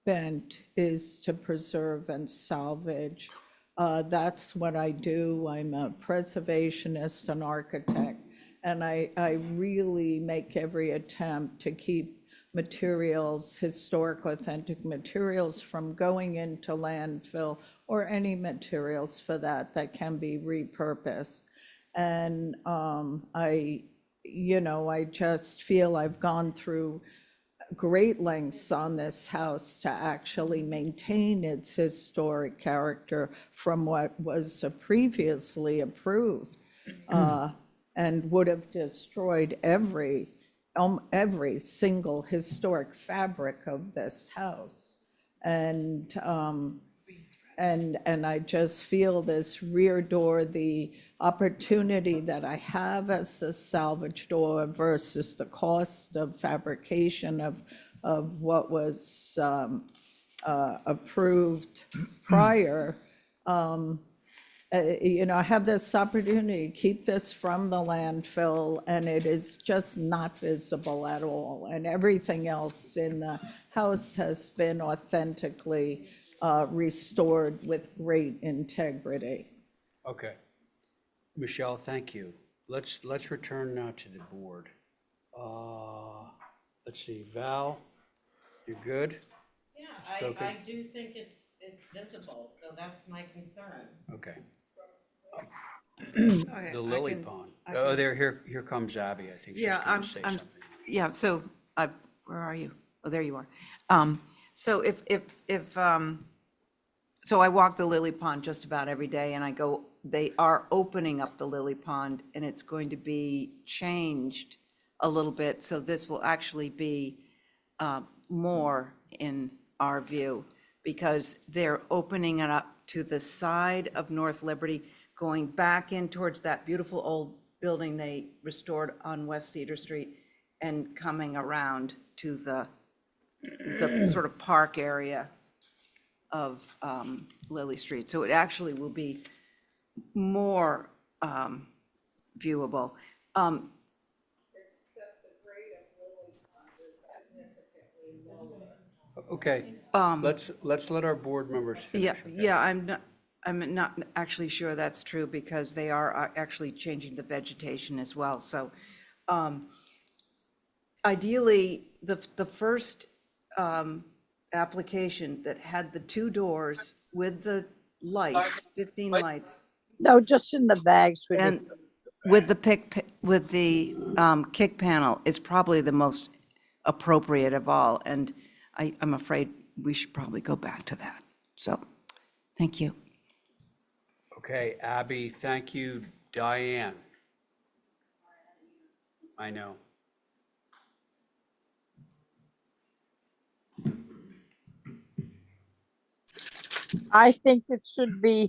bent is to preserve and salvage. That's what I do. I'm a preservationist, an architect, and I really make every attempt to keep materials, historic, authentic materials from going into landfill or any materials for that can be repurposed. And I just feel I've gone through great lengths on this house to actually maintain its historic character from what was previously approved. and would have destroyed every single historic fabric of this house. And I just feel this rear door, the opportunity that I have as a salvage door versus the cost of fabrication of what was approved prior. I have this opportunity to keep this from the landfill, and it is just not visible at all. And everything else in the house has been authentically restored with great integrity. Okay. Michelle, thank you. Let's return now to the board. Let's see, Val, you're good? Yeah, Spoken. I do think it's visible, so that's my concern. Okay. Okay, The I lily can- pond. I Oh, can- here comes Abby. I think she's Yeah, going to say I'm, something. yeah, so, where are you? Oh, there you are. So so I walk the lily pond just about every day, and they are opening up the lily pond, and it's going to be changed a little bit, so this will actually be more in our view, because they're opening it up to the side of North Liberty, going back in towards that beautiful old building they restored on West Cedar Street, and coming around to the sort of park area of Lily Street. So it actually will be more viewable. Okay, let's let our board members Yeah, finish. okay? yeah, I'm not actually sure that's true, because they are actually changing the vegetation as well. So ideally, the first application that had the 2 doors with the lights, 15 lights, No, just in the bags with and with the kick panel is probably the most appropriate of all. And I'm afraid we should probably go back to that. So, thank you. Okay, Abby, thank you. Diane? I know. I think it should be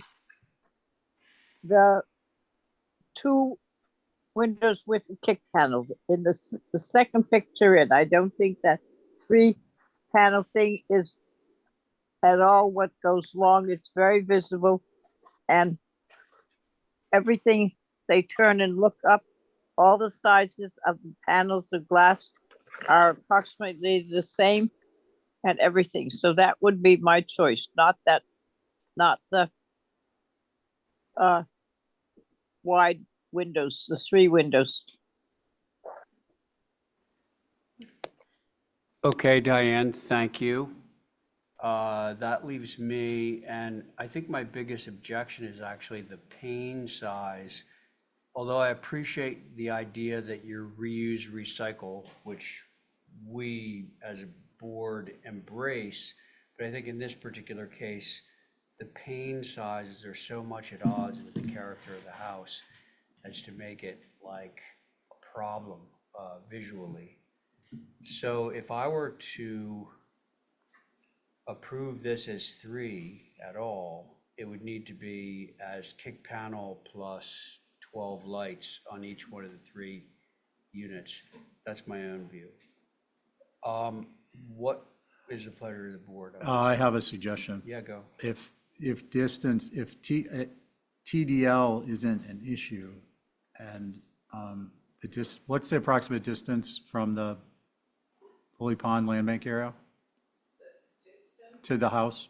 the 2 windows with the kick panel in the second picture, and I don't think that 3 panel thing is at all what goes along. It's very visible, and everything they turn and look up, all the sizes of the panels of glass are approximately the same and everything. So that would be my choice, not the wide windows, the 3 windows. Okay, Diane, thank you. That leaves me, and I think my biggest objection is actually the pane size. Although I appreciate the idea that you reuse, recycle, which we as a board embrace, but I think in this particular case, the pane sizes are so much at odds with the character of the house as to make it like a problem visually. So if I were to approve this as 3 at all, it would need to be as kick panel plus 12 lights on each one of the 3 units. That's my own view. What is the pleasure of the board? I have a suggestion. Yeah, go. If TDL isn't an issue, and what's the approximate distance from the Lily Pond Land Bank area? To the house?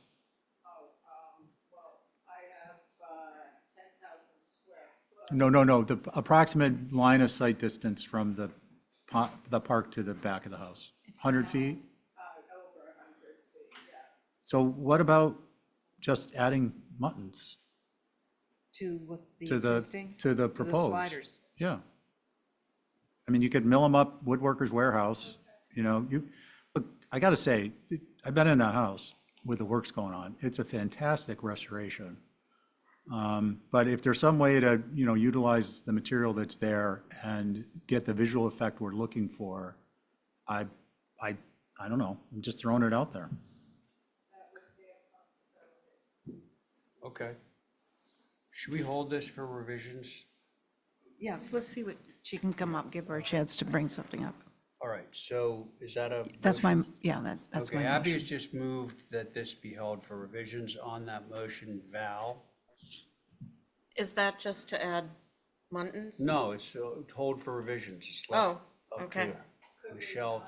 No, the approximate line of sight distance from the park to the back of the house. 100 feet? Over 100 feet, yeah. So what about just adding muttons To what the to the, existing? to the To the proposed? sliders. Yeah. I mean, you could mill them up, woodworker's warehouse, look, I gotta say, I've been in that house with the works going on. It's a fantastic restoration. But if there's some way to, utilize the material that's there and get the visual effect we're looking for, I don't know, I'm just throwing it out there. Okay. Should we hold this for revisions? Yes, let's see what, she can come up, give her a chance to bring something up. All right, so is that a? That's my, motion? yeah, that's Okay, my Abby motion. has just moved that this be held for revisions. On that motion, Val? Is that just to add Muntins? No, it's hold for revisions. It's left Oh, up okay. to Michelle.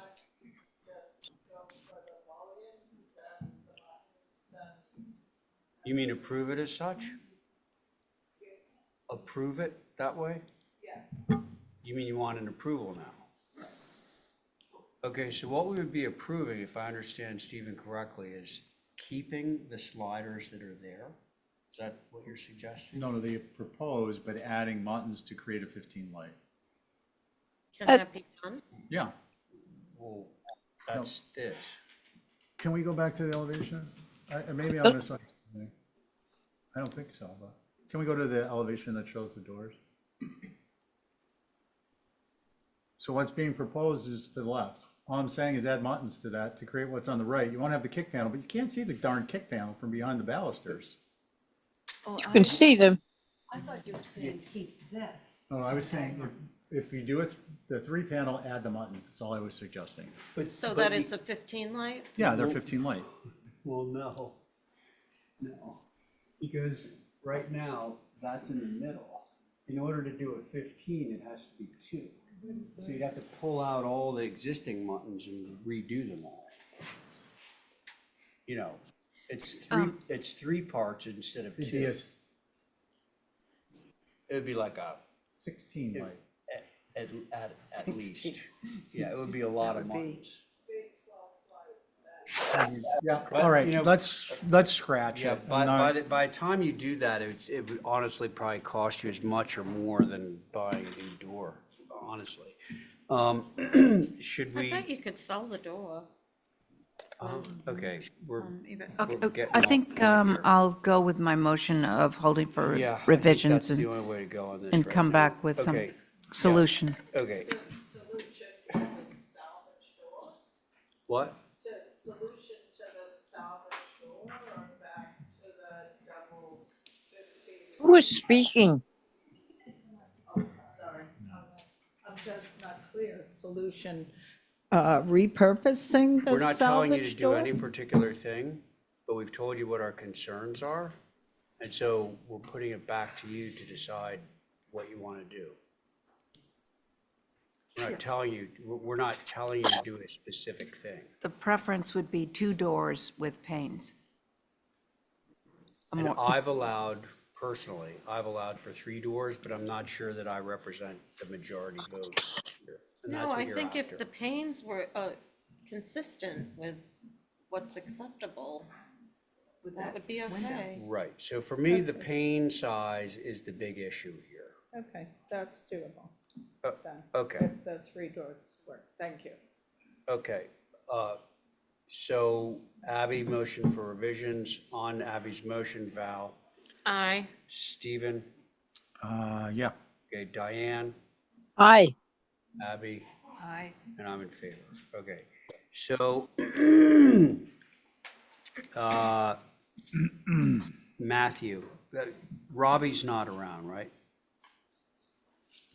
You mean approve it as such? Approve it that way? Yeah. You mean you want an approval now? Okay, so what we would be approving, if I understand Stephen correctly, is keeping the sliders that are there? Is that what you're suggesting? No, they propose, but adding Muntins to create a 15 light. Can that be done? Yeah. Well, that's this. Can we go back to the elevation? Maybe I'm misunderstanding. I don't think so, but can we go to the elevation that shows the doors? So what's being proposed is to the left. All I'm saying is add Muntins to that to create what's on the right. You won't have the kick panel, but you can't see the darn kick panel from behind the balusters. Oh, You can see them. I thought you were saying keep this. Oh, I was saying, if you do it, the 3-panel, add the Muntins, that's all I was suggesting. So that it's a 15 light? Yeah, they're 15 light. Well, no. No. Because right now, that's in the middle. In order to do a 15, it has to be 2. So you'd have to pull out all the existing Muntins and redo them all. It's 3 parts instead of 2. It would be like a 16 light. at least. Yeah, it would be a lot of Muntins. Yeah, But, all right, you know- let's scratch Yeah, it. by the time you do that, it would honestly probably cost you as much or more than buying a new door, honestly. Should I we, bet you could sell the door. okay, we're Okay, getting I off think point here. I'll go with my motion of holding for Yeah, I think revisions that's the and, only way to go on this and right come now. back with some Okay, solution. okay. What? Solution to the salvage door or back to the double 50? Who is speaking? Oh, sorry. I'm just not clear. Solution, repurposing the We're not telling you to salvage do door? any particular thing, but we've told you what our concerns are. And so we're putting it back to you to decide what you want to do. We're not telling you to do a specific thing. The preference would be 2 doors with panes. And I've allowed for 3 doors, but I'm not sure that I represent the majority vote here. And that's No, what I you're think if after. the panes were consistent with what's acceptable, that would be okay. Right, so for me, the pane size is the big issue here. Okay, that's doable. Then. Okay, If the 3 doors work, thank you. okay. So Abby, motion for revisions. On Abby's motion, Val, Aye. Stephen, Yeah, okay, Diane, Aye. Abby, Aye. and I'm in favor. Okay, so Matthew, Robbie's not around, right?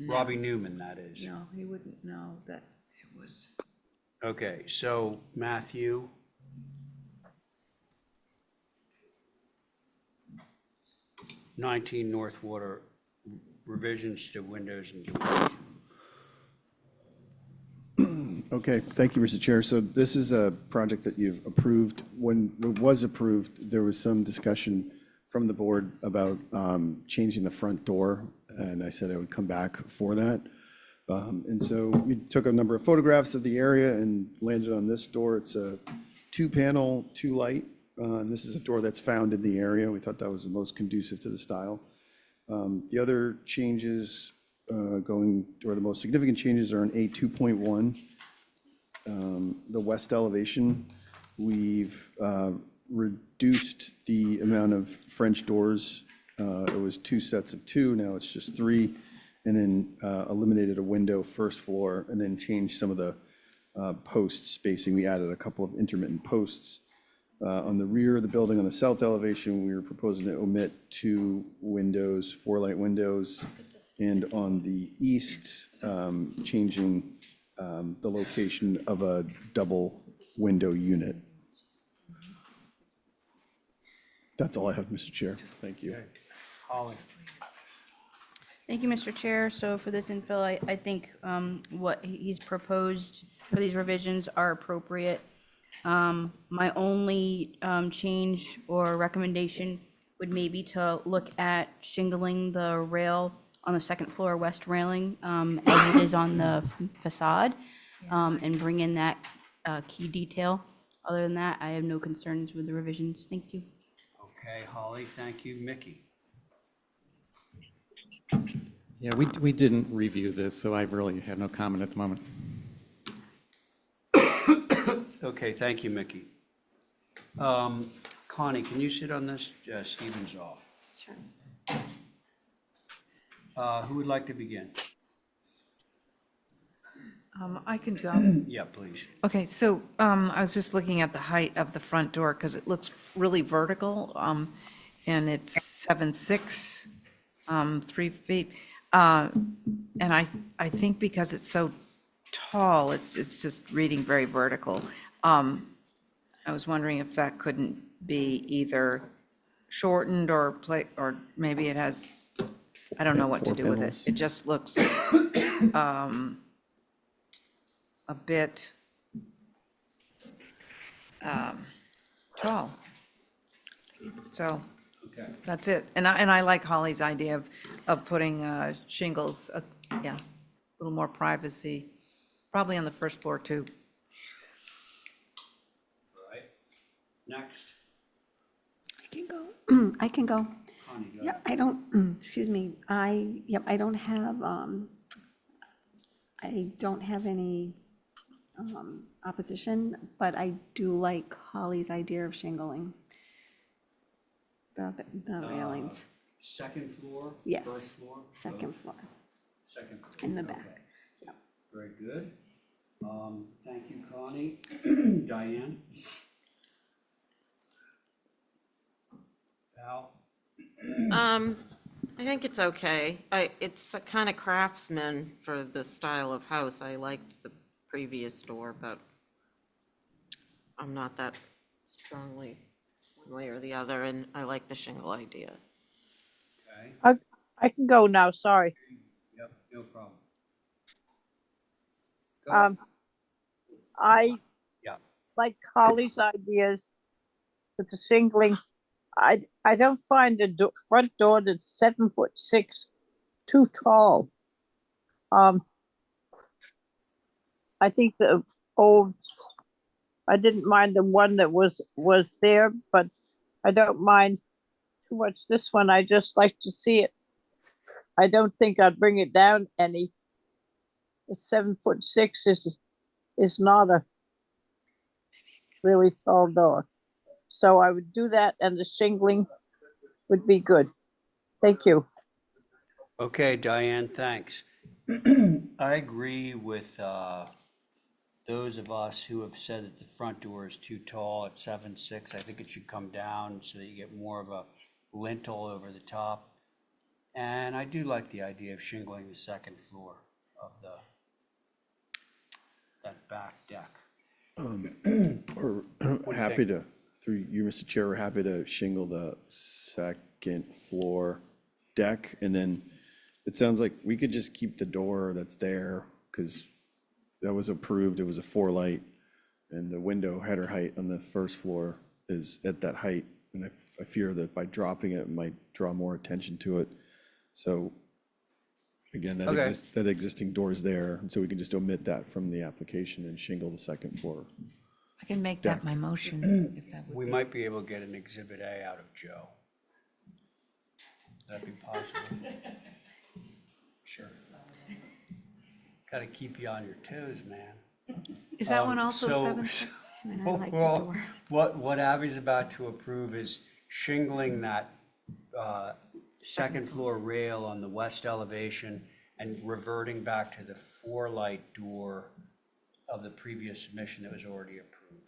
Robbie Newman, that is. No, he wouldn't know that it was. Okay, so Matthew. '19 North Water, revisions to windows and doors. Okay, thank you, Mr. Chair. So this is a project that you've approved. When it was approved, there was some discussion from the board about changing the front door, and I said I would come back for that. And so we took a number of photographs of the area and landed on this door. It's a 2-panel, 2-light, and this is a door that's found in the area. We thought that was the most conducive to the style. The other changes or the most significant changes are in A2.1. The west elevation, we've reduced the amount of French doors It was 2 sets of 2, now it's just 3. And then eliminated a window first floor and then changed some of the post spacing. We added a couple of intermittent posts. On the rear of the building, on the south elevation, we were proposing to omit 2 windows, 4-light windows. And on the east, changing the location of a double window unit. That's all I have, Mr. Chair. Thank you. Holly? Thank you, Mr. Chair. So for this infill, I think what he's proposed for these revisions are appropriate. My only change or recommendation would maybe to look at shingling the rail on the second floor west railing as it is on the facade, and bring in that key detail. Other than that, I have no concerns with the revisions. Thank you. Okay, Holly, thank you. Mickey? Yeah, we didn't review this, so I really have no comment at the moment. Okay, thank you, Mickey. Connie, can you sit on this? Stephen's off. Sure. Who would like to begin? I can go. Yeah, please. Okay, so I was just looking at the height of the front door because it looks really vertical, and it's 7'6", 3 feet. And I think because it's so tall, it's just reading very vertical. I was wondering if that couldn't be either shortened or maybe it has, I don't know what to do with it. It just looks a bit tall. So Okay. that's it. And I like Holly's idea of putting shingles, yeah, a little more privacy, probably on the first floor too. All right. Next. I can go. I can go. Connie, go Yeah, ahead. I don't, excuse me, I don't have any opposition, but I do like Holly's idea of shingling the railings. Second floor? Yes. First floor? Second floor, Second floor. in the back. Okay. Very good. Thank you, Connie. Diane? Val? I think it's okay. It's a kind of craftsman for the style of house. I liked the previous door, but I'm not that strongly one way or the other, and I like the shingle idea. Okay. I can go now, sorry. Yep, no problem. Go ahead. I Yeah. like Holly's ideas with the shingling. I don't find the front door that's 7'6" too tall. I think the old, I didn't mind the one that was there, but I don't mind too much this one. I just like to see it. I don't think I'd bring it down any. It's 7'6" is not a really tall door. So I would do that, and the shingling would be good. Thank you. Okay, Diane, thanks. I agree with those of us who have said that the front door is too tall at 7'6". I think it should come down so that you get more of a lintel over the top. And I do like the idea of shingling the second floor of that back deck. Or do you happy think? to, through you, Mr. Chair, we're happy to shingle the second floor deck. And then it sounds like we could just keep the door that's there because that was approved. It was a 4-light and the window header height on the first floor is at that height. And I fear that by dropping it, it might draw more attention to it. So again, Okay. that existing door is there. And so we can just omit that from the application and shingle the second floor. I can make that my motion if that would. We might be able to get an Exhibit A out of Joe. That'd be possible. Sure. Got to keep you on your toes, man. Is that one also so- 7'6"? And I like the Well, door. what Abby's about to approve is shingling that second floor rail on the west elevation and reverting back to the 4-light door of the previous submission that was already approved.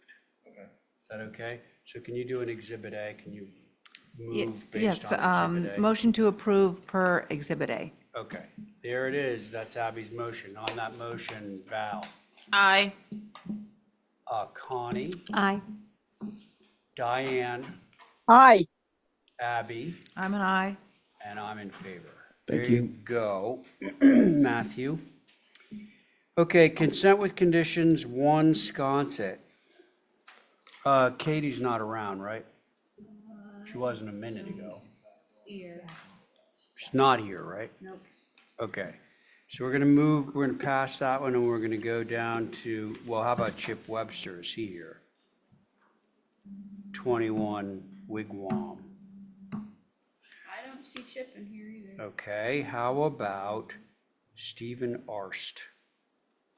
Okay. Is that okay? So can you do an Exhibit A? Can you move based Yes, on Exhibit A? motion to approve per Exhibit A. Okay, there it is. That's Abby's motion. On that motion, Val, Aye. Connie, Aye. Diane, Aye. Abby, I'm an aye. and I'm in favor. Thank There you. go, Matthew. Okay, consent with conditions, 1 Sconset. Katie's not around, right? She wasn't a minute ago. She's not here, right? Nope. Okay, so we're gonna pass that one, and we're gonna go down to, well, how about Chip Webster? Is he here? 21 Wigwam. I don't see Chip in here either. Okay, how about Stephen Arst?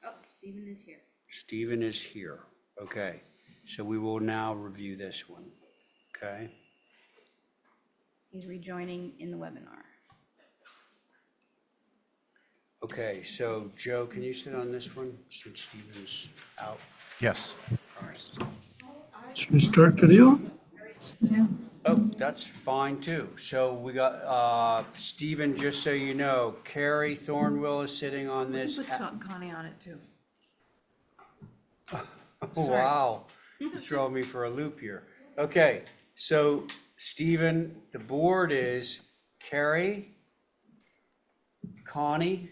Oh, Stephen is here. Stephen is here. Okay, so we will now review this one, okay? He's rejoining in the webinar. Okay, so Joe, can you sit on this one since Stephen's out? Yes. All right. Should we start video? Oh, that's fine too. So we got, Stephen, just so you know, Carrie Thornwell is sitting on this. Put Connie on it too. Oh, Sorry. wow, you're throwing me for a loop here. Okay, so Stephen, the board is Carrie, Connie,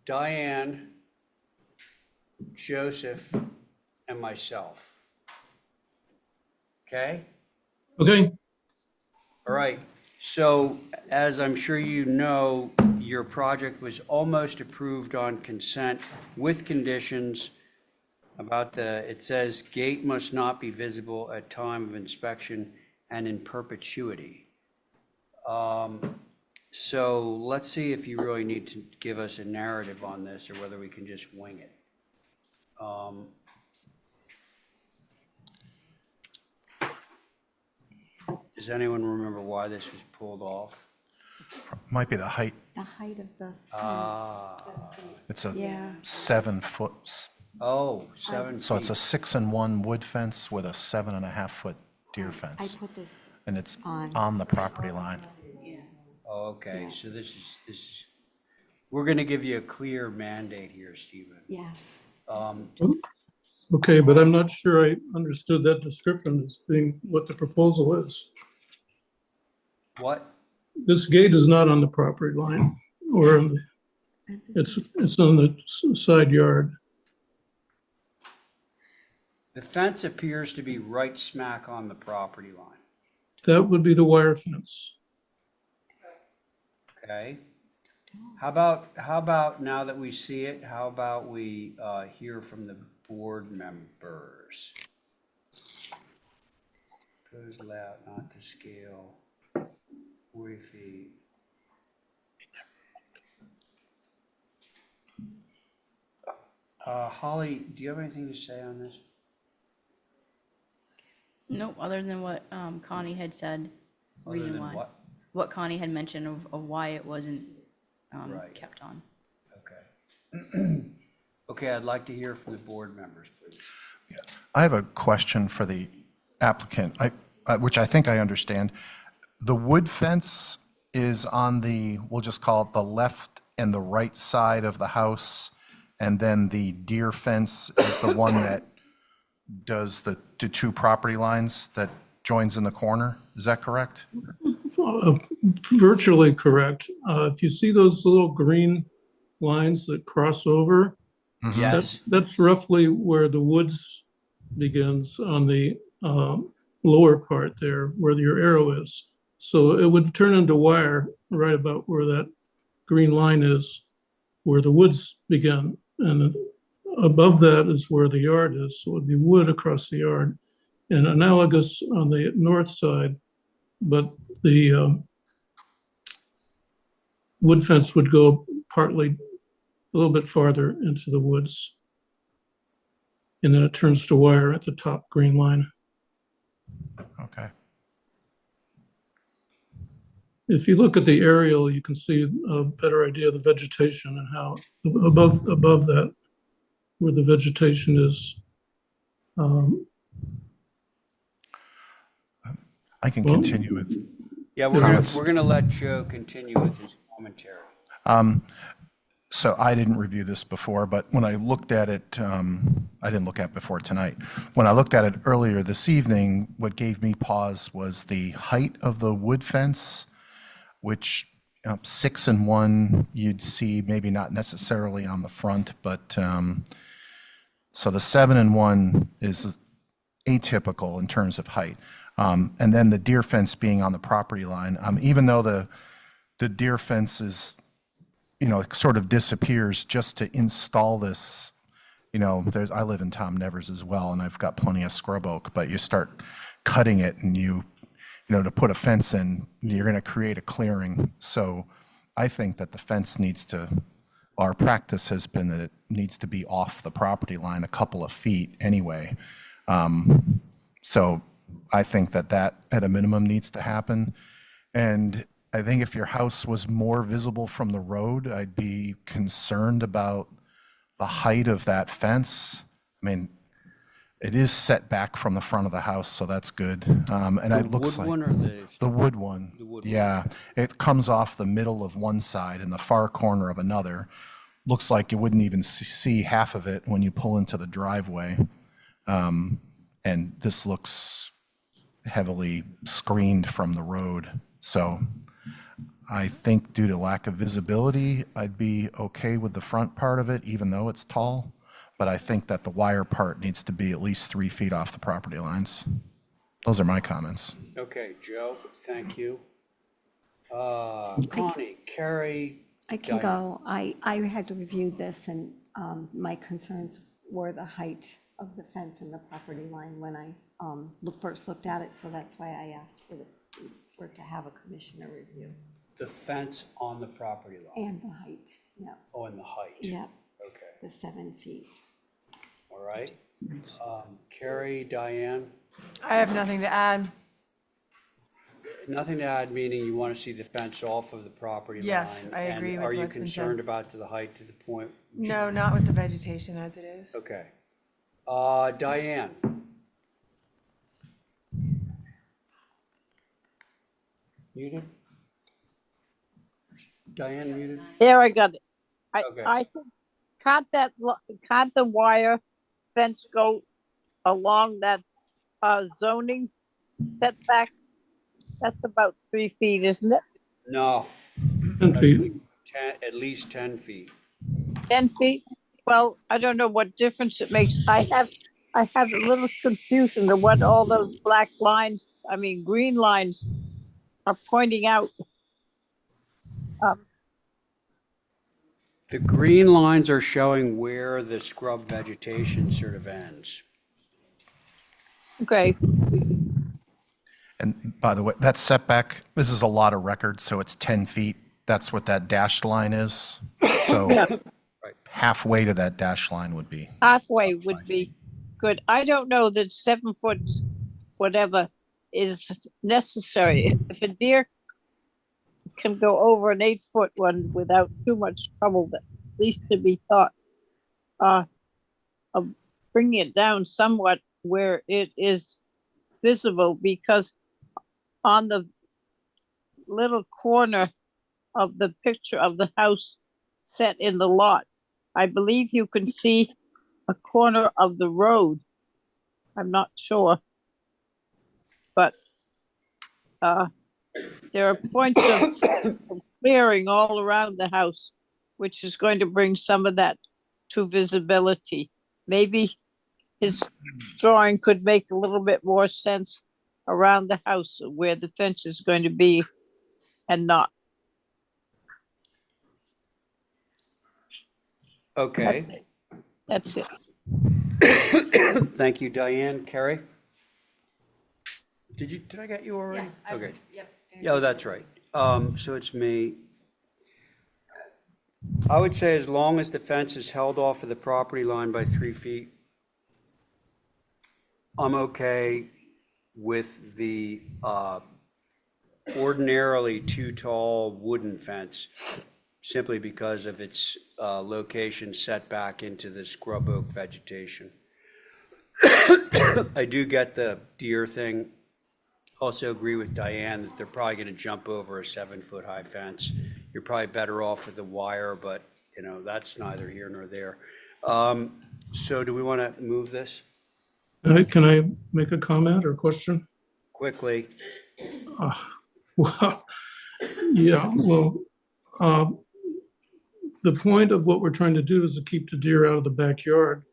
Diane, Joseph, and myself. Okay? Okay. All right, so as I'm sure you know, your project was almost approved on consent with conditions about it says gate must not be visible at time of inspection and in perpetuity. So let's see if you really need to give us a narrative on this or whether we can just wing it. Does anyone remember why this was pulled off? Might be the height. The height of the It's a Yeah. 7-foot, Oh, 7 so it's a feet. 6-in-1 wood fence with a 7.5-foot deer I fence. put this And it's on. on the property line. Oh, okay, so this is, we're gonna give you a clear mandate here, Stephen. Yeah. Okay, but I'm not sure I understood that description as being what the proposal is. What? This gate is not on the property line, or it's on the side yard. The fence appears to be right smack on the property line, That would be the wire fence. okay? How about now that we see it, how about we hear from the board members? Proposed layout not to scale, 40 feet. Holly, do you have anything to say on this? Nope, other than what Connie had said, Other reason than why. what? What Connie had mentioned of why it wasn't Right. kept on. Okay. Okay, I'd like to hear from the board members, please. I have a question for the applicant, which I think I understand. The wood fence is on the, we'll just call it the left and the right side of the house, and then the deer fence is the one that does the two property lines that joins in the corner. Is that correct? Virtually correct. If you see those little green lines that cross over, Yes. that's roughly where the woods begins on the lower part there, where your arrow is. So it would turn into wire right about where that green line is, where the woods begin. And above that is where the yard is, so it'd be wood across the yard. And analogous on the north side, but the wood fence would go partly a little bit farther into the woods. And then it turns to wire at the top green line. Okay. if you look at the aerial, you can see a better idea of the vegetation and how above that, where the vegetation is. I can Well, continue with Yeah, comments. we're gonna let Joe continue with his commentary. So I didn't review this before, but when I looked at it, I didn't look at it before tonight. When I looked at it earlier this evening, what gave me pause was the height of the wood fence, which 6 and 1 you'd see maybe not necessarily on the front, but so the 7 and 1 is atypical in terms of height. And then the deer fence being on the property line, even though the deer fence is, it sort of disappears just to install this. I live in Tom Nevers as well, and I've got plenty of scrub oak, but you start cutting it and to put a fence in, you're going to create a clearing. So I think that the fence our practice has been that it needs to be off the property line a couple of feet anyway. So I think that at a minimum needs to happen. And I think if your house was more visible from the road, I'd be concerned about the height of that fence. I mean, it is set back from the front of the house, so that's good. And it looks like Wood one or the wood one. The wood one. Yeah, it comes off the middle of one side and the far corner of another. Looks like you wouldn't even see half of it when you pull into the driveway. And this looks heavily screened from the road. So I think due to lack of visibility, I'd be okay with the front part of it, even though it's tall. But I think that the wire part needs to be at least 3 feet off the property lines. Those are my comments. Okay, Joe, thank you. Connie, Carrie. I can Diane. go. I had to review this, and my concerns were the height of the fence and the property line when I first looked at it, so that's why I asked for it to have a commissioner review. The fence on the property line. And the height, yep, Oh, and the height. yep, Okay, the 7 feet. all right. Carrie, Diane, I have nothing to add. nothing to add, meaning you want to see the fence off of the property line? Yes, I agree And with are you what's been said. concerned about the height to the point? No, not with the vegetation as it is. Okay. Diane? Muted? Diane muted? There, I got it. Okay. I think, can't the wire fence go along that zoning setback? That's about 3 feet, isn't it? No. 10 feet. At least 10 feet. 10 feet? Well, I don't know what difference it makes. I have a little confusion to what all those green lines are pointing out. The green lines are showing where the scrub vegetation sort of ends. Okay, And by the way, that setback, this is a lot of records, so it's 10 feet. That's what that dashed line is. So halfway to that dashed line would be. halfway would be good. I don't know that 7 foot, whatever, is necessary. If a deer can go over an 8 foot one without too much trouble, at least to be thought of bringing it down somewhat where it is visible, because on the little corner of the picture of the house set in the lot, I believe you can see a corner of the road. I'm not sure. But there are points of clearing all around the house, which is going to bring some of that to visibility. Maybe his drawing could make a little bit more sense around the house where the fence is going to be and not. Okay. That's it. Thank you, Diane. Carrie? Did I get you already? Okay. Yeah, that's right. So it's me. I would say as long as the fence is held off of the property line by 3 feet, I'm okay with the ordinarily too tall wooden fence, simply because of its location set back into the scrub oak vegetation. I do get the deer thing. Also agree with Diane that they're probably gonna jump over a 7-foot high fence. You're probably better off with the wire, but, you know, that's neither here nor there. So do we want to move this Can I make a comment or question? quickly? Well, yeah, well, uh, the point of what we're trying to do is to keep the deer out of the backyard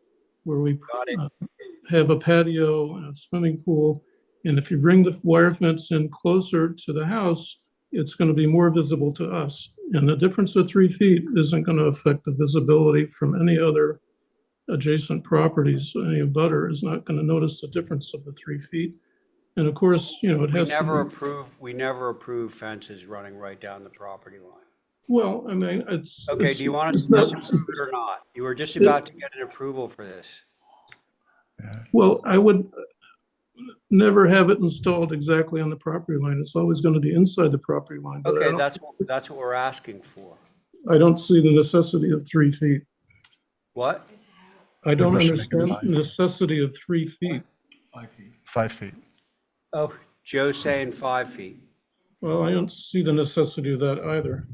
where we Got it. have a patio and a swimming pool. And if you bring the wire fence in closer to the house, it's going to be more visible to us. And the difference of 3 feet isn't going to affect the visibility from any other adjacent properties. Any abutter is not going to notice the difference of the 3 feet. And of course, you know, it has to be. We never approve fences running right down the property line. Well, I mean, it's. Okay, it's- do you want us it's to not- disapprove it or not? You were just about to get an approval for this. Well, I would never have it installed exactly on the property line. It's always going to be inside the property line. But Okay, that's what we're asking for. I don't see the necessity of 3 feet. What? I don't wish to make it understand 5 the necessity of 3 feet. 5 feet. 5 feet. Oh, Joe's saying 5 feet. Well, I don't see the necessity of that either.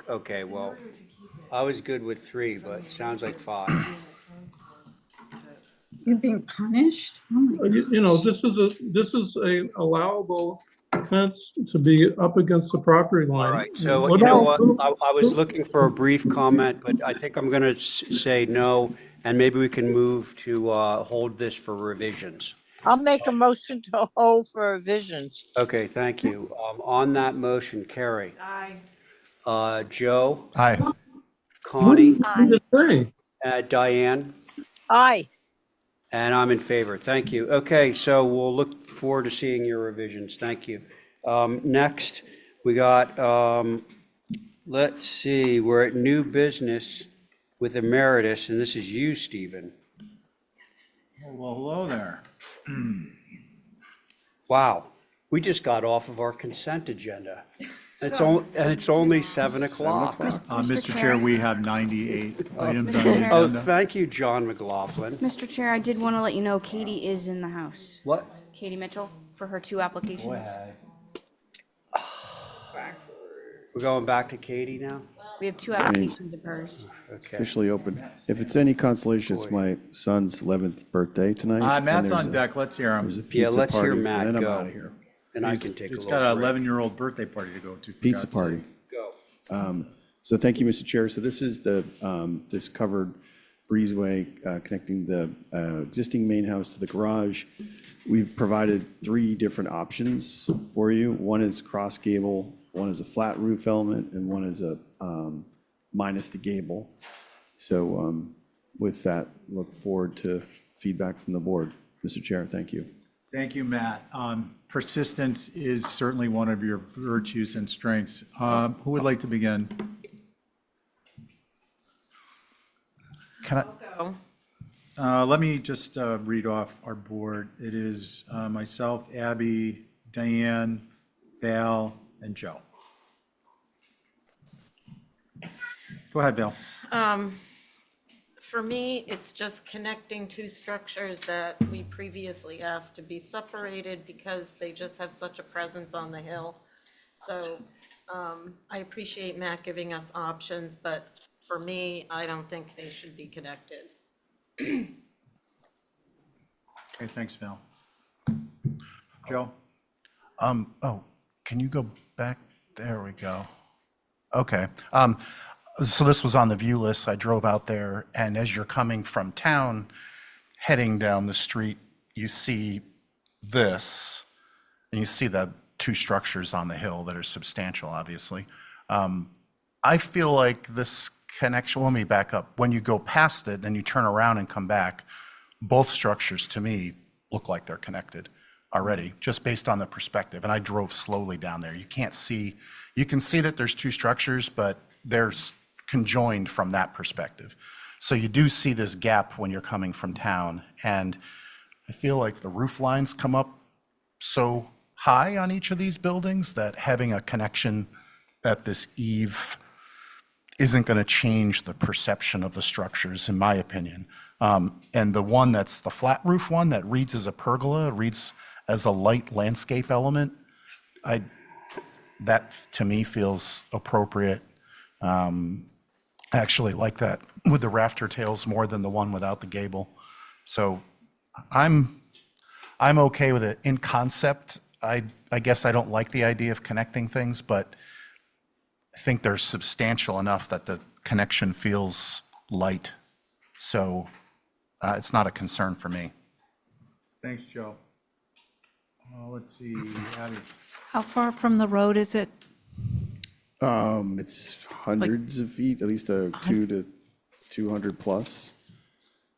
Okay, well, I was good with 3, but it sounds like 5. You're being punished? Oh my You know, this is a allowable fence to be up against the property line. All right, so What you know else? what? I was looking for a brief comment, but I think I'm going to say no, and maybe we can move to hold this for revisions. I'll make a motion to hold for revisions. Okay, thank you. On that motion, Carrie? Aye. Joe? Aye. What Connie? did you say? Diane? Aye. And I'm in favor. Thank you. Okay, so we'll look forward to seeing your revisions. Thank you. Next, we got, let's see, we're at new business with emeritus, and this is you, Stephen. Well, hello there. Wow, we just got off of our consent agenda. And it's only 7 o'clock. Mr. Chair, we have 98 items on the Chair. Oh, agenda. thank you, John McLaughlin. Mr. Chair, I did want to let you know Katie is in the house. What? Katie Mitchell for her 2 applications. We're going back to Katie now? We have 2 applications of hers. Okay. Officially open. If it's any consolation, it's my son's 11th birthday tonight. and Matt's there's on a- deck. Let's hear him. There's a Yeah, pizza let's hear party, Matt and then I'm go. out of here. And I can take a It's little got an break. 11-year-old birthday party to go to. for Pizza God's party. Go. So thank you, Mr. Chair. So this is the, this covered breezeway connecting the existing main house to the garage. We've provided 3 different options for you. One is cross gable, one is a flat roof element, and one is a minus the gable. So with that, look forward to feedback from the board. Mr. Chair, thank you. Thank you, Matt. Persistence is certainly one of your virtues and strengths. Who would like to begin? Can I? Go. Let me just read off our board. It is myself, Abby, Diane, Val, and Joe. Go ahead, Val. For me, it's just connecting 2 structures that we previously asked to be separated because they just have such a presence on the hill. So I appreciate Matt giving us options, but for me, I don't think they should be connected. Okay, thanks, Val. Joe? Oh, can you go back? There we go. Okay. So this was on the view list. I drove out there, and as you're coming from town, heading down the street, you see this, and you see the 2 structures on the hill that are substantial, obviously. I feel like this connection, let me back up. When you go past it and you turn around and come back, both structures to me look like they're connected already, just based on the perspective. And I drove slowly down there. You can see that there's 2 structures, but there's conjoined from that perspective. So you do see this gap when you're coming from town. And I feel like the roof lines come up so high on each of these buildings that having a connection at this eave isn't going to change the perception of the structures, in my opinion. And the one that's the flat roof one that reads as a pergola, reads as a light landscape element, that to me feels appropriate. I actually like that with the rafter tails more than the one without the gable. So I'm okay with it. In concept, I guess I don't like the idea of connecting things, but I think they're substantial enough that the connection feels light. So it's not a concern for me. Thanks, Joe. Let's see, Abby. How far from the road is it? It's hundreds of feet, at least 2 to 200 plus.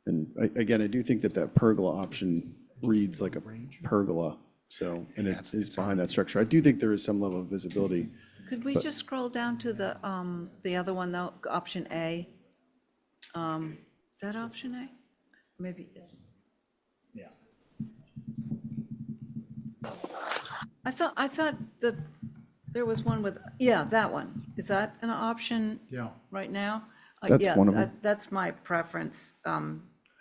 And again, I do think that pergola option reads like a pergola. So, and it is behind that structure. I do think there is some level of visibility. Could we just scroll down to the other one though, option A? Is that option A? Maybe. Yeah. I thought there was one with, yeah, that one. Is that an option? Yeah. Right now? That's Yeah, one of them. That's my preference,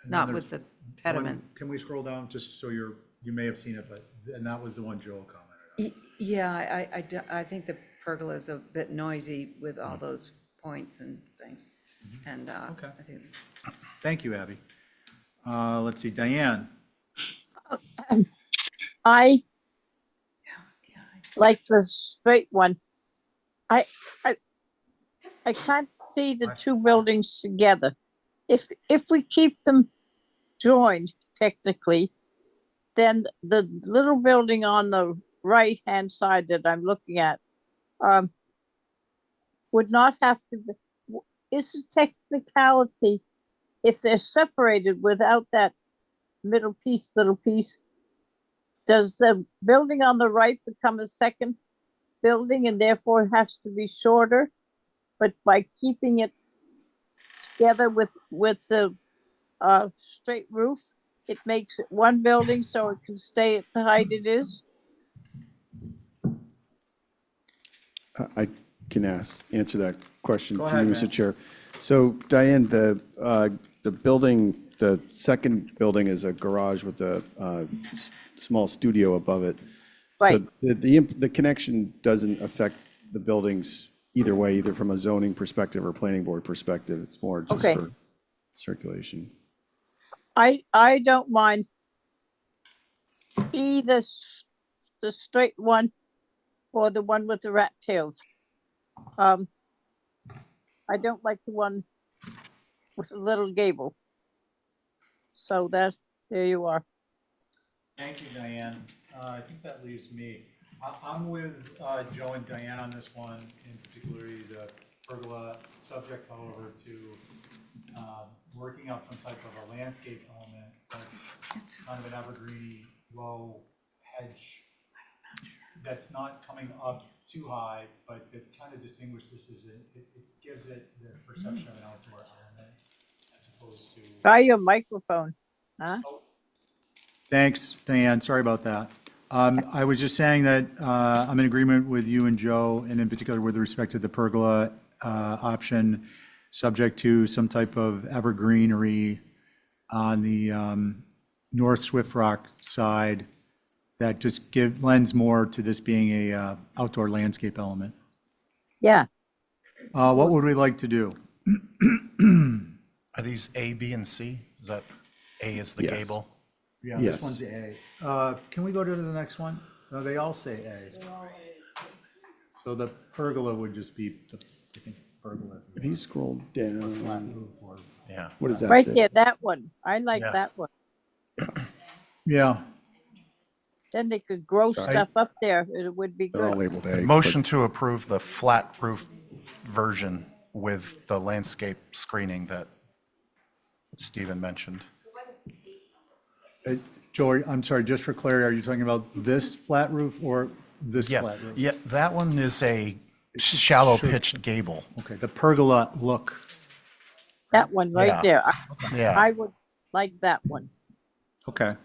not with the pediment. Can we scroll down, just so you may have seen it, but, and that was the one Joel commented on. Yeah, I think the pergola is a bit noisy with all those points and things. And Okay. I think. Thank you, Abby. Let's see, Diane. I like the straight one. I can't see the two buildings together. If we keep them joined technically, then the little building on the right-hand side that I'm looking at would not have to be, is a technicality if they're separated without that little piece, does the building on the right become a second building and therefore has to be shorter? But by keeping it together with the straight roof, it makes it one building so it can stay at the height it is? I can answer that question Go to you, ahead, Mr. man. Chair. So Diane, the building, the second building is a garage with a small studio above it. Right. So the connection doesn't affect the buildings either way, either from a zoning perspective or planning board perspective. It's more just Okay. for circulation. I don't mind either the straight one or the one with the rat tails. I don't like the one with the little gable. So there you are. Thank you, Diane. I think that leaves me. I'm with Joe and Diane on this one, in particularly the pergola, subject, however, to working out some type of a landscape element that's kind of an evergreeny, low hedge that's not coming up too high, but it kind of distinguishes this, it gives it the perception of an outdoor element as opposed to. Try your microphone, huh? Thanks, Diane. Sorry about that. I was just saying that I'm in agreement with you and Joe, and in particular with respect to the pergola option, subject to some type of evergreenery on the North Swift Rock side that just lends more to this being a outdoor landscape element. Yeah. What would we like to do? Are these A, B, and C? Is that A is the Yes. gable? Yeah, Yes. this one's A. Can we go to the next one? No, they all say A. So the pergola would just be I think pergola. If you scroll down, Flat roof or. Yeah. what does that Right say? there, that one. I like Yeah. that one. Yeah, Then they could grow Sorry. stuff up there. It would be They're all good. labeled A. Motion to approve the flat roof version with the landscape screening that Stephen mentioned. Joey, I'm sorry, just for clarity, are you talking about this flat roof or this Yeah, flat roof? yeah, that one is a shallow pitched gable. Okay, the pergola look. That one right Yeah. there. Yeah. I would like that one. Okay.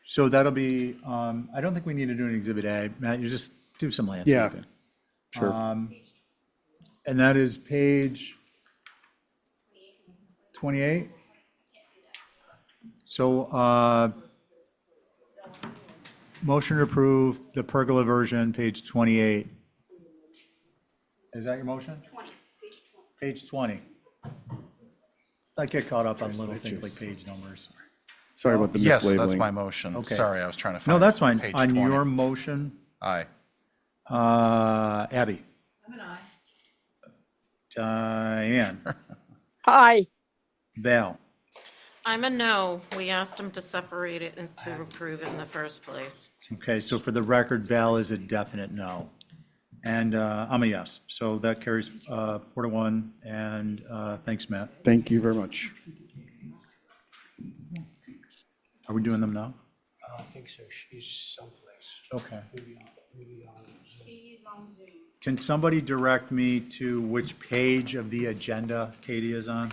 So that'll be, I don't think we need to do an Exhibit A. Matt, you just do some landscaping. Sure. And that is page 28? So, motion to approve the pergola version, page 28. Is that your motion? 20, page 20. Let's not get caught up on little things like page numbers. Sorry about the mislabeling. Yes, that's my motion. Okay. Sorry, I was trying to find. No, that's fine. page On 20. your motion, Aye. Abby. I'm an aye. Diane. Hi. Val. I'm a no. We asked him to separate it and to approve it in the first place. Okay, so for the record, Val is a definite no. And I'm a yes. So that carries 4-1. And thanks, Matt. Thank you very much. Are we doing them now? I don't think so. She's someplace. Okay. Maybe on Zoom. Can somebody direct me to which page of the agenda Katie is on?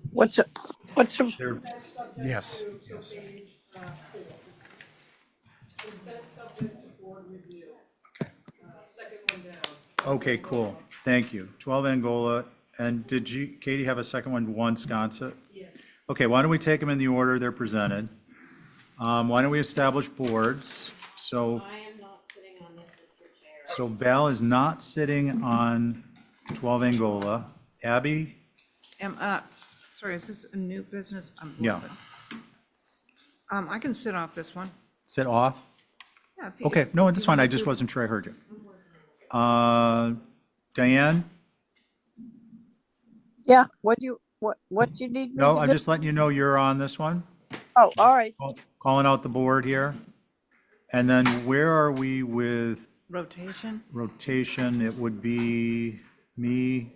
What's There- Yes, yes. Okay, cool. Thank you. 12 Angola. And did you, Katie, have a second one, 1 Sconset? Yeah. Okay, why don't we take them in the order they're presented? Why don't we establish boards? So, I am not sitting on this, Mr. Chair. so Val is not sitting on 12 Angola. Abby? Sorry, is this a new business? I'm Yeah. bluffing. I can sit off this one. Sit off? Yeah, if you- Okay, no, if that's you fine. wanna I just do- wasn't sure I heard you. Diane? Yeah, what do you need me No, to I'm do? just letting you know you're on this one. Oh, all right. Calling out the board here. And then where are we with Rotation? rotation? It would be me,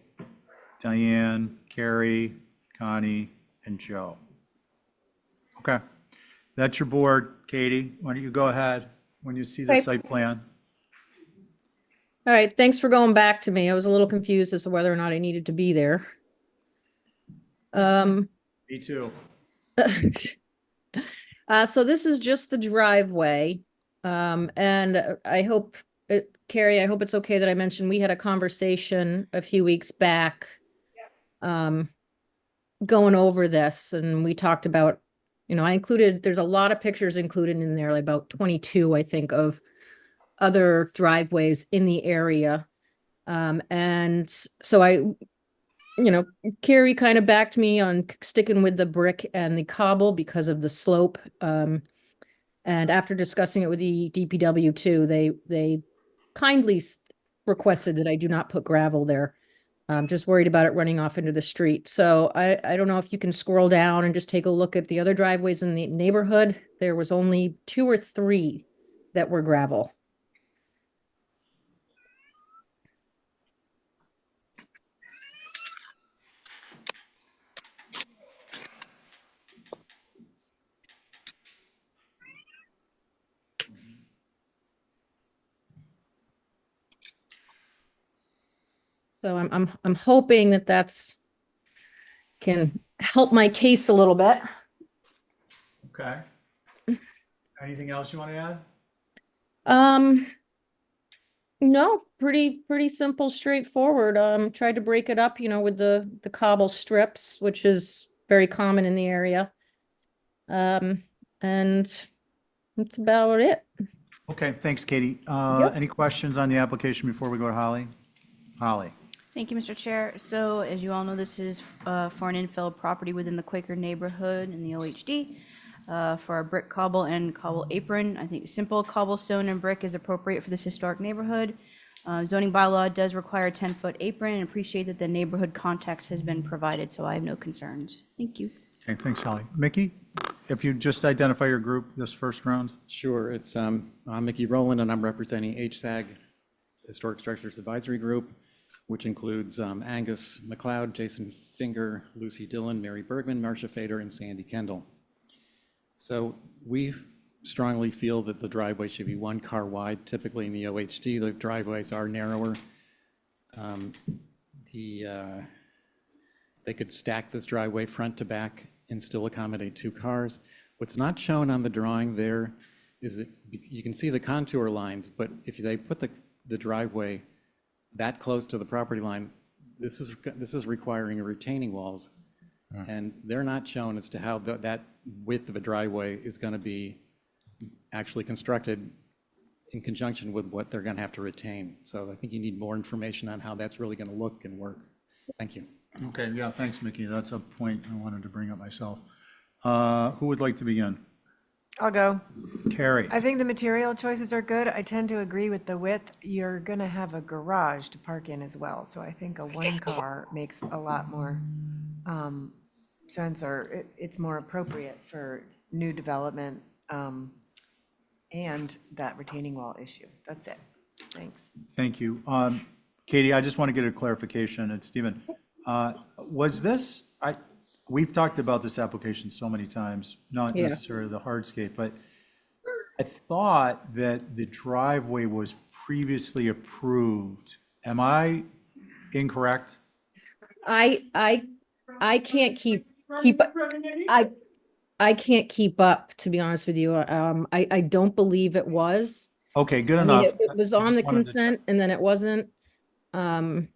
Diane, Carrie, Connie, and Joe. Okay, that's your board, Katie. Why don't you go ahead when you see the Okay. site plan? All right, thanks for going back to me. I was a little confused as to whether or not I needed to be there. Me too. So this is just the driveway. And I hope, Carrie, I hope it's okay that I mentioned, we had a conversation a few weeks back going over this, and we talked about, there's a lot of pictures included in there, like about 22, I think, of other driveways in the area. And so Carrie kind of backed me on sticking with the brick and the cobble because of the slope. And after discussing it with the DPW too, they kindly requested that I do not put gravel there. I'm just worried about it running off into the street. So I don't know if you can scroll down and just take a look at the other driveways in the neighborhood. There was only 2 or 3 that were gravel. So I'm hoping that can help my case a little bit. Okay. Anything else you want to add? No, pretty simple, straightforward. Tried to break it up, with the cobble strips, which is very common in the area. And that's about it. Okay, thanks, Katie. Any questions on the application before we go to Holly? Holly? Thank you, Mr. Chair. So as you all know, this is for an infill property within the Quaker neighborhood in the OHD. For our brick cobble and cobble apron, I think simple cobblestone and brick is appropriate for this historic neighborhood. Zoning bylaw does require a 10-foot apron, and appreciate that the neighborhood context has been provided, so I have no concerns. Thank you. Okay, thanks, Holly. Mickey, if you just identify your group this first round? Sure, it's, I'm Mickey Rowland, and I'm representing HSAG, Historic Structures Advisory Group, which includes Angus McLeod, Jason Finger, Lucy Dillon, Mary Bergman, Marcia Fader, and Sandy Kendall. So we strongly feel that the driveway should be 1 car wide. Typically in the OHD, the driveways are narrower. They could stack this driveway front to back and still accommodate 2 cars. What's not shown on the drawing there is that you can see the contour lines, but if they put the driveway that close to the property line, this is requiring retaining walls. And they're not shown as to how that width of a driveway is going to be actually constructed in conjunction with what they're going to have to retain. So I think you need more information on how that's really going to look and work. Thank you. Okay, yeah, thanks, Mickey. That's a point I wanted to bring up myself. Who would like to begin? I'll go. Carrie? I think the material choices are good. I tend to agree with the width. You're gonna have a garage to park in as well, so I think a one car makes a lot more sense, or it's more appropriate for new development and that retaining wall issue. That's it. Thanks. Thank you. Katie, I just want to get a clarification, and Stephen, was this, we've talked about this application so many times, not Yeah. necessarily the hardscape, but I thought that the driveway was previously approved. Am I incorrect? I can't keep I can't keep up, to be honest with you. I don't believe it was. Okay, good I mean, enough. it was I on just the wanted to check. consent and then it wasn't. And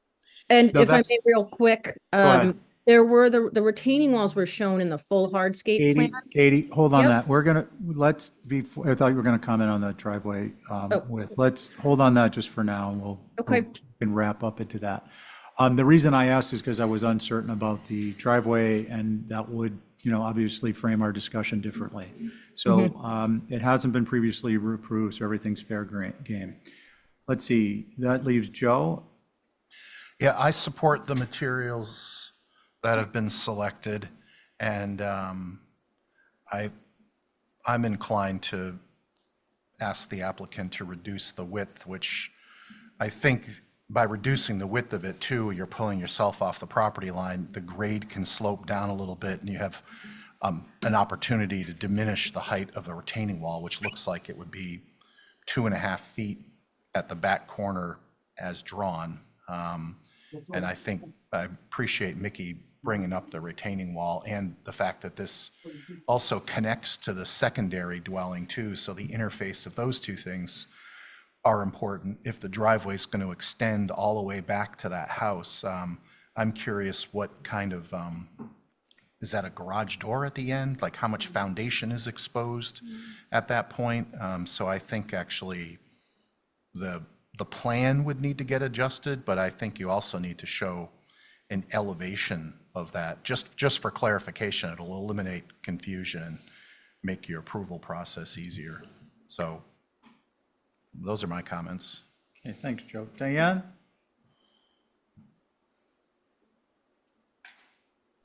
No, if I that's- may real quick, ahead. there were the retaining walls were shown in the full hardscape plan. Katie, hold on Yep. that. I thought you were going to comment on the driveway width. Let's hold on that just for now, and Okay. we can wrap up into that. The reason I asked is because I was uncertain about the driveway, and that would, obviously frame our discussion differently. So it hasn't been previously approved, so everything's fair game. Let's see, that leaves Joe. Yeah, I support the materials that have been selected, and I'm inclined to ask the applicant to reduce the width, which I think by reducing the width of it too, you're pulling yourself off the property line. The grade can slope down a little bit, and you have an opportunity to diminish the height of the retaining wall, which looks like it would be 2.5 feet at the back corner as drawn. And I appreciate Mickey bringing up the retaining wall and the fact that this also connects to the secondary dwelling too. So the interface of those two things are important. If the driveway is going to extend all the way back to that house, I'm curious what kind of, is that a garage door at the end? Like how much foundation is exposed at that point? So I think actually the plan would need to get adjusted, but I think you also need to show an elevation of that. Just for clarification, it'll eliminate confusion and make your approval process easier. So those are my comments. Okay, thanks, Joe. Diane?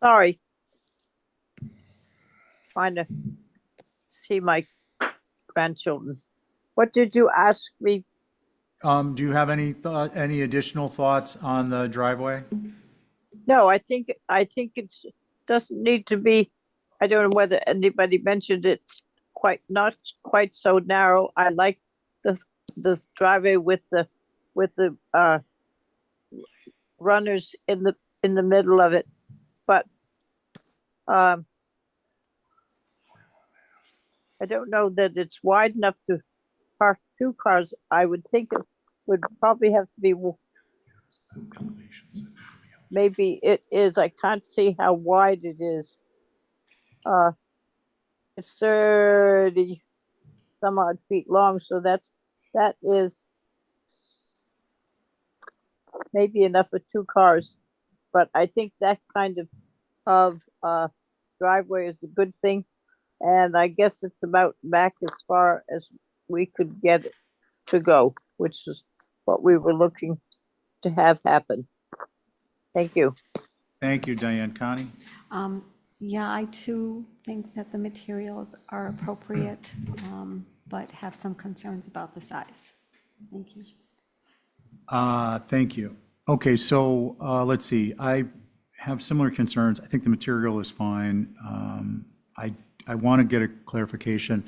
Sorry. Trying to see my grandchildren. What did you ask me? Do you have any additional thoughts on the driveway? No, I think it's doesn't need to be. I don't know whether anybody mentioned it. Not quite so narrow. I like the driveway with the runners in the middle of it, but I don't know that it's wide enough to park 2 cars. I would think it would probably have to be. Maybe it is. I can't see how wide it is. It's 30 some odd feet long, so that is maybe enough for 2 cars. But I think that kind of driveway is a good thing, and I guess it's about back as far as we could get it to go, which is what we were looking to have happen. Thank you. Thank you, Diane. Connie? Yeah, I too think that the materials are appropriate, but have some concerns about the size. Thank you. Thank you. Okay, so let's see. I have similar concerns. I think the material is fine. I want to get a clarification.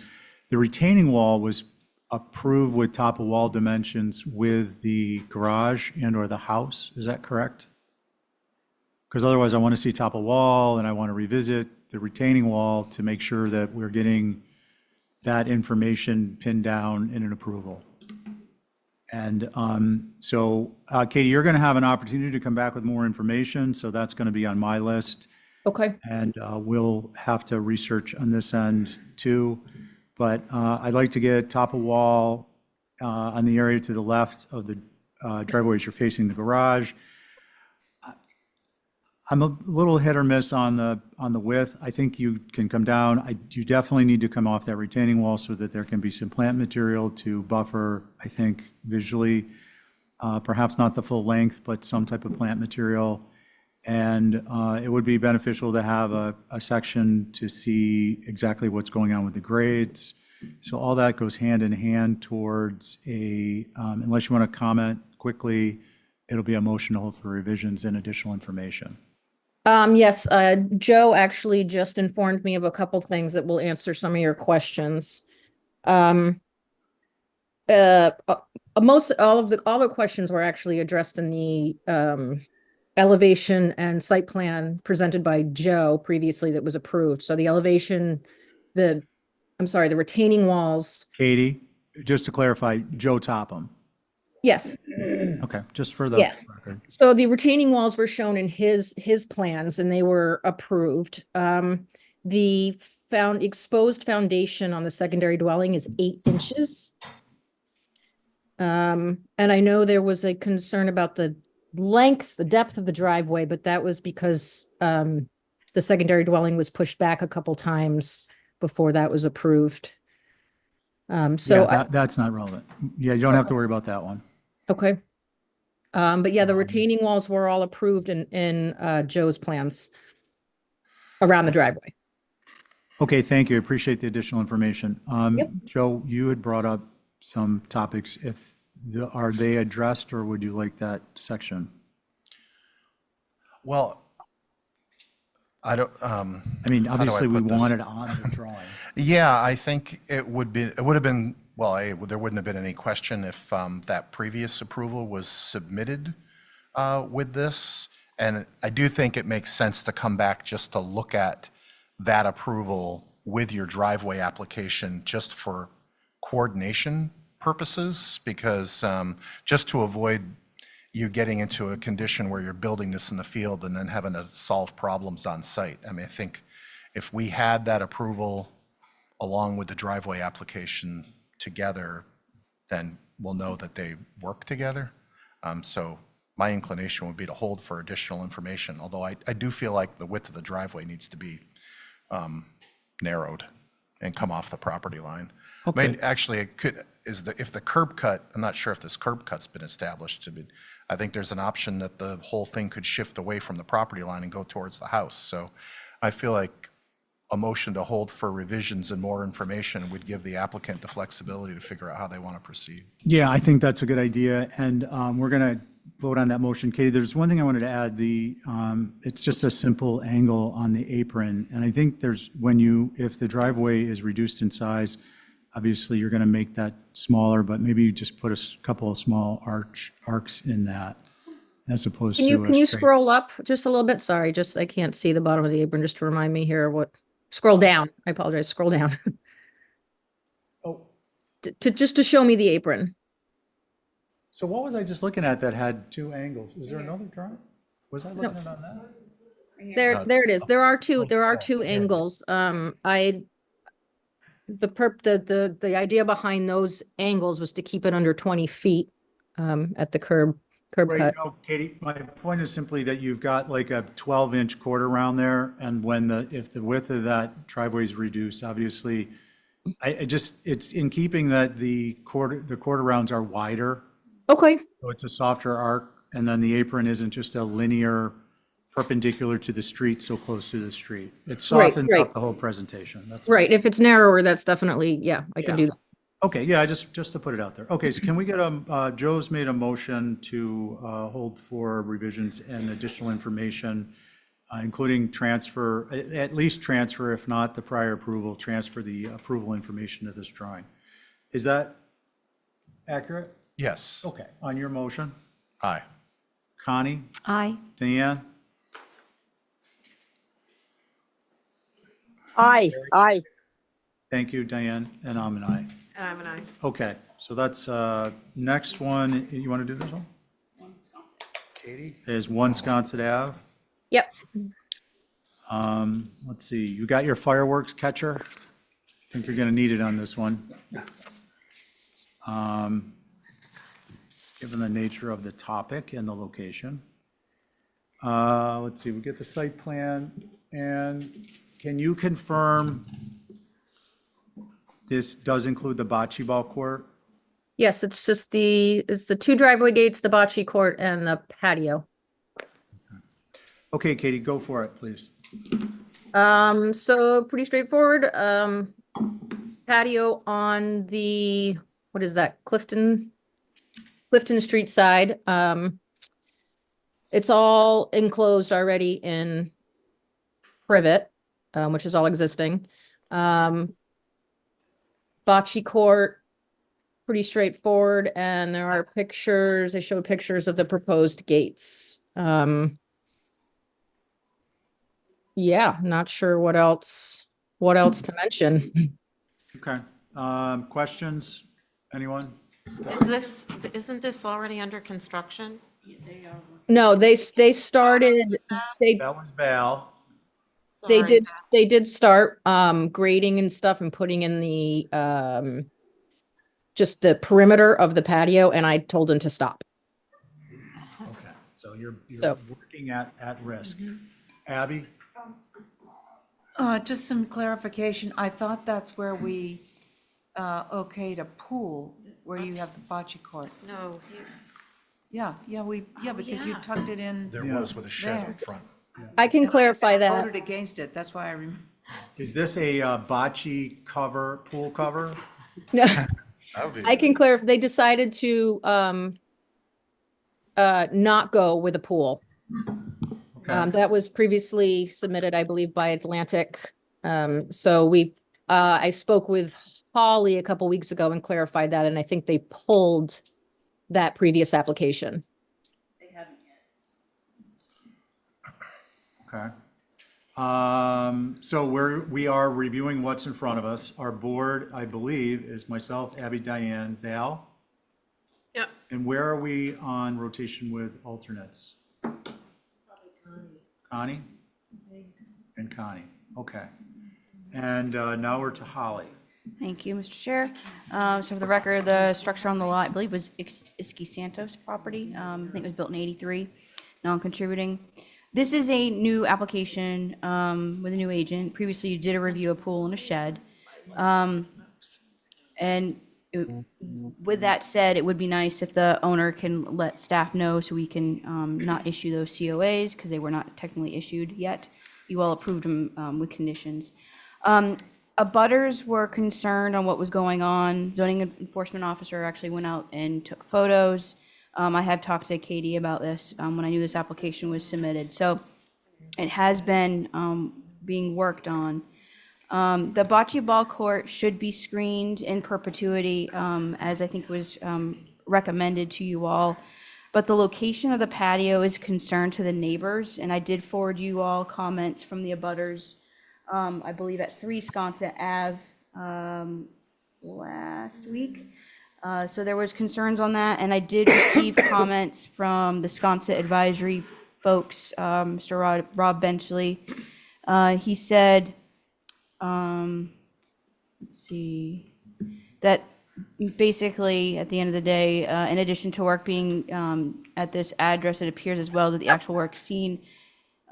The retaining wall was approved with top of wall dimensions with the garage and or the house. Is that correct? Because otherwise I want to see top of wall and I want to revisit the retaining wall to make sure that we're getting that information pinned down in an approval. And so Katie, you're going to have an opportunity to come back with more information, so that's going to be on my list. Okay. And we'll have to research on this end too. But I'd like to get top of wall on the area to the left of the driveway as you're facing the garage. I'm a little hit or miss on the width. I think you can come down. You definitely need to come off that retaining wall so that there can be some plant material to buffer, I think, visually. Perhaps not the full length, but some type of plant material. And it would be beneficial to have a section to see exactly what's going on with the grades. So all that goes hand in hand towards unless you want to comment quickly, it'll be a motion to hold for revisions and additional information. Yes, Joe actually just informed me of a couple things that will answer some of your questions. Most all the questions were actually addressed in the elevation and site plan presented by Joe previously that was approved. So the elevation, the retaining walls. Katie, just to clarify, Joe Topham. Yes. Okay, just for the Yeah. record. So the retaining walls were shown in his plans and they were approved. The exposed foundation on the secondary dwelling is 8 inches. And I know there was a concern about the depth of the driveway, but that was because the secondary dwelling was pushed back a couple times before that was approved. That's not relevant. Yeah, you don't have to worry about that one. Okay. But yeah, the retaining walls were all approved in Joe's plans around the driveway. Okay, thank you. I appreciate the additional information. Yep. Joe, you had brought up some topics. Are they addressed or would you like that section? Well, I don't, I mean, how do I obviously we put this? want it on the drawing. Yeah, I think it would have been, well, there wouldn't have been any question if that previous approval was submitted with this. And I do think it makes sense to come back just to look at that approval with your driveway application just for coordination purposes, because just to avoid you getting into a condition where you're building this in the field and then having to solve problems on site. I mean, I think if we had that approval along with the driveway application together, then we'll know that they work together. So my inclination would be to hold for additional information, although I do feel like the width of the driveway needs to be narrowed and come off the property line. Okay. I mean, actually, it could, if the curb cut, I'm not sure if this curb cut's been established. I think there's an option that the whole thing could shift away from the property line and go towards the house. So I feel like a motion to hold for revisions and more information would give the applicant the flexibility to figure out how they want to proceed. Yeah, I think that's a good idea. And we're going to vote on that motion. Katie, there's one thing I wanted to add. It's just a simple angle on the apron. And I think if the driveway is reduced in size, obviously you're going to make that smaller, but maybe you just put a couple of small arcs in that as opposed to Can you scroll up just a little bit? Sorry, I can't see the bottom of the apron, just to remind me here scroll down. I apologize. Scroll down. Oh. Just to show me the apron. So what was I just looking at that had 2 angles? Is there another drawing? Was I looking at on that? There it is. There are two angles. The idea behind those angles was to keep it under 20 feet at the curb Right, cut. no, Katie, my point is simply that you've got like a 12-inch quarter round there, and if the width of that driveway is reduced, obviously, it's in keeping that the quarter rounds are wider. Okay. So it's a softer arc, and then the apron isn't just a linear perpendicular to the street, so close to the street. It softens right. up the whole presentation. That's Right. If it's narrower, that's definitely, I can do that. Okay, yeah, just to put it out there. Okay, so can we get Joe's made a motion to hold for revisions and additional information, including transfer, at least transfer, if not the prior approval, transfer the approval information to this drawing. Is that accurate? Yes. Okay, on your motion? Aye. Connie? Aye. Dan? Aye, aye. Thank you, Diane, and I'm an aye. And I'm an aye. Okay, so that's, next one, you want to do this one? Katie? Is 1 Sconset Ave. Yep. Let's see, you got your fireworks catcher? I think you're gonna need it on this one. Given the nature of the topic and the location. Let's see, we get the site plan, and can you confirm this does include the bocce ball court? Yes, it's just it's the 2 driveway gates, the bocce court, and the patio. Okay, Katie, go for it, please. So pretty straightforward. Patio on the, what is that, Clifton Street side. It's all enclosed already in privet, which is all existing. Bocce court, pretty straightforward, and there are pictures, I showed pictures of the proposed gates. Yeah, not sure what else to mention. Okay, questions, anyone? Isn't this already under construction? No, they started, That was Val. they Sorry. did start grading and stuff and putting in the just the perimeter of the patio, and I told them to stop. Okay, so you're So- working at risk. Abby? Just some clarification. I thought that's where we okayed a pool, where you have the bocce court. No, Yeah, because you yeah. tucked it in. There was with a shed There. up front. I can clarify that. Voted against it, that's why I remember. Is this a bocce cover, pool cover? No, That would be- I can clarify. They decided to not go with a pool. Okay. That was previously submitted, I believe, by Atlantic. So I spoke with Holly a couple weeks ago and clarified that, and I think they pulled that previous application. Okay. So we are reviewing what's in front of us. Our board, I believe, is myself, Abby, Diane, Val. Yep. And where are we on rotation with alternates? Connie? And Connie, okay. And now we're to Holly. Thank you, Mr. Chair. So for the record, the structure on the lot, I believe, was Iski Santos property. I think it was built in '83, non-contributing. This is a new application with a new agent. Previously, you did a review of pool and a shed. With that said, it would be nice if the owner can let staff know so we can not issue those COAs because they were not technically issued yet. You all approved them with conditions. Abutters were concerned on what was going on. Zoning enforcement officer actually went out and took photos. I have talked to Katie about this when I knew this application was submitted. So it has been being worked on. The bocce ball court should be screened in perpetuity, as I think was recommended to you all. But the location of the patio is concern to the neighbors, and I did forward you all comments from the abutters, I believe at 3 Sconset Ave last week. So there was concerns on that, and I did receive comments from the Sconset advisory folks, Mr. Rob Benchley. He said, let's see, that basically, at the end of the day, in addition to work being at this address, it appears as well that the actual work seen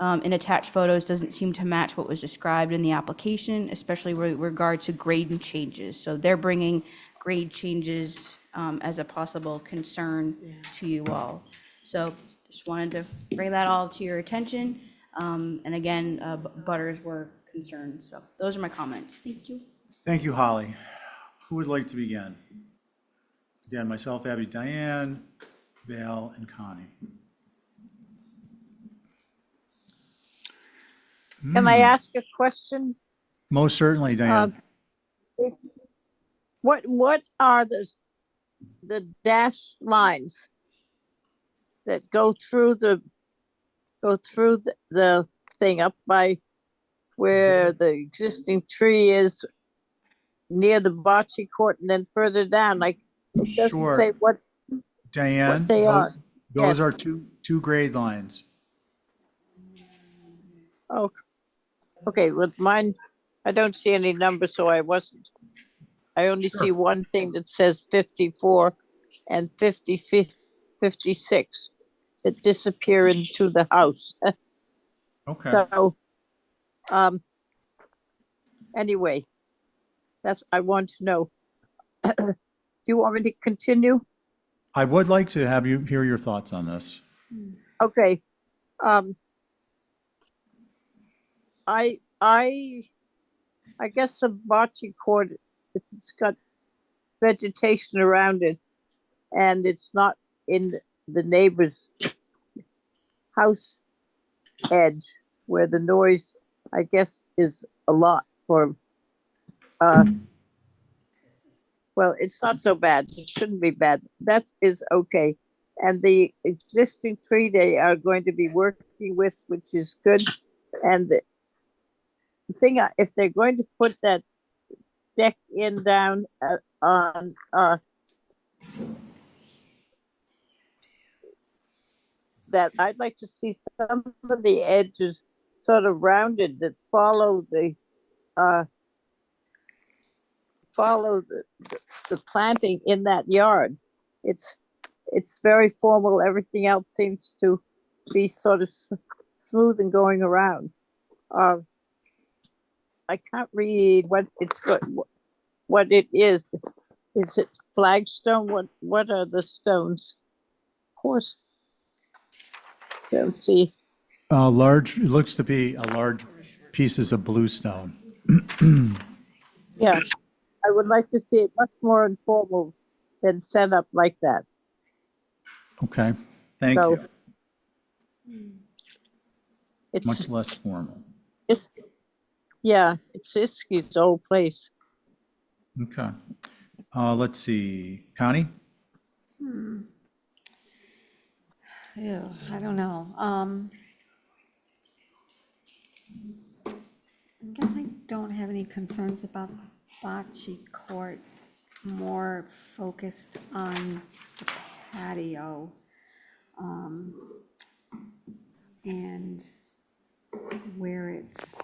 in attached photos doesn't seem to match what was described in the application, especially with regard to grade and changes. So they're bringing grade changes as a possible concern to you all. So just wanted to bring that all to your attention. And again, butters were concerned. So those are my comments. Thank you. Thank you, Holly. Who would like to begin? Again, myself, Abby, Diane, Val, and Connie. Can I ask a question? Most certainly, Diane. What are the dashed lines that go through the thing up by where the existing tree is near the bocce court and then further down, like, it doesn't Sure. say what Diane, they are. those Yes. are two grade lines. Oh, okay, with mine, I don't see any numbers, so I only see one thing that says 54 and 56 that disappear into the house. Okay. So, anyway, I want to know. Do you want me to continue? I would like to have you hear your thoughts on this. Okay. I guess the bocce court, if it's got vegetation around it and it's not in the neighbor's house edge where the noise, I guess, is a lot for, well, it's not so bad. It shouldn't be bad. That is okay. And the existing tree they are going to be working with, which is good. And the thing, if they're going to put that deck in down on that, I'd like to see some of the edges sort of rounded that follow the planting in that yard. It's very formal. Everything else seems to be sort of smooth and going around. I can't read what it is. Is it flagstone? What are the stones? Of course. Don't see. Large, it looks to be a large pieces of bluestone. Yeah, I would like to see it much more informal than set up like that. Okay, thank So, you. It's Much less formal. It's Iski's old place. Okay. Let's see, Connie? Ew, I don't know. I guess I don't have any concerns about bocce court, more focused on the patio. And where it's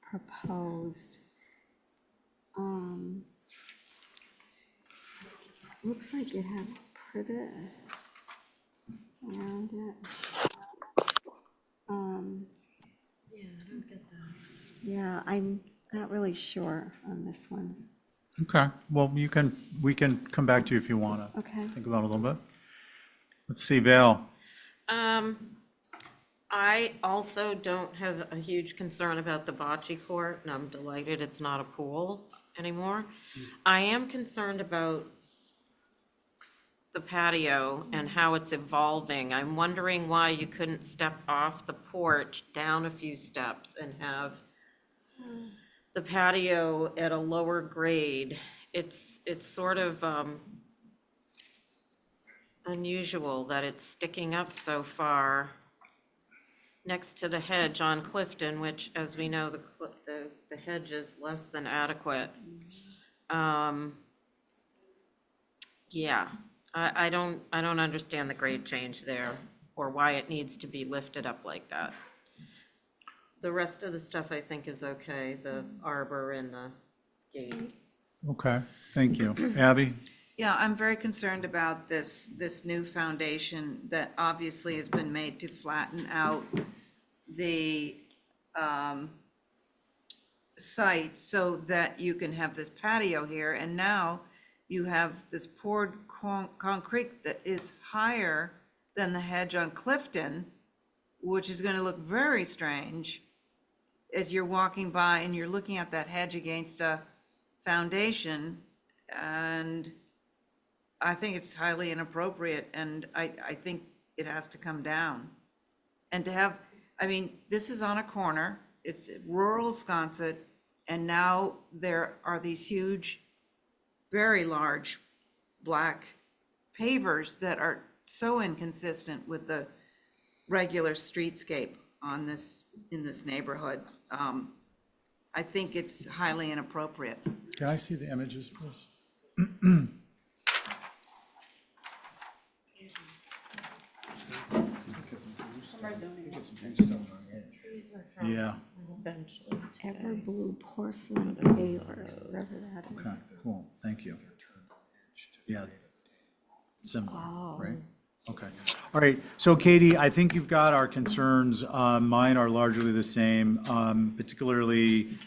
proposed. Looks like it has privet around it. Yeah, I'm not really sure on this one. Okay, well, we can come back to you if you want to. Okay. Think about it a little bit. Let's see, Val. I also don't have a huge concern about the bocce court, and I'm delighted it's not a pool anymore. I am concerned about the patio and how it's evolving. I'm wondering why you couldn't step off the porch down a few steps and have the patio at a lower grade. It's sort of unusual that it's sticking up so far next to the hedge on Clifton, which, as we know, the hedge is less than adequate. Yeah, I don't understand the grade change there or why it needs to be lifted up like that. The rest of the stuff I think is okay, the arbor and the gate. Okay, thank you. Abby? Yeah, I'm very concerned about this new foundation that obviously has been made to flatten out the site so that you can have this patio here. And now you have this poured concrete that is higher than the hedge on Clifton, which is going to look very strange as you're walking by and you're looking at that hedge against a foundation. And I think it's highly inappropriate, and I think it has to come down. And to have, I mean, this is on a corner, it's rural Wisconsin, and now there are these huge, very large black pavers that are so inconsistent with the regular streetscape. on this, in this neighborhood. I think it's highly inappropriate. Can I see the images, please? Yeah, Ever blue porcelain pavers, whatever that is. okay, cool, thank you. Yeah, similar, right? Okay, all right, so Katie, I think you've got our concerns. Mine are largely the same, particularly,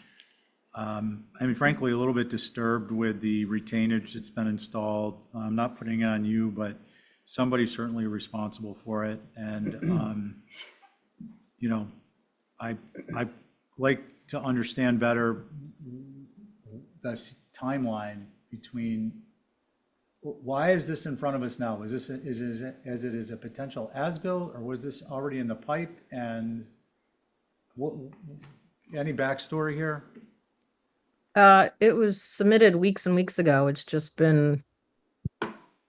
I mean, frankly, a little bit disturbed with the retainage that's been installed. I'm not putting it on you, but somebody's certainly responsible for it. And, you know, I like to understand better the timeline between, why is this in front of us now? Is this, as it is a potential as-built, or was this already in the pipe? And what, any backstory here? It was submitted weeks and weeks ago. It's just been,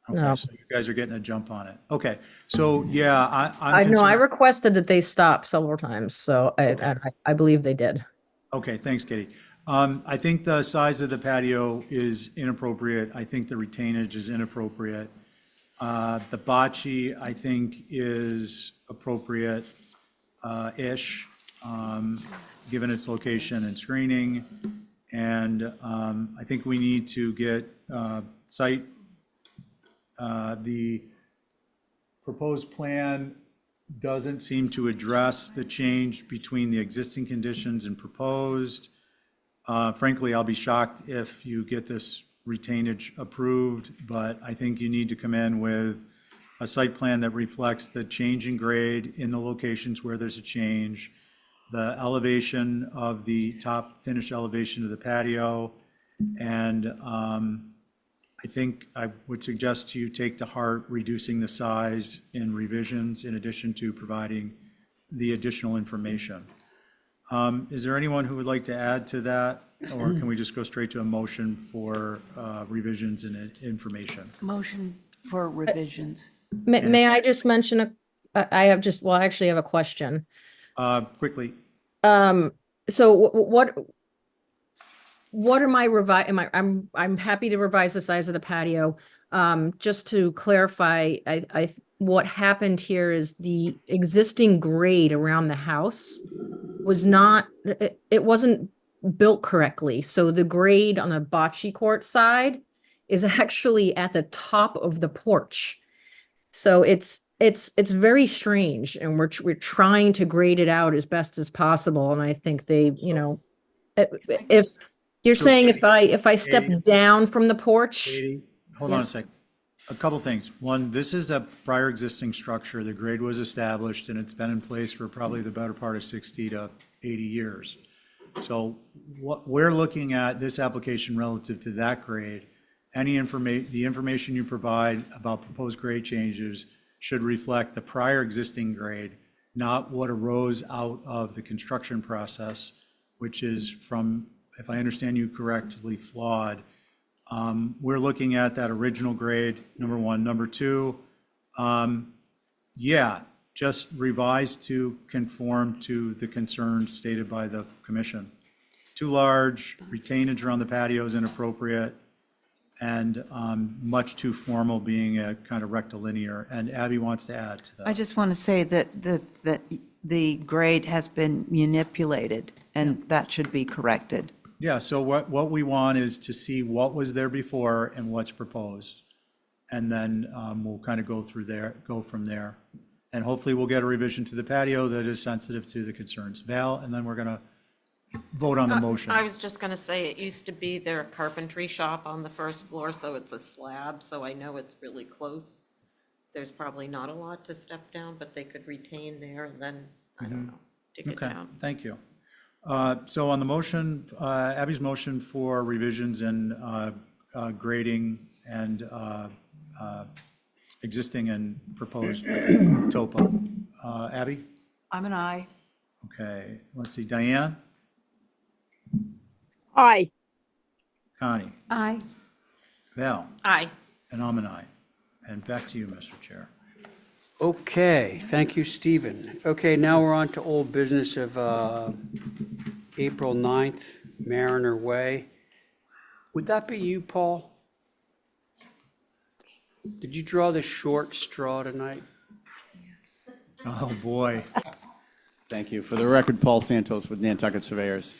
Okay, no. so you guys are getting a jump on it. Okay, so yeah, I'm I know, I concerned. requested that they stop several times, so I believe they did. Okay, thanks, Katie. I think the size of the patio is inappropriate. I think the retainage is inappropriate. The bocce, I think, is appropriate, ish, given its location and screening. And I think we need to get site, the proposed plan doesn't seem to address the change between the existing conditions and proposed. Frankly, I'll be shocked if you get this retainage approved, but I think you need to come in with a site plan that reflects the change in grade in the locations where there's a change, the elevation of the top finished elevation of the patio, and I think I would suggest to you take to heart reducing the size in revisions in addition to providing the additional information. Is there anyone who would like to add to that, or can we just go straight to a motion for revisions and information? Motion for revisions. May I just mention, I have just, well, I actually have a question. Quickly, So what am I I'm happy to revise the size of the patio. Just to clarify, what happened here is the existing grade around the house was not, it wasn't built correctly. So the grade on the bocce court side is actually at the top of the porch. So it's very strange, and we're trying to grade it out as best as possible. And I think they, you know, if you're So saying if I step Katie- down from the porch, Katie, hold Yeah. on a sec. A couple things. One, this is a prior existing structure. The grade was established and it's been in place for probably the better part of 60 to 80 years. So what we're looking at this application relative to that grade, the information you provide about proposed grade changes should reflect the prior existing grade, not what arose out of the construction process, which is from, if I understand you correctly, flawed. We're looking at that original grade, number one. Number two, yeah, just revised to conform to the concerns stated by the commission. Too large, retainage around the patio is inappropriate, and much too formal, being a kind of rectilinear. And Abby wants to add to that. I just want to say that the grade has been manipulated, and that should be corrected. Yeah, so what we want is to see what was there before and what's proposed. And then we'll kind of go from there. And hopefully we'll get a revision to the patio that is sensitive to the concerns. Val, and then we're going to vote on the motion. I was just gonna say, it used to be their carpentry shop on the first floor, so it's a slab, so I know it's really close. There's probably not a lot to step down, but they could retain there and then, I don't know, dig it Okay, down. thank you. So on the motion, Abby's motion for revisions in grading and existing and proposed topo. Abby? I'm an aye. Okay, let's see, Diane? Aye. Connie? Aye. Val? Aye. And I'm an aye. And back to you, Mr. Chair. Okay, thank you, Stephen. Okay, now we're on to old business of April 9th, Mariner Way. Would that be you, Paul? Did you draw the short straw tonight? Oh, boy. Thank you. For the record, Paul Santos with Nantucket Surveyors.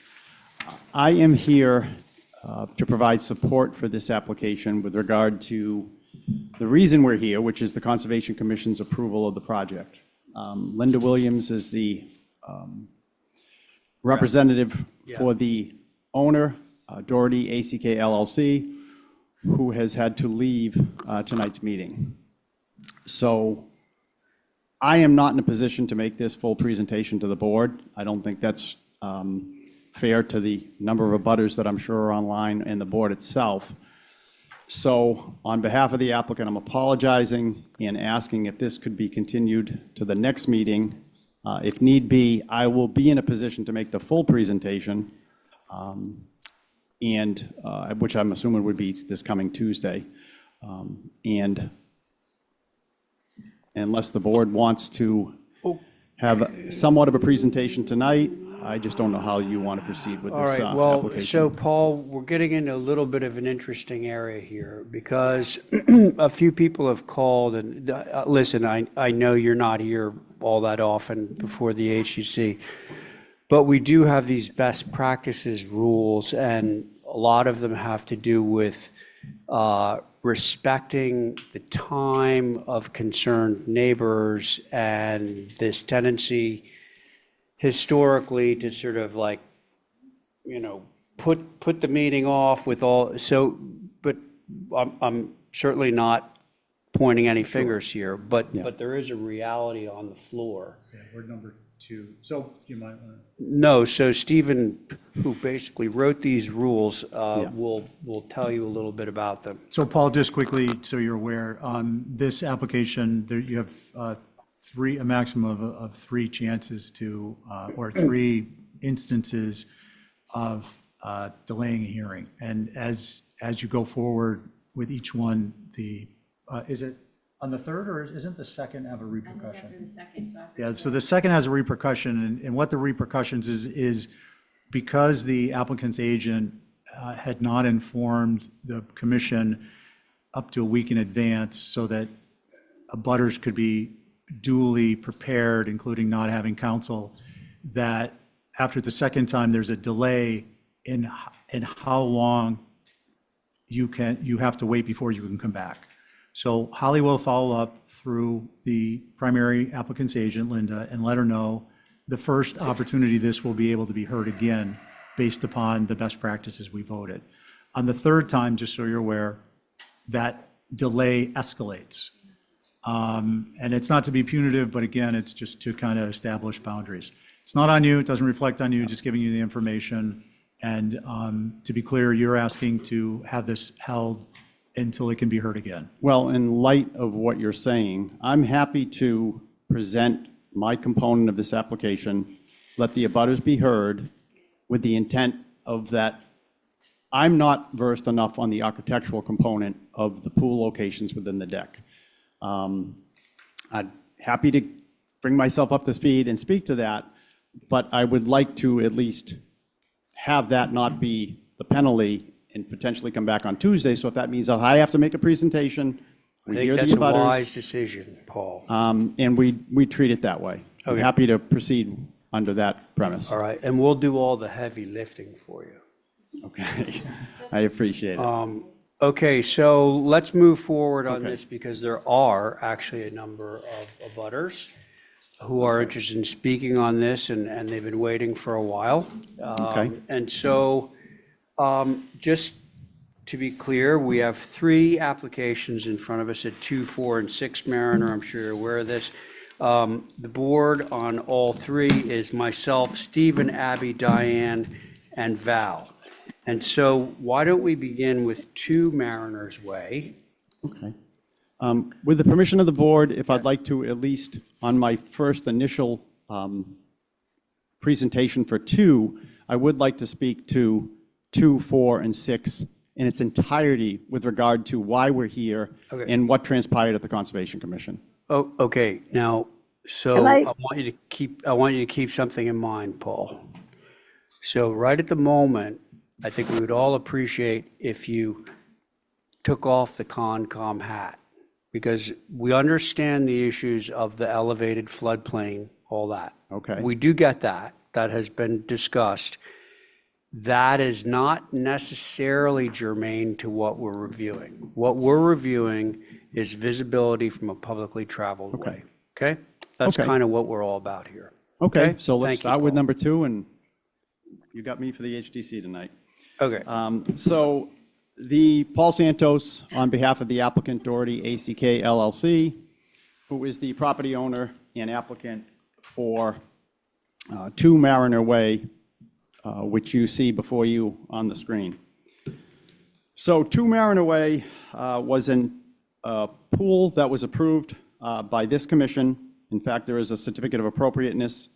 I am here to provide support for this application with regard to the reason we're here, which is the Conservation Commission's approval of the project. Linda Williams is the representative for the owner, Doherty ACK LLC, who has had to leave tonight's meeting. So I am not in a position to make this full presentation to the board. I don't think that's fair to the number of abutters that I'm sure are online and the board itself. So on behalf of the applicant, I'm apologizing and asking if this could be continued to the next meeting. If need be, I will be in a position to make the full presentation, which I'm assuming would be this coming Tuesday. And unless the board wants to have somewhat of a presentation tonight, I just don't know how you want to proceed with All this right, well, application. so Paul, we're getting into a little bit of an interesting area here because a few people have called and, listen, I know you're not here all that often before the HUC, but we do have these best practices rules, and a lot of them have to do with respecting the time of concerned neighbors and this tendency historically to sort of like, put the meeting off with all, so, but I'm certainly not pointing any fingers here, but there is a reality on the floor. Yeah, we're number 2. So you might want to. No, so Stephen, who basically wrote these rules, will tell you a little bit about them. So Paul, just quickly, so you're aware, on this application, there you have a maximum of 3 chances to, or 3 instances of delaying a hearing. And as you go forward with each one, is it on the third, or isn't the second have a repercussion? Yeah, so the second has a repercussion, and what the repercussions is because the applicant's agent had not informed the commission up to a week in advance so that abutters could be duly prepared, including not having counsel, that after the second time, there's a delay in how long you have to wait before you can come back. So Holly will follow up through the primary applicant's agent, Linda, and let her know the first opportunity this will be able to be heard again based upon the best practices we voted. On the third time, just so you're aware, that delay escalates. And it's not to be punitive, but again, it's just to kind of establish boundaries. It's not on you, it doesn't reflect on you, just giving you the information. And to be clear, you're asking to have this held until it can be heard again. Well, in light of what you're saying, I'm happy to present my component of this application, let the abutters be heard with the intent of that. I'm not versed enough on the architectural component of the pool locations within the deck. I'm happy to bring myself up to speed and speak to that, but I would like to at least have that not be the penalty and potentially come back on Tuesday. So if that means I have to make a presentation, I we think hear the that's a abutters. wise decision, Paul. And we treat it that way. I'm Okay. happy to proceed under that premise. All right, and we'll do all the heavy lifting for you. Okay, I appreciate it. Okay, so let's move forward on Okay. this because there are actually a number of abutters who are interested in speaking on this, and they've been waiting for a while. Okay. And so, just to be clear, we have 3 applications in front of us at 2, 4, and 6 Mariner. I'm sure you're aware of this. The board on all 3 is myself, Stephen, Abby, Diane, and Val. And so why don't we begin with 2 Mariners Way? Okay. With the permission of the board, if I'd like to, at least on my first initial presentation for 2, I would like to speak to 2, 4, and 6 in its entirety with regard to why we're here Okay. and what transpired at the Conservation Commission. Oh, okay, now, so And I want you to keep something in mind, Paul. So right at the moment, I think we would all appreciate if you took off the Concom hat, because we understand the issues of the elevated floodplain, all that. Okay. We do get that. That has been discussed. That is not necessarily germane to what we're reviewing. What we're reviewing is visibility from a publicly traveled way. Okay? That's Okay. kind of what we're all about here. Okay, so let's Thank you, start with Paul. number 2, and you got me for the HDC tonight. Okay. So the Paul Santos, on behalf of the applicant Doherty ACK LLC, who is the property owner and applicant for 2 Mariner Way, which you see before you on the screen. So 2 Mariner Way was a pool that was approved by this commission. In fact, there is a certificate of appropriateness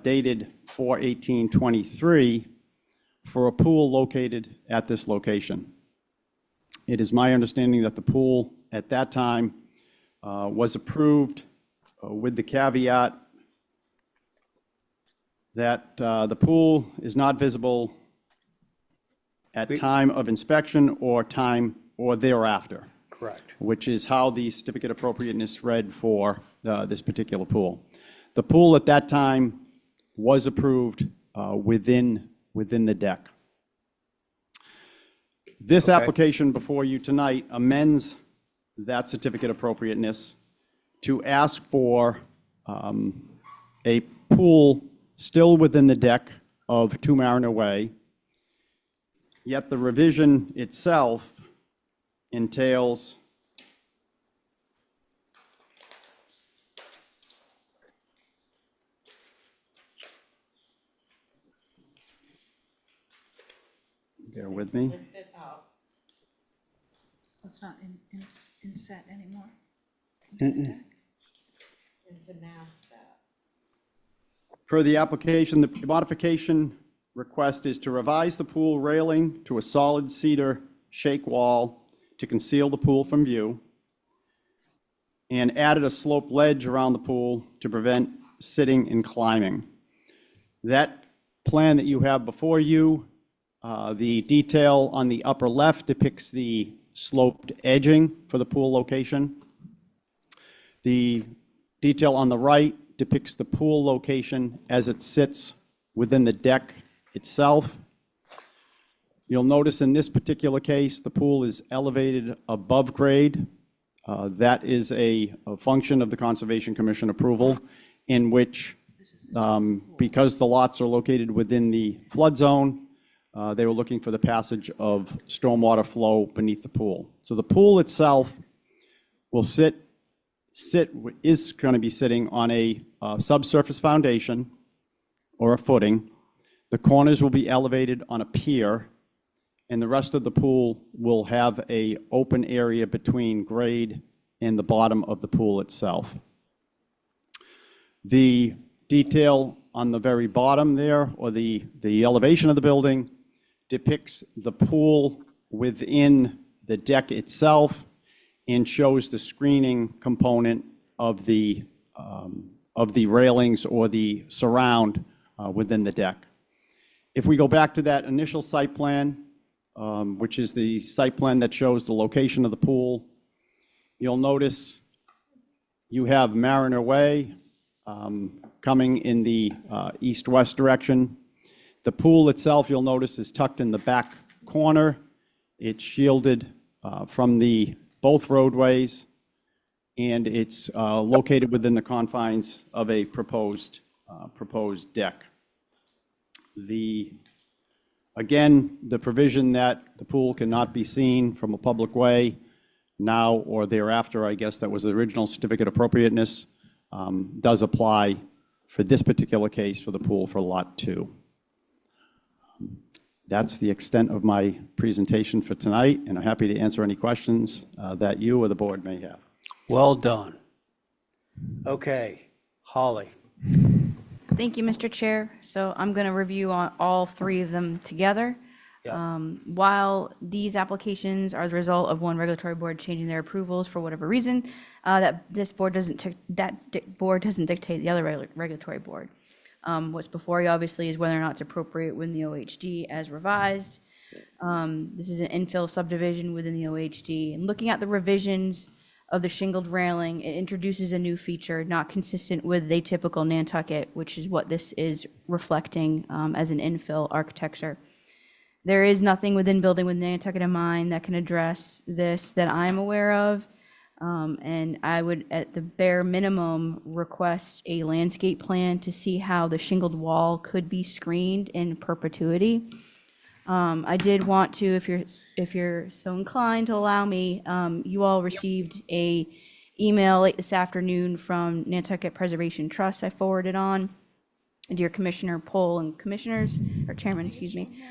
dated 4/18/23 for a pool located at this location. It is my understanding that the pool at that time was approved with the caveat that the pool is not visible at time of inspection or thereafter. Correct. Which is how the certificate of appropriateness read for this particular pool. The pool at that time was approved within the deck. This application before you tonight amends that certificate of appropriateness to ask for a pool still within the deck of 2 Mariner Way, yet the revision itself entails bear with me. It's not in set anymore. Per the application, the modification request is to revise the pool railing to a solid cedar shake wall to conceal the pool from view, and added a sloped ledge around the pool to prevent sitting and climbing. That plan that you have before you, the detail on the upper left depicts the sloped edging for the pool location. The detail on the right depicts the pool location as it sits within the deck itself. You'll notice in this particular case, the pool is elevated above grade. That is a function of the Conservation Commission approval, in which, because the lots are located within the flood zone, they were looking for the passage of stormwater flow beneath the pool. So the pool itself will is going to be sitting on a subsurface foundation or a footing. The corners will be elevated on a pier, and the rest of the pool will have a open area between grade and the bottom of the pool itself. The detail on the very bottom there, or the elevation of the building, depicts the pool within the deck itself and shows the screening component of the railings or the surround within the deck. If we go back to that initial site plan, which is the site plan that shows the location of the pool, you'll notice you have Mariner Way coming in the east-west direction. The pool itself, you'll notice, is tucked in the back corner. It's shielded from both roadways, and it's located within the confines of a proposed deck. Again, the provision that the pool cannot be seen from a public way now or thereafter, I guess that was the original certificate of appropriateness, does apply for this particular case for the pool for Lot 2. That's the extent of my presentation for tonight, and I'm happy to answer any questions that you or the board may have. Well done. Okay, Holly. Thank you, Mr. Chair. So I'm going to review on all 3 of them together. While these applications are the result of one regulatory board changing their approvals for whatever reason, that board doesn't dictate the other regulatory board. What's before you obviously is whether or not it's appropriate within the OHD as revised. This is an infill subdivision within the OHD, and looking at the revisions of the shingled railing, it introduces a new feature not consistent with the typical Nantucket, which is what this is reflecting as an infill architecture. There is nothing within building with Nantucket in mind that can address this that I'm aware of. And I would, at the bare minimum, request a landscape plan to see how the shingled wall could be screened in perpetuity. I did want to, if you're so inclined to allow me, you all received a email late this afternoon from Nantucket Preservation Trust I forwarded on. Dear Commissioner Pohl and Commissioners, or Chairman, excuse me.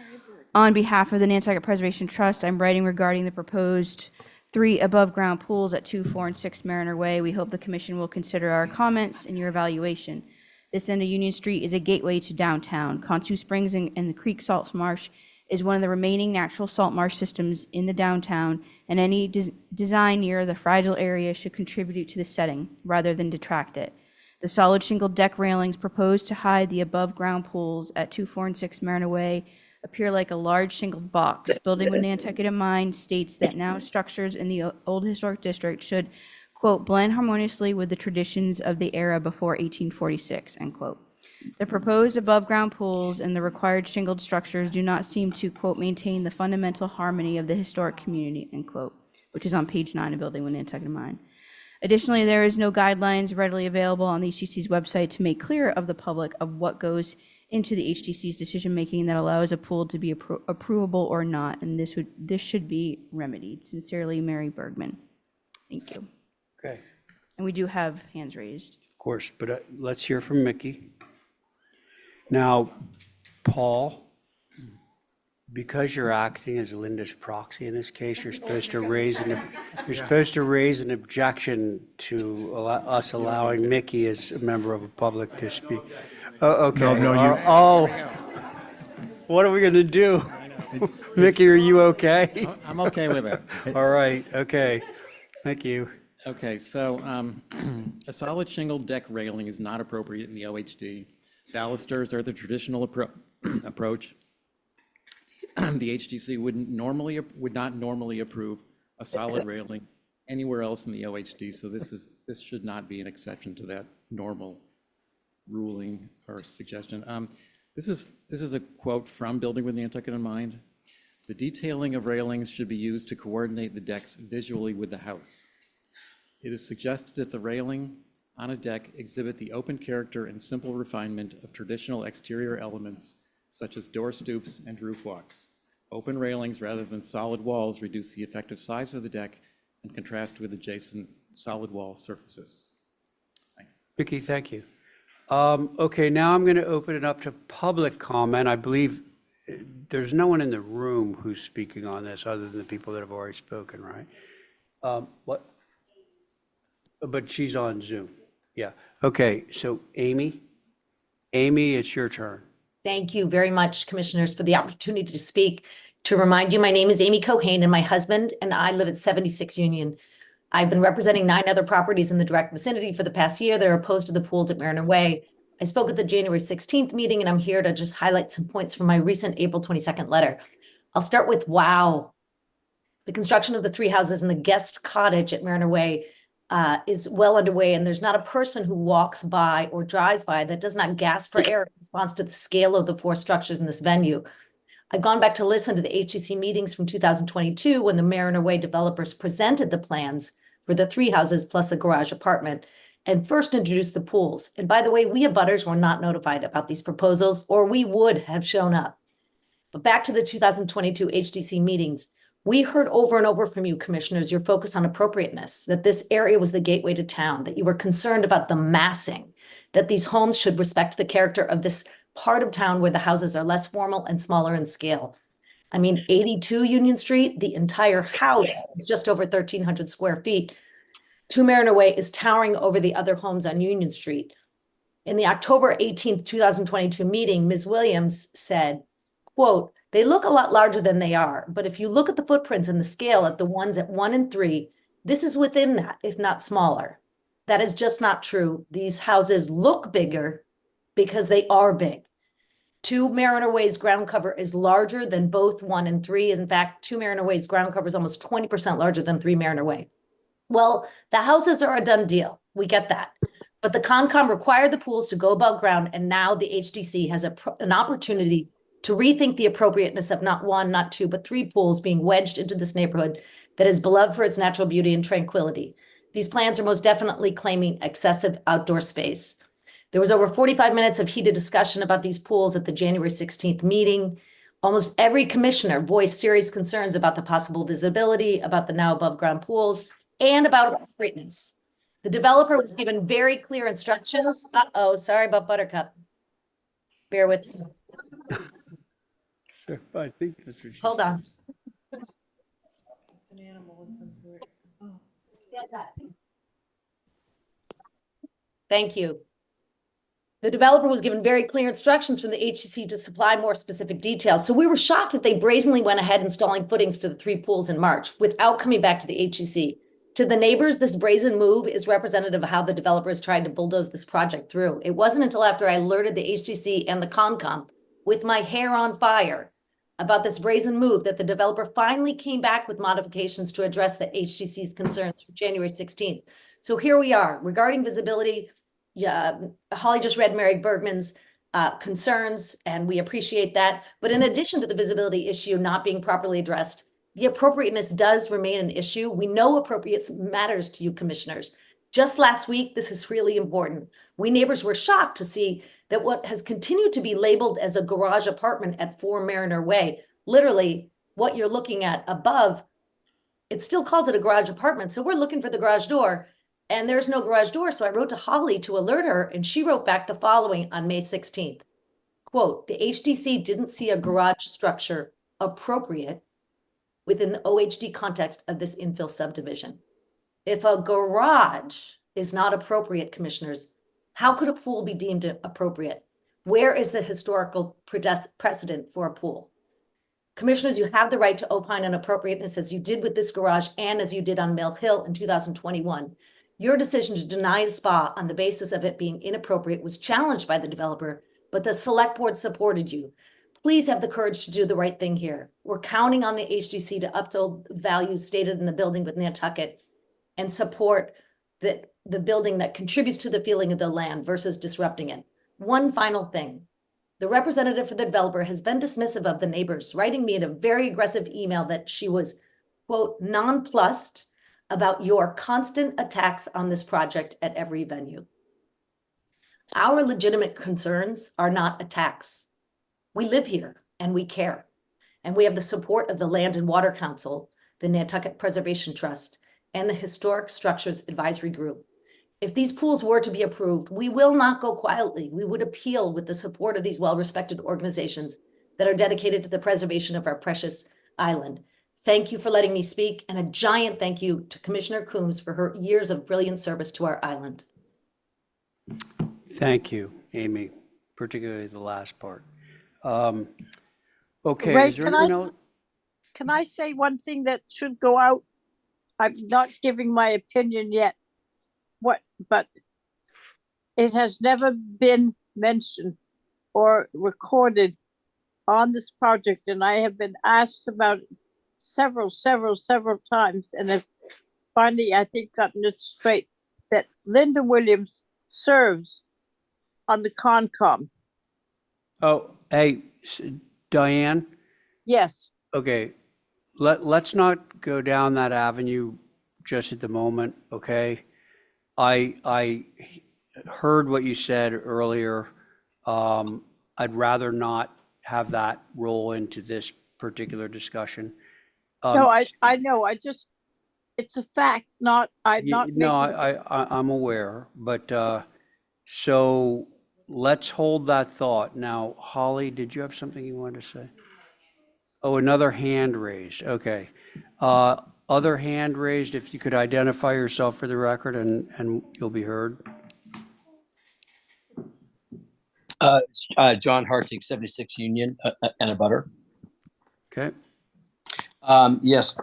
On behalf of the Nantucket Preservation Trust, I'm writing regarding the proposed 3 above-ground pools at 2, 4, and 6 Mariner Way. We hope the Commission will consider our comments in your evaluation. This end of Union Street is a gateway to downtown. Consu Springs and the Creek Salt Marsh is one of the remaining natural salt marsh systems in the downtown, and any design near the fragile area should contribute to the setting rather than detract it. The solid shingle deck railings proposed to hide the above-ground pools at 2, 4, and 6 Mariner Way appear like a large shingled box. Building with Nantucket in mind states that now structures in the old historic district should, quote, blend harmoniously with the traditions of the era before 1846, end quote. The proposed above-ground pools and the required shingled structures do not seem to, quote, maintain the fundamental harmony of the historic community, end quote, which is on page 9 of Building with Nantucket in mind. Additionally, there is no guidelines readily available on the HDC's website to make clear of the public of what goes into the HDC's decision-making that allows a pool to be approvable or not, and this should be remedied. Sincerely, Mary Bergman. Thank you. Okay, And we do have hands raised. of course, but let's hear from Mickey. Now, Paul, because you're acting as Linda's proxy in this case, you're supposed to raise an objection to us allowing Mickey as a member of the public to speak. Oh, okay. Oh, what are we gonna do? Mickey, are you okay? I'm okay with it. All right, okay. Thank you. Okay, so a solid shingle deck railing is not appropriate in the OHD. Balusters are the traditional approach. The HDC would not normally approve a solid railing anywhere else in the OHD, so this should not be an exception to that normal ruling or suggestion. This is a quote from Building with Nantucket in mind. The detailing of railings should be used to coordinate the decks visually with the house. It is suggested that the railing on a deck exhibit the open character and simple refinement of traditional exterior elements such as door stoops and roof walks. Open railings rather than solid walls reduce the effective size of the deck and contrast with adjacent solid wall surfaces. Thanks. Mickey, thank you. Okay, now I'm going to open it up to public comment. I believe there's no one in the room who's speaking on this other than the people that have already spoken, right? What? But she's on Zoom. Yeah. Okay, so Amy, it's your turn. Thank you very much, Commissioners, for the opportunity to speak. To remind you, my name is Amy Cohane, and my husband and I live at 76 Union. I've been representing 9 other properties in the direct vicinity for the past year that are opposed to the pools at Mariner Way. I spoke at the January 16th meeting, and I'm here to just highlight some points from my recent April 22nd letter. I'll start with, wow. The construction of the 3 houses in the guest cottage at Mariner Way is well underway, and there's not a person who walks by or drives by that does not gasp for air in response to the scale of the 4 structures in this venue. I've gone back to listen to the HCC meetings from 2022 when the Mariner Way developers presented the plans for the 3 houses plus a garage apartment and first introduced the pools. And by the way, we abutters were not notified about these proposals, or we would have shown up. But back to the 2022 HDC meetings, we heard over and over from you, Commissioners, your focus on appropriateness, that this area was the gateway to town, that you were concerned about the massing, that these homes should respect the character of this part of town where the houses are less formal and smaller in scale. I mean, 82 Union Street, the entire house is just over 1,300 square feet. 2 Mariner Way is towering over the other homes on Union Street. In the October 18th, 2022 meeting, Ms. Williams said, quote, They look a lot larger than they are, but if you look at the footprints and the scale at the ones at 1 and 3, this is within that, if not smaller. That is just not true. These houses look bigger because they are big. 2 Mariner Way's ground cover is larger than both 1 and 3. In fact, 2 Mariner Way's ground cover is almost 20% larger than 3 Mariner Way. Well, the houses are a done deal. We get that. But the Concom required the pools to go above ground, and now the HDC has an opportunity to rethink the appropriateness of not 1, not 2, but 3 pools being wedged into this neighborhood that is beloved for its natural beauty and tranquility. These plans are most definitely claiming excessive outdoor space. There was over 45 minutes of heated discussion about these pools at the January 16th meeting. Almost every commissioner voiced serious concerns about the possible visibility, about the now above ground pools, and about appropriateness. The developer was given very clear instructions. Uh-oh, sorry about Buttercup. Bear with me. Sure, I think that's what she Hold said. on. An animal of some sort. Thank you. The developer was given very clear instructions from the HCC to supply more specific details. So we were shocked that they brazenly went ahead installing footings for the 3 pools in March without coming back to the HCC. To the neighbors, this brazen move is representative of how the developers tried to bulldoze this project through. It wasn't until after I alerted the HGC and the Concom with my hair on fire about this brazen move that the developer finally came back with modifications to address the HGC's concerns from January 16th. So here we are. Regarding visibility, Holly just read Mary Bergman's concerns, and we appreciate that. But in addition to the visibility issue not being properly addressed, the appropriateness does remain an issue. We know appropriateness matters to you, commissioners. Just last week, this is really important. We neighbors were shocked to see that what has continued to be labeled as a garage apartment at 4 Mariner Way, literally what you're looking at above, it still calls it a garage apartment. So we're looking for the garage door, and there's no garage door. So I wrote to Holly to alert her, and she wrote back the following on May 16th. Quote, the HDC didn't see a garage structure appropriate within the OHD context of this infill subdivision. If a garage is not appropriate, commissioners, how could a pool be deemed appropriate? Where is the historical precedent for a pool? Commissioners, you have the right to opine on appropriateness as you did with this garage and as you did on Mill Hill in 2021. Your decision to deny a spa on the basis of it being inappropriate was challenged by the developer, but the select board supported you. Please have the courage to do the right thing here. We're counting on the HDC to uphold values stated in the building with Nantucket and support the building that contributes to the feeling of the land versus disrupting it. One final thing. The representative for the developer has been dismissive of the neighbors, writing me in a very aggressive email that she was, quote, nonplussed about your constant attacks on this project at every venue. Our legitimate concerns are not attacks. We live here and we care. And we have the support of the Land and Water Council, the Nantucket Preservation Trust, and the Historic Structures Advisory Group. If these pools were to be approved, we will not go quietly. We would appeal with the support of these well-respected organizations that are dedicated to the preservation of our precious island. Thank you for letting me speak, and a giant thank you to Commissioner Coombs for her years of brilliant service to our island. Thank you, Amy, particularly the last part. Okay. Ray, Is there anyone else? can I say one thing that should go out? I'm not giving my opinion yet. But it has never been mentioned or recorded on this project, and I have been asked about it several times, and have finally, I think, gotten it straight that Linda Williams serves on the Concom. Oh, hey, Diane? Yes. Okay, let's not go down that avenue just at the moment, okay? I heard what you said earlier. I'd rather not have that roll into this particular discussion. No, I know. It's a fact, not, No, I'm aware, but so let's hold that thought. Now, Holly, did you have something you wanted to say? Oh, another hand raised. Okay. Other hand raised, if you could identify yourself for the record and you'll be heard. John Hartig, 76 Union, and a butter. Okay. Yes,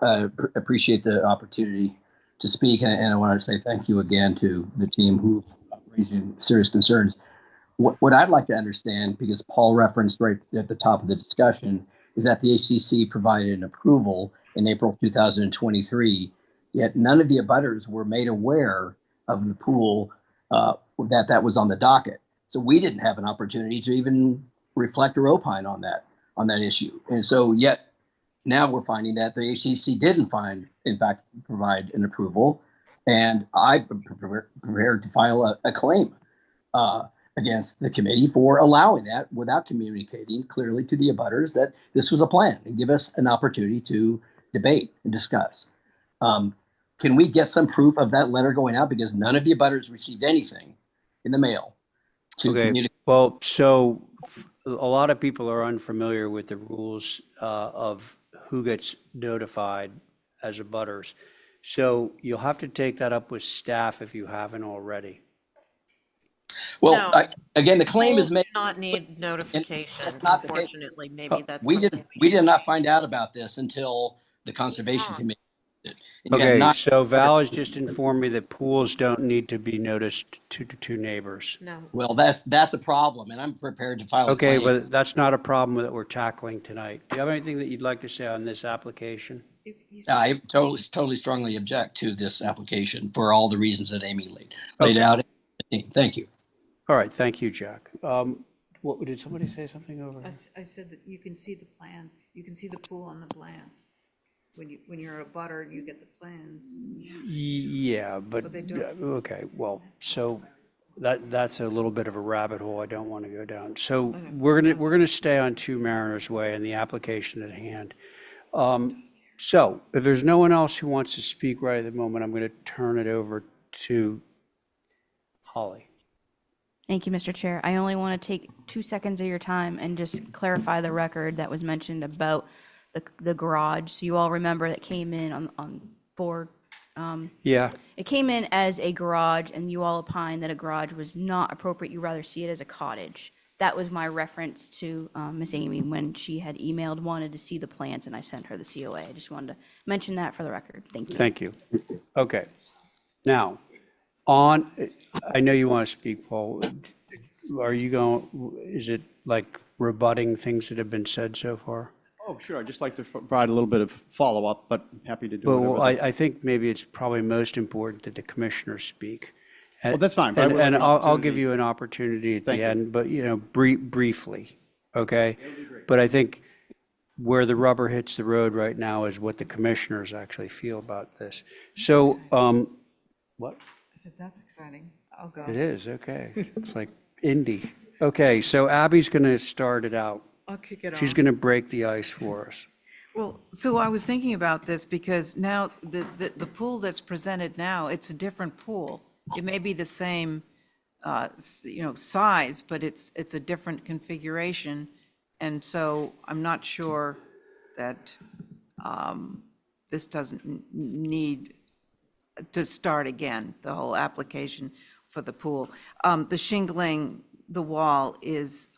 appreciate the opportunity to speak, and I want to say thank you again to the team who've raised serious concerns. What I'd like to understand, because Paul referenced right at the top of the discussion, is that the HCC provided an approval in April 2023, yet none of the abutters were made aware of the pool that was on the docket. So we didn't have an opportunity to even reflect or opine on that issue. And so yet now we're finding that the HCC didn't in fact, provide an approval, and I'm prepared to file a claim against the committee for allowing that without communicating clearly to the abutters that this was a plan and give us an opportunity to debate and discuss. Can we get some proof of that letter going out, because none of the abutters received anything in the mail to communicate? Well, so a lot of people are unfamiliar with the rules of who gets notified as abutters. So you'll have to take that up with staff if you haven't already. Well, No. again, the claim is Polls made. do not need notification, That's not the case. unfortunately. Maybe that's We something we did not find out about this until the Conservation Committee did. And you have Okay, not- so Val has just informed me that pools don't need to be noticed to neighbors. No. Well, that's a problem, and I'm prepared to file a Okay, claim. but that's not a problem that we're tackling tonight. Do you have anything that you'd like to say on this application? I totally strongly object to this application for all the reasons that Amy laid out. Thank you. All right, thank you, Jack. What, did somebody say something over? I said that you can see the plan, you can see the pool on the plans. When you're a butter, you get the plans. Yeah, but, But they don't. okay, well, so that's a little bit of a rabbit hole I don't want to go down. So we're gonna stay on 2 Mariners Way and the application at hand. So if there's no one else who wants to speak right at the moment, I'm going to turn it over to Holly. Thank you, Mr. Chair. I only want to take 2 seconds of your time and just clarify the record that was mentioned about the garage. So you all remember that came in on board. Yeah. It came in as a garage, and you all opined that a garage was not appropriate. You rather see it as a cottage. That was my reference to Miss Amy when she had emailed, wanted to see the plans, and I sent her the COA. I just wanted to mention that for the record. Thank you. Thank you. Okay. Now, I know you want to speak, Paul. Is it like rebutting things that have been said so far? Oh, sure. I'd just like to provide a little bit of follow-up, but happy to do Well, whatever. I think maybe it's probably most important that the commissioners speak. Well, that's fine, but I would like And an I'll give opportunity. you an opportunity at Thank the you. end, but, briefly, okay? But I think where the rubber hits the road right now is what the commissioners actually feel about this. So, what? I said, that's exciting. I'll go. It is, okay. It's like indie. Okay, so Abby's going to start it out. I'll kick it off. She's going to break the ice for us. Well, so I was thinking about this because now the pool that's presented now, it's a different pool. It may be the same, size, but it's a different configuration. And so I'm not sure that this doesn't need to start again, the whole application for the pool. The shingling, the wall is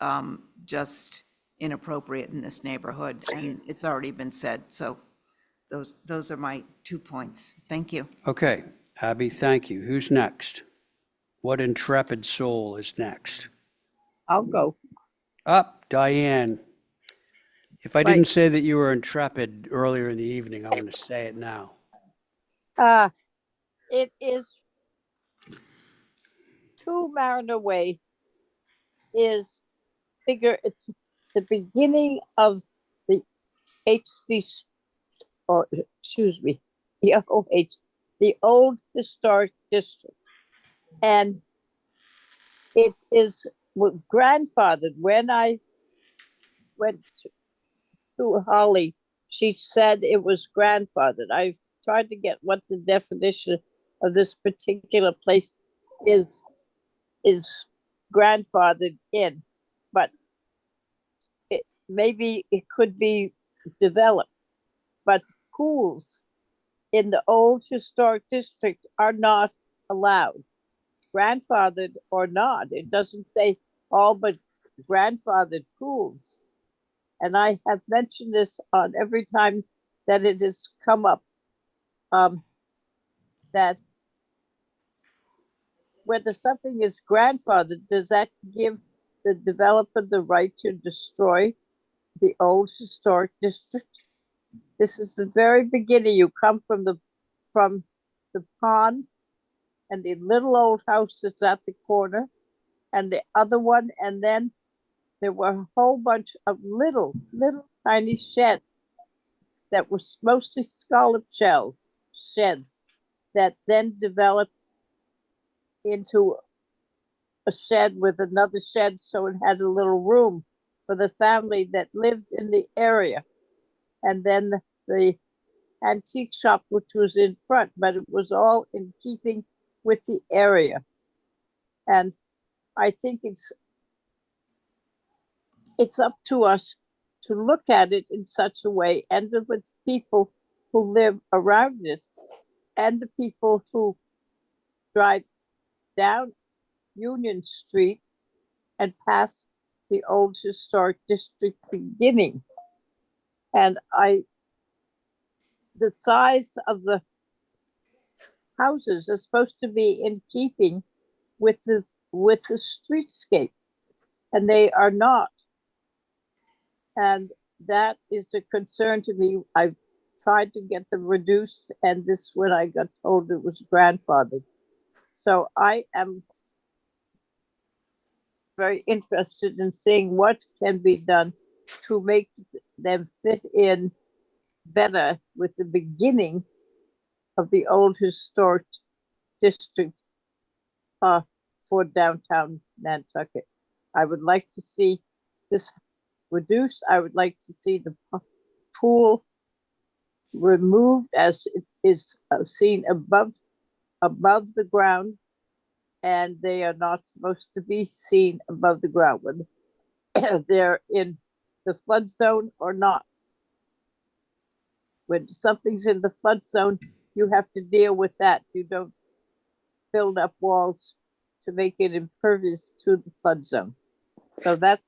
just inappropriate in this neighborhood, and it's already been said. So those are my 2 points. Thank you. Okay, Abby, thank you. Who's next? What intrepid soul is next? I'll go. Up, Diane. If I didn't say that you were intrepid earlier in the evening, I'm going to say it now. It is 2 Mariner Way is it's the beginning of the HDC, or excuse me, the OH, the Old Historic District. And it is grandfathered. When I went to Holly, she said it was grandfathered. I tried to get what the definition of this particular place is grandfathered in, but maybe it could be developed. But pools in the Old Historic District are not allowed, grandfathered or not. It doesn't say all but grandfathered pools. and I have mentioned this on every time that it has come up, that whether something is grandfathered, does that give the developer the right to destroy the old historic district? This is the very beginning. You come from the pond and the little old house that's at the corner and the other one, and then there were a whole bunch of little tiny sheds that were mostly scallop sheds that then developed into a shed with another shed, so it had a little room for the family that lived in the area. And then the antique shop, which was in front, but it was all in keeping with the area. And I think it's up to us to look at it in such a way, and with people who live around it and the people who drive down Union Street and past the old historic district beginning. And the size of the houses are supposed to be in keeping with the streetscape, and they are not. And that is a concern to me. I've tried to get them reduced, and this when I got told it was grandfathered. So I am very interested in seeing what can be done to make them fit in better with the beginning of the old historic district for downtown Nantucket. I would like to see this reduced. I would like to see the pool removed as it is seen above the ground, and they are not supposed to be seen above the ground, whether they're in the flood zone or not. When something's in the flood zone, you have to deal with that. You don't build up walls to make it impervious to the flood zone. So that's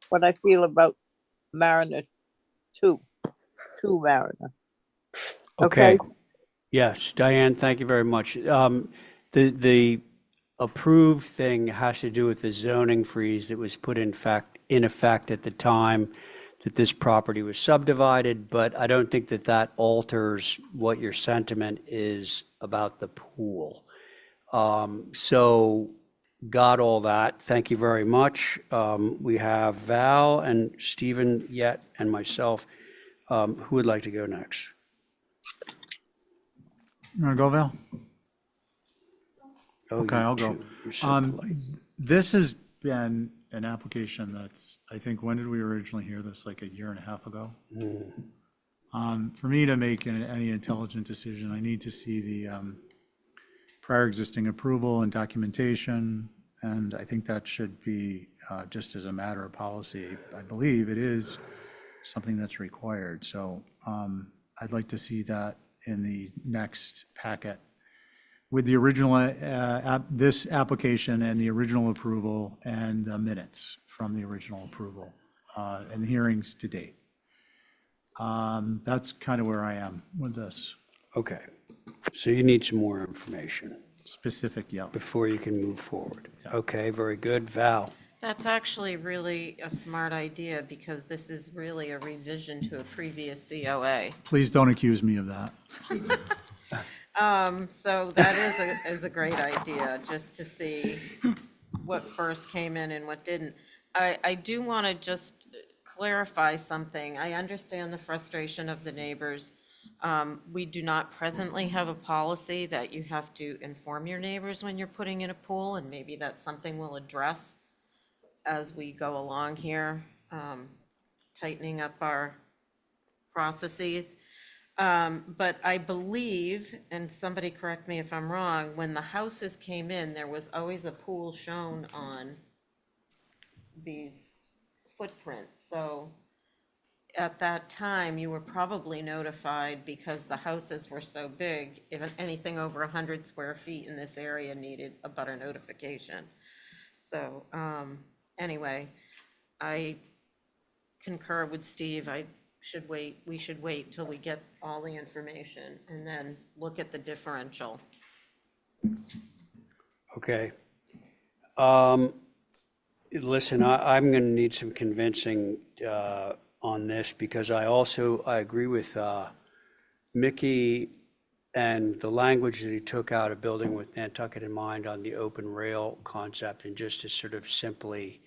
what I feel about Mariner 2 Mariner. Okay. Yes, Diane, thank you very much. The approved thing has to do with the zoning freeze that was put in effect at the time that this property was subdivided, but I don't think that alters what your sentiment is about the pool. So got all that. Thank you very much. We have Val and Stephen yet and myself. Who would like to go next? You want to go, Val? Oh, Okay, I'll go. You're so polite. This has been an application that's, I think, when did we originally hear this? Like a year and a half ago? For me to make any intelligent decision, I need to see the prior existing approval and documentation, and I think that should be just as a matter of policy. I believe it is something that's required, so I'd like to see that in the next packet with the original, this application and the original approval and the minutes from the original approval and the hearings to date. That's kind of where I am with this. Okay, so you need some more information Specific, yeah. before you can move forward. Okay, very good. Val? That's actually really a smart idea because this is really a revision to a previous COA. Please don't accuse me of that. So that is a great idea, just to see what first came in and what didn't. I do want to just clarify something. I understand the frustration of the neighbors. We do not presently have a policy that you have to inform your neighbors when you're putting in a pool, and maybe that's something we'll address as we go along here, tightening up our processes. But I believe, and somebody correct me if I'm wrong, when the houses came in, there was always a pool shown on these footprints. So at that time, you were probably notified because the houses were so big, if anything over 100 square feet in this area needed a butter notification. So anyway, I concur with Steve. We should wait till we get all the information and then look at the differential. Okay. Listen, I'm going to need some convincing on this because I agree with Mickey and the language that he took out of building with Nantucket in mind on the open rail concept, and just to sort of simply,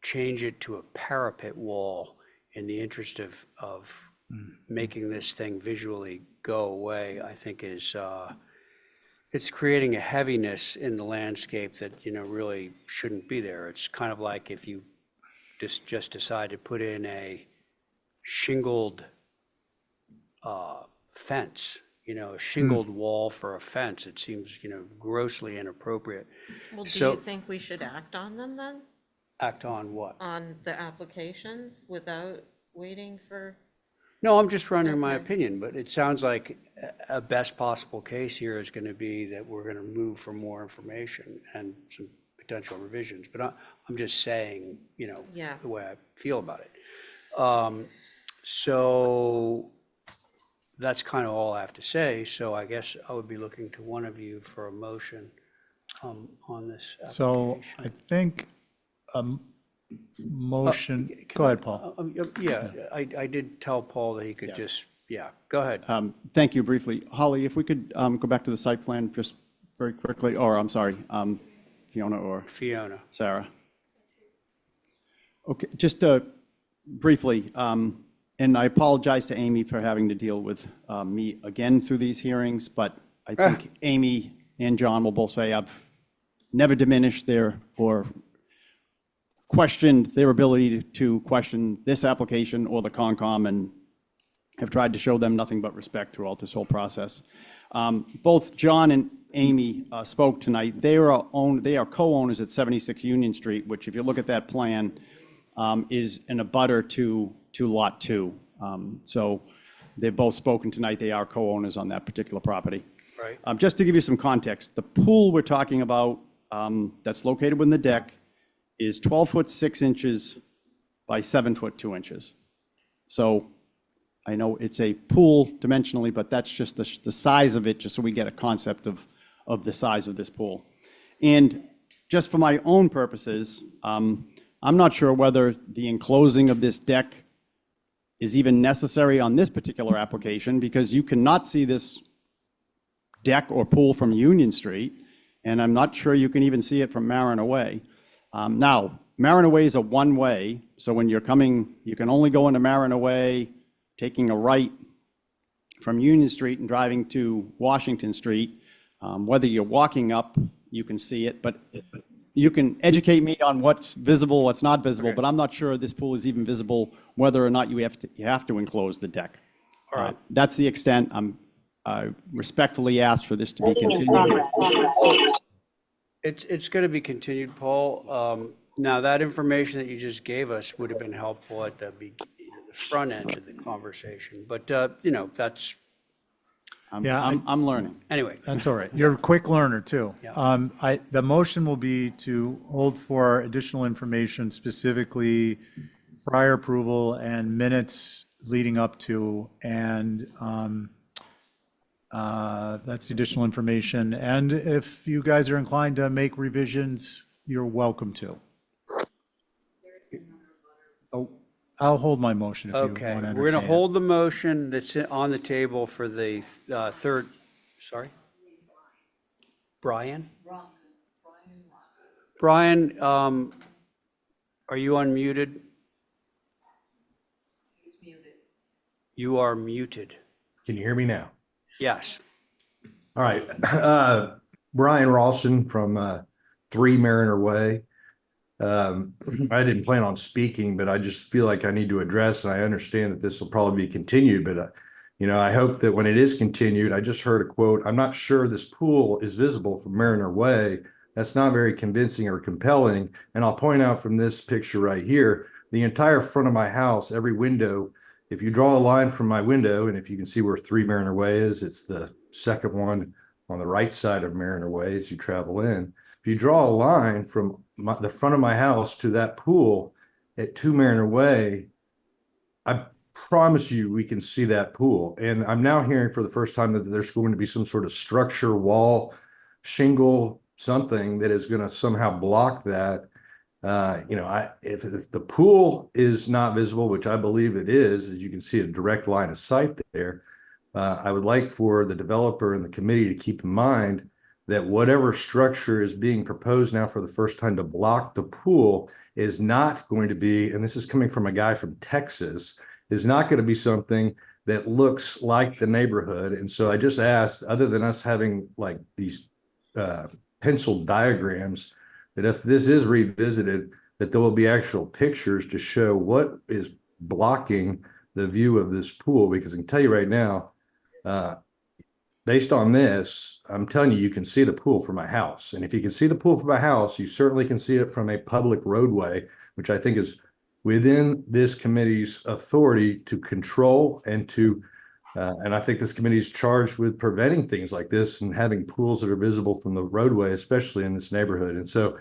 change it to a parapet wall in the interest of making this thing visually go away, I think is, it's creating a heaviness in the landscape that, really shouldn't be there. It's kind of like if you just decide to put in a shingled fence, a shingled wall for a fence. It seems, grossly inappropriate. Well, do So- you think we should act on them then? Act on what? On the applications without waiting for? No, I'm just running my Okay. opinion, but it sounds like a best possible case here is going to be that we're going to move for more information and some potential revisions. But I'm just saying, Yeah. the way I feel about it. So that's kind of all I have to say. So I guess I would be looking to one of you for a motion on this So application. I think a motion, go ahead, Paul. Yeah, I did tell Paul that he could just, go ahead. Thank you briefly. Holly, if we could go back to the site plan just very quickly, or I'm sorry, Fiona or Fiona. Sarah. Okay, just briefly, and I apologize to Amy for having to deal with me again through these hearings, but I think Amy and John will both say I've never diminished their or questioned their ability to question this application or the Concom, and have tried to show them nothing but respect throughout this whole process. Both John and Amy spoke tonight. They are co-owners at 76 Union Street, which if you look at that plan, is an abutter to Lot 2. So they've both spoken tonight. They are co-owners on that particular property. Right. Just to give you some context, the pool we're talking about that's located within the deck is 12 foot 6 inches by 7 foot 2 inches. So I know it's a pool dimensionally, but that's just the size of it, just so we get a concept of the size of this pool. And just for my own purposes, I'm not sure whether the enclosing of this deck is even necessary on this particular application, because you cannot see this deck or pool from Union Street, and I'm not sure you can even see it from Mariner Way. Now, Mariner Way is a one-way, so when you're coming, you can only go into Mariner Way, taking a right from Union Street and driving to Washington Street. Whether you're walking up, you can see it, but you can educate me on what's visible, what's not visible, but I'm not sure this pool is even visible, whether or not you have to enclose the deck. All right. That's the extent. I respectfully ask for this to be continued. It's going to be continued, Paul. Now, that information that you just gave us would have been helpful at the front end of the conversation, but, that's, I'm learning. anyway. That's all right. You're a quick learner, too. Yeah. The motion will be to hold for additional information, specifically prior approval and minutes leading up to, and that's the additional information. And if you guys are inclined to make revisions, you're welcome to. Oh, I'll hold my motion if you want to Okay, entertain we're going to it. hold the motion that's on the table for the third, sorry? Brian? Brian, are you unmuted? You are muted. Can you hear me now? Yes. All right. Brian Ralston from 3 Mariner Way. I didn't plan on speaking, but I just feel like I need to address, and I understand that this will probably be continued, but I hope that when it is continued, I just heard a quote, "I'm not sure this pool is visible from Mariner Way." That's not very convincing or compelling. And I'll point out from this picture right here, the entire front of my house, every window, if you draw a line from my window, and if you can see where 3 Mariner Way is, it's the second one on the right side of Mariner Way as you travel in. If you draw a line from the front of my house to that pool at 2 Mariner Way, I promise you we can see that pool. And I'm now hearing for the first time that there's going to be some sort of structure, wall, shingle, something that is going to somehow block that. If the pool is not visible, which I believe it is, as you can see a direct line of sight there, I would like for the developer and the committee to keep in mind that whatever structure is being proposed now for the first time to block the pool is not going to be, and this is coming from a guy from Texas, is not going to be something that looks like the neighborhood. And so I just asked, other than us having like these pencil diagrams, that if this is revisited, that there will be actual pictures to show what is blocking the view of this pool. Because I can tell you right now, based on this, I'm telling you, you can see the pool from my house. And if you can see the pool from my house, you certainly can see it from a public roadway, which I think is within this committee's authority to control and to, and I think this committee is charged with preventing things like this and having pools that are visible from the roadway, especially in this neighborhood. And so,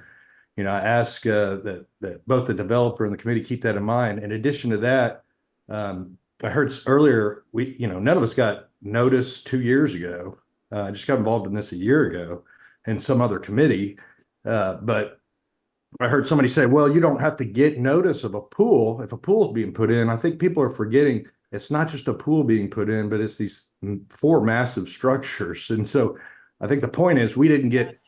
I ask that both the developer and the committee keep that in mind. In addition to that, I heard earlier, none of us got notice 2 years ago. I just got involved in this a year ago in some other committee. But I heard somebody say, well, you don't have to get notice of a pool if a pool's being put in. I think people are forgetting it's not just a pool being put in, but it's these 4 massive structures. And so I think the point is we didn't get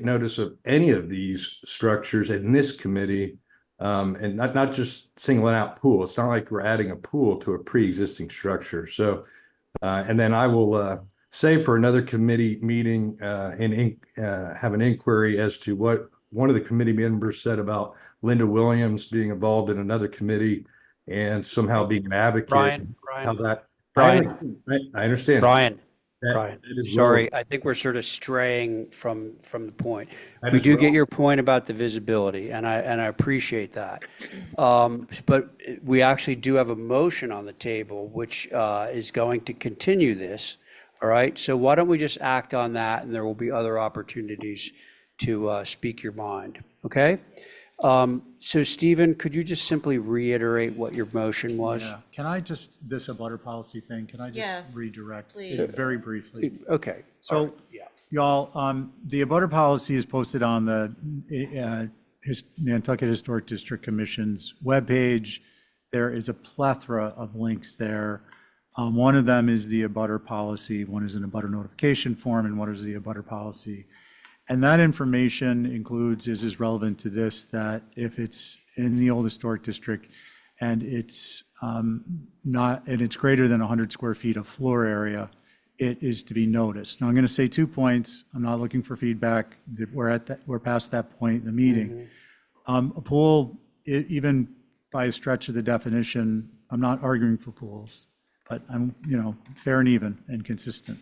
notice of any of these structures in this committee. And not just singling out pool. It's not like we're adding a pool to a pre-existing structure. So, and then I will save for another committee meeting and have an inquiry as to what one of the committee members said about Linda Williams being involved in another committee and somehow being an advocate. Brian, How that, Brian, I understand. Brian, That is sorry, relevant. I think we're sort of straying from the point. That We is do get relevant. your point about the visibility, and I appreciate that. But we actually do have a motion on the table, which is going to continue this, all right? So why don't we just act on that, and there will be other opportunities to speak your mind, okay? So Stephen, could you just simply reiterate what your motion was? Yeah, can I just, this abutter policy thing, can I Yes, just redirect please. it very briefly? Okay. So, Yeah. y'all, the abutter policy is posted on the Nantucket Historic District Commission's webpage. There is a plethora of links there. One of them is the abutter policy, one is an abutter notification form, and one is the abutter policy. And that information includes, is relevant to this, that if it's in the old historic district and it's it's greater than 100 square feet of floor area, it is to be noticed. Now, I'm going to say 2 points. I'm not looking for feedback. We're past that point in the meeting. A pool, even by a stretch of the definition, I'm not arguing for pools, but I'm, fair and even and consistent.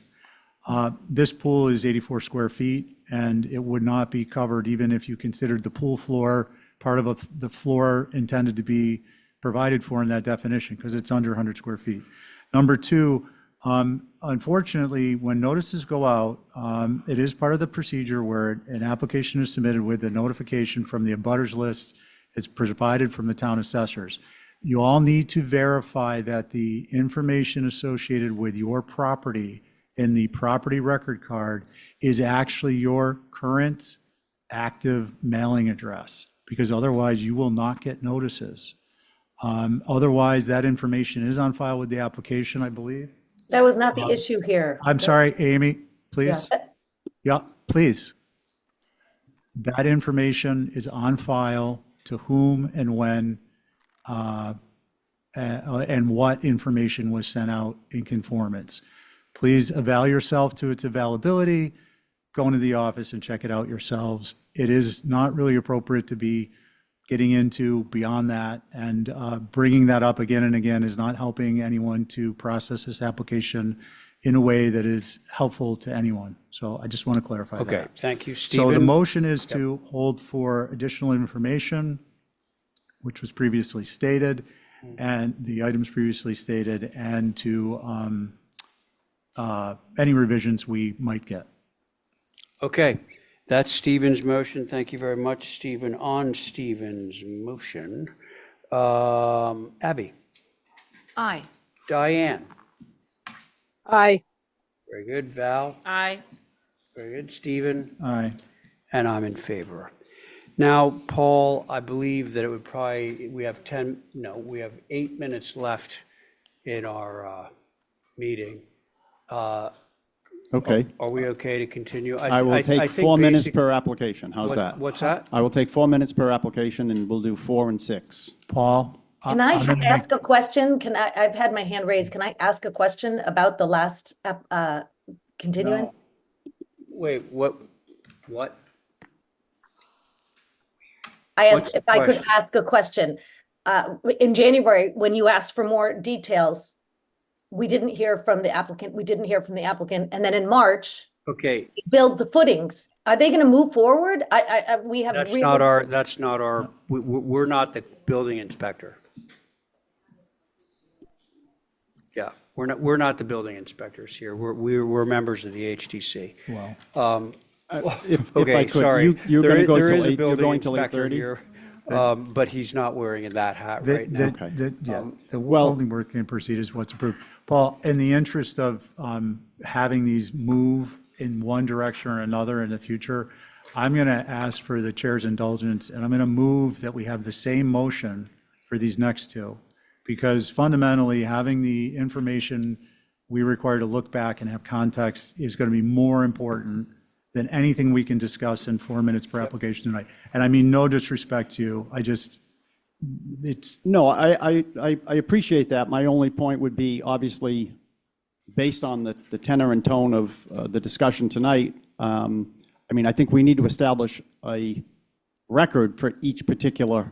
This pool is 84 square feet, and it would not be covered even if you considered the pool floor part of the floor intended to be provided for in that definition, because it's under 100 square feet. Number 2, unfortunately, when notices go out, it is part of the procedure where an application is submitted with a notification from the abutters list. It's provided from the town assessors. You all need to verify that the information associated with your property in the property record card is actually your current active mailing address, because otherwise you will not get notices. Otherwise, that information is on file with the application, I believe. That was not the issue here. I'm sorry, Amy, please. Yeah. Yeah, please. That information is on file to whom and when, and what information was sent out in conformance. Please avail yourself to its availability. Go into the office and check it out yourselves. It is not really appropriate to be getting into beyond that, and bringing that up again and again is not helping anyone to process this application in a way that is helpful to anyone. So I just want to clarify that. Okay, thank you, So Stephen. the motion is to hold for additional information, which was previously stated, and the items previously stated, and to any revisions we might get. Okay, That's Stephen's motion. Thank you very much, Stephen. On Stephen's motion, Abby, Aye. Diane, Aye. very good. Val, Aye. very good. Stephen, Aye. and I'm in favor. Now, Paul, I believe that it would we have 8 minutes left in our meeting. Okay. Are we okay to continue? I will take think 4 minutes basic- per application. How's that? What's that? I will take 4 minutes per application, and we'll do 4 and 6. Paul? Can I ask a question? I've had my hand raised. Can I ask a question about the last continuance? Wait, what? I What's asked the if I could question? ask a question. In January, when you asked for more details, we didn't hear from the applicant. And then in March, Okay, we build the footings. Are they going to move forward? We have. that's not our, we're not the building inspector. Yeah, we're not the building inspectors here. We're members of the HTC. Well, If I Okay, could, sorry. you're going to go There till is a 8, you're building going till inspector 8:30? here, but he's not wearing that hat right now. The only work can proceed is what's approved. Paul, in the interest of having these move in one direction or another in the future, I'm going to ask for the chair's indulgence, and I'm going to move that we have the same motion for these next two. Because fundamentally, having the information we require to look back and have context is going to be more important than anything we can discuss in 4 minutes per application tonight. And I mean no disrespect to you, No, I appreciate that. My only point would be, obviously, based on the tenor and tone of the discussion tonight, I mean, I think we need to establish a record for each particular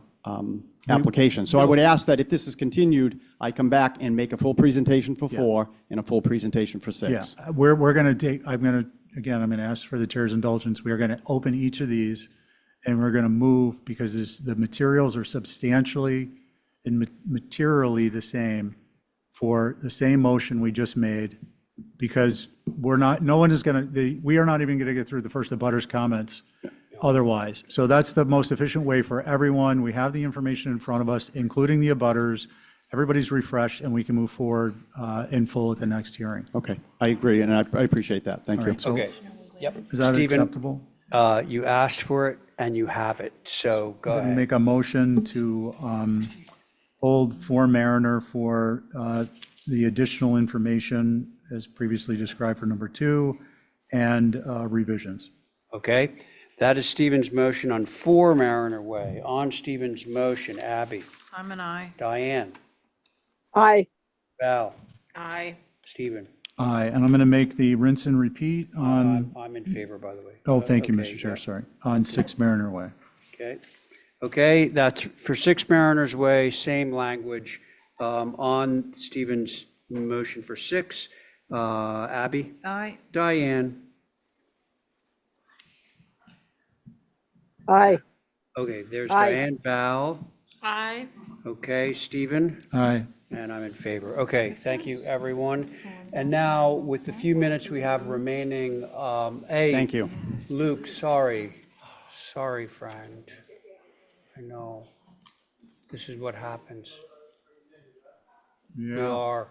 application. So I would ask that if this is continued, I come back and make a full presentation for 4 and a full presentation for 6. Yeah, we're going to take, I'm going to ask for the chair's indulgence. We are going to open each of these and we're going to move because the materials are substantially and materially the same for the same motion we just made, because we are not even going to get through the first abutters comments otherwise. So that's the most efficient way for everyone. We have the information in front of us, including the abutters. Everybody's refreshed and we can move forward in full at the next hearing. Okay, I agree, and I appreciate that. Thank you. Okay, yep. Is that Stephen, acceptable? You asked for it and you have it, so go ahead. Make a motion to hold for Mariner for the additional information as previously described for number 2 and revisions. Okay, that is Stephen's motion on 4 Mariner Way. On Stephen's motion, Abby, I'm an aye. Diane, Aye. Val, Aye. Stephen. Aye, and I'm going to make the rinse and repeat on, I'm in favor, by the way. oh, thank you, Okay, Mr. Chair, yeah. sorry, on 6 Mariner Way. Okay, okay, that's for 6 Mariners Way, same language. On Stephen's motion for 6, Abby, Aye. Diane. Aye. Okay, there's Aye. Diane, Val. Aye. Okay, Stephen, Aye. and I'm in favor. Okay, thank you, everyone. And now, with the few minutes we have remaining, hey. Thank you. Luke, sorry. Sorry, friend. I know. This is what happens. We are.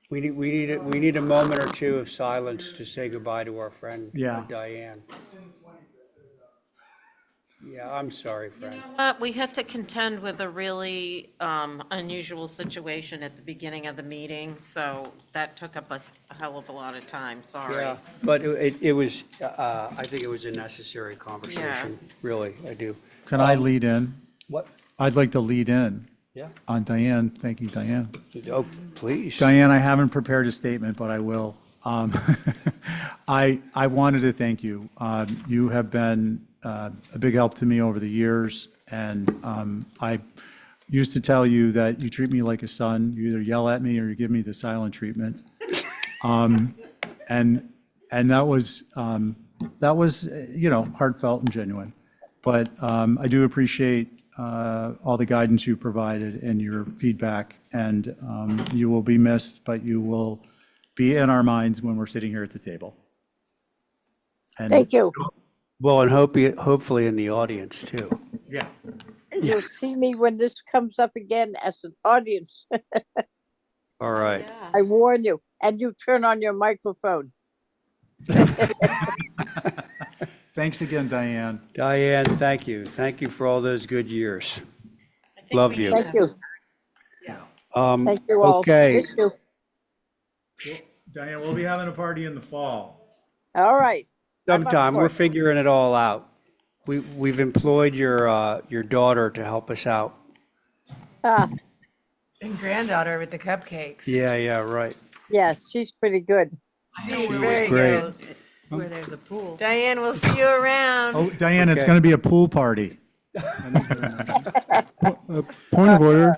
We need a moment or two of silence to say goodbye to our friend Diane. Yeah, I'm sorry, friend. We had to contend with a really unusual situation at the beginning of the meeting, so that took up a hell of a lot of time, sorry. Yeah, but it was, I think it was a necessary conversation, really, I do. Can I lead in? What? I'd like to lead in. Yeah. On Diane, thank you, Diane. Oh, please. Diane, I haven't prepared a statement, but I will. I wanted to thank you. You have been a big help to me over the years, and I used to tell you that you treat me like a son. You either yell at me or you give me the silent treatment. And that was heartfelt and genuine. But I do appreciate all the guidance you provided and your feedback, and you will be missed, but you will be in our minds when we're sitting here at the table. And Thank you. Well, and hopefully in the audience too. Yeah. And you'll see me when this comes up again as an audience. All right. I warn you. And you turn on your microphone. Thanks again, Diane. Diane, thank you. Thank you for all those good years. Love you. Thank you. Thank you all. Okay. Miss you. Diane, we'll be having a party in the fall. All right. I'm up Sometime, for we're it. figuring it all out. We've employed your daughter to help us out. Ah, And granddaughter with the cupcakes. Yeah, right. yes, she's pretty good. She's was very great. good. Where there's a pool. Diane, we'll see you around. Oh, Diane, it's Okay. going to be a pool party. Point of order.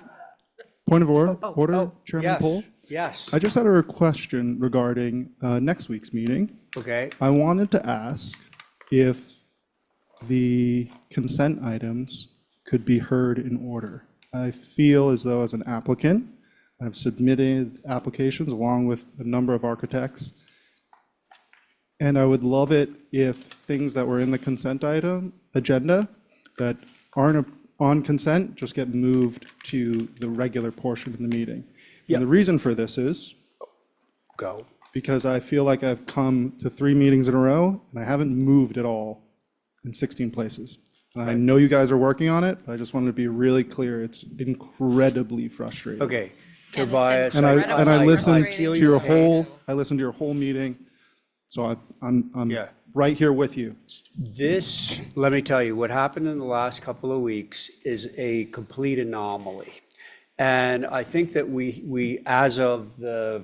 Point of order, Oh, Chairman yes, Poole. yes. I just had a question regarding next week's meeting. Okay. I wanted to ask if the consent items could be heard in order. I feel as though as an applicant, I've submitted applications along with a number of architects. And I would love it if things that were in the consent item agenda that aren't on consent just get moved to the regular portion of the meeting. Yeah. And the reason for this is Go. because I feel like I've come to 3 meetings in a row and I haven't moved at all in 16 places. And I know you guys are working on it, but I just wanted to be really clear. It's incredibly frustrating. Okay. And it's Tobias. And I listened feel to your your pain. whole meeting. So I'm Yeah. right here with you. This, let me tell you, what happened in the last couple of weeks is a complete anomaly. And I think that we as of the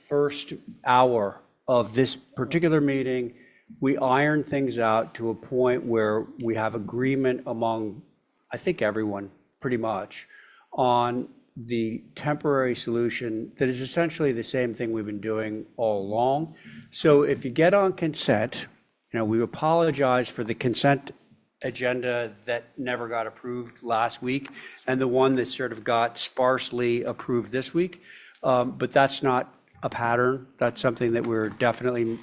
first hour of this particular meeting, we ironed things out to a point where we have agreement among, I think, everyone, pretty much, on the temporary solution that is essentially the same thing we've been doing all along. So if you get on consent, we apologize for the consent agenda that never got approved last week and the one that sort of got sparsely approved this week. But that's not a pattern. That's something that we're definitely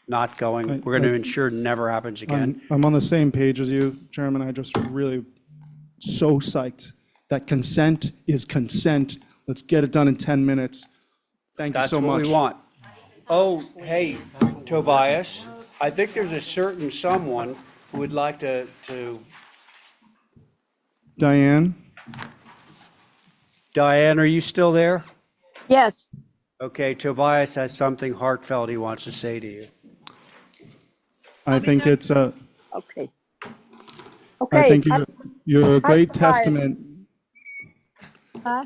not going, we're going to ensure never happens again. I'm on the same page as you, Chairman. I just really so psyched that consent is consent. Let's get it done in 10 minutes. Thank you That's so what much. we want. Oh, hey, Tobias, I think there's a certain someone who would like to, Diane? Diane, are you still there? Yes. Okay, Tobias has something heartfelt he wants to say to you. I think it's a, Okay. I Okay. think you're a great Tobias. testament. Huh?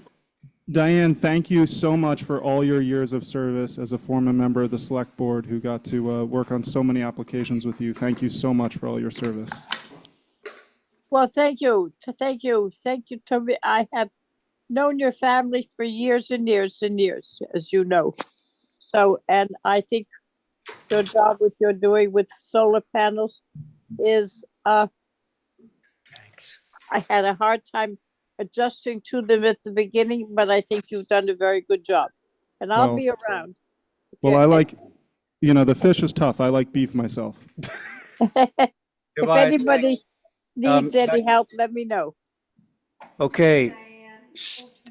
Diane, thank you so much for all your years of service as a former member of the Select Board who got to work on so many applications with you. Thank you so much for all your service. Well, thank you. Thank you. Thank you, Toby. I have known your family for years and years and years, as you know. So, and I think your job, what you're doing with solar panels is, Thanks. I had a hard time adjusting to them at the beginning, but I think you've done a very good job. And I'll Well- be around. Well, I like, the fish is tough. I like beef myself. If Tobias, anybody needs um, any help, let me know. Okay.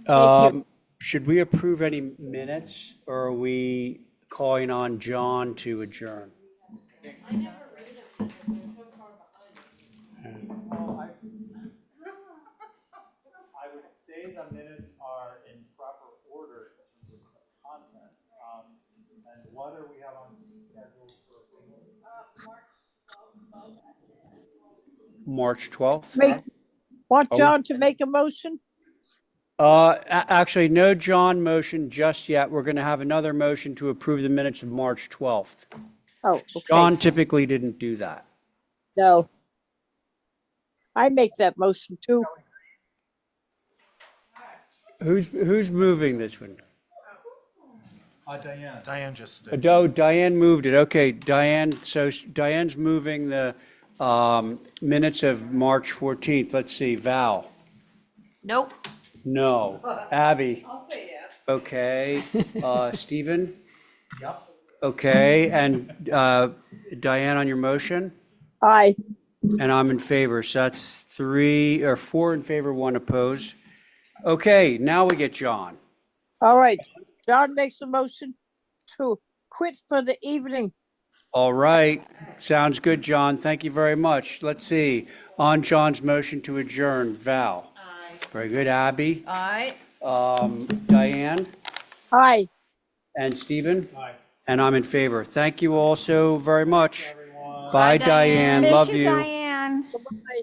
you. Should we approve any minutes or are we calling on John to adjourn? I would say the minutes are in proper order in terms of content. And what are we have on schedule for approval? March 12th? Want Oh. John to make a motion? Actually, no John motion just yet. We're going to have another motion to approve the minutes of March 12th. Oh, okay. John typically didn't do that. No. I make that motion too. Who's moving this one? Diane. Diane just. Oh, Diane moved it. Okay, Diane, so Diane's moving the minutes of March 14th. Let's see, Val? Nope. No. Abby? I'll say yes. Okay. Stephen? Okay, and Diane on your motion? Aye. And I'm in favor, so that's 4 in favor, 1 opposed. Okay, now we get John. All right. John makes a motion to quit for the evening. All right, sounds good, John. Thank you very much. Let's see. On John's motion to adjourn, Val? Aye. Very good. Abby? Aye. Diane? Aye. And Stephen? Aye. And I'm in favor. Thank you all so very much. Bye, Diane. Diane. Love Miss you, you. Diane. Bye.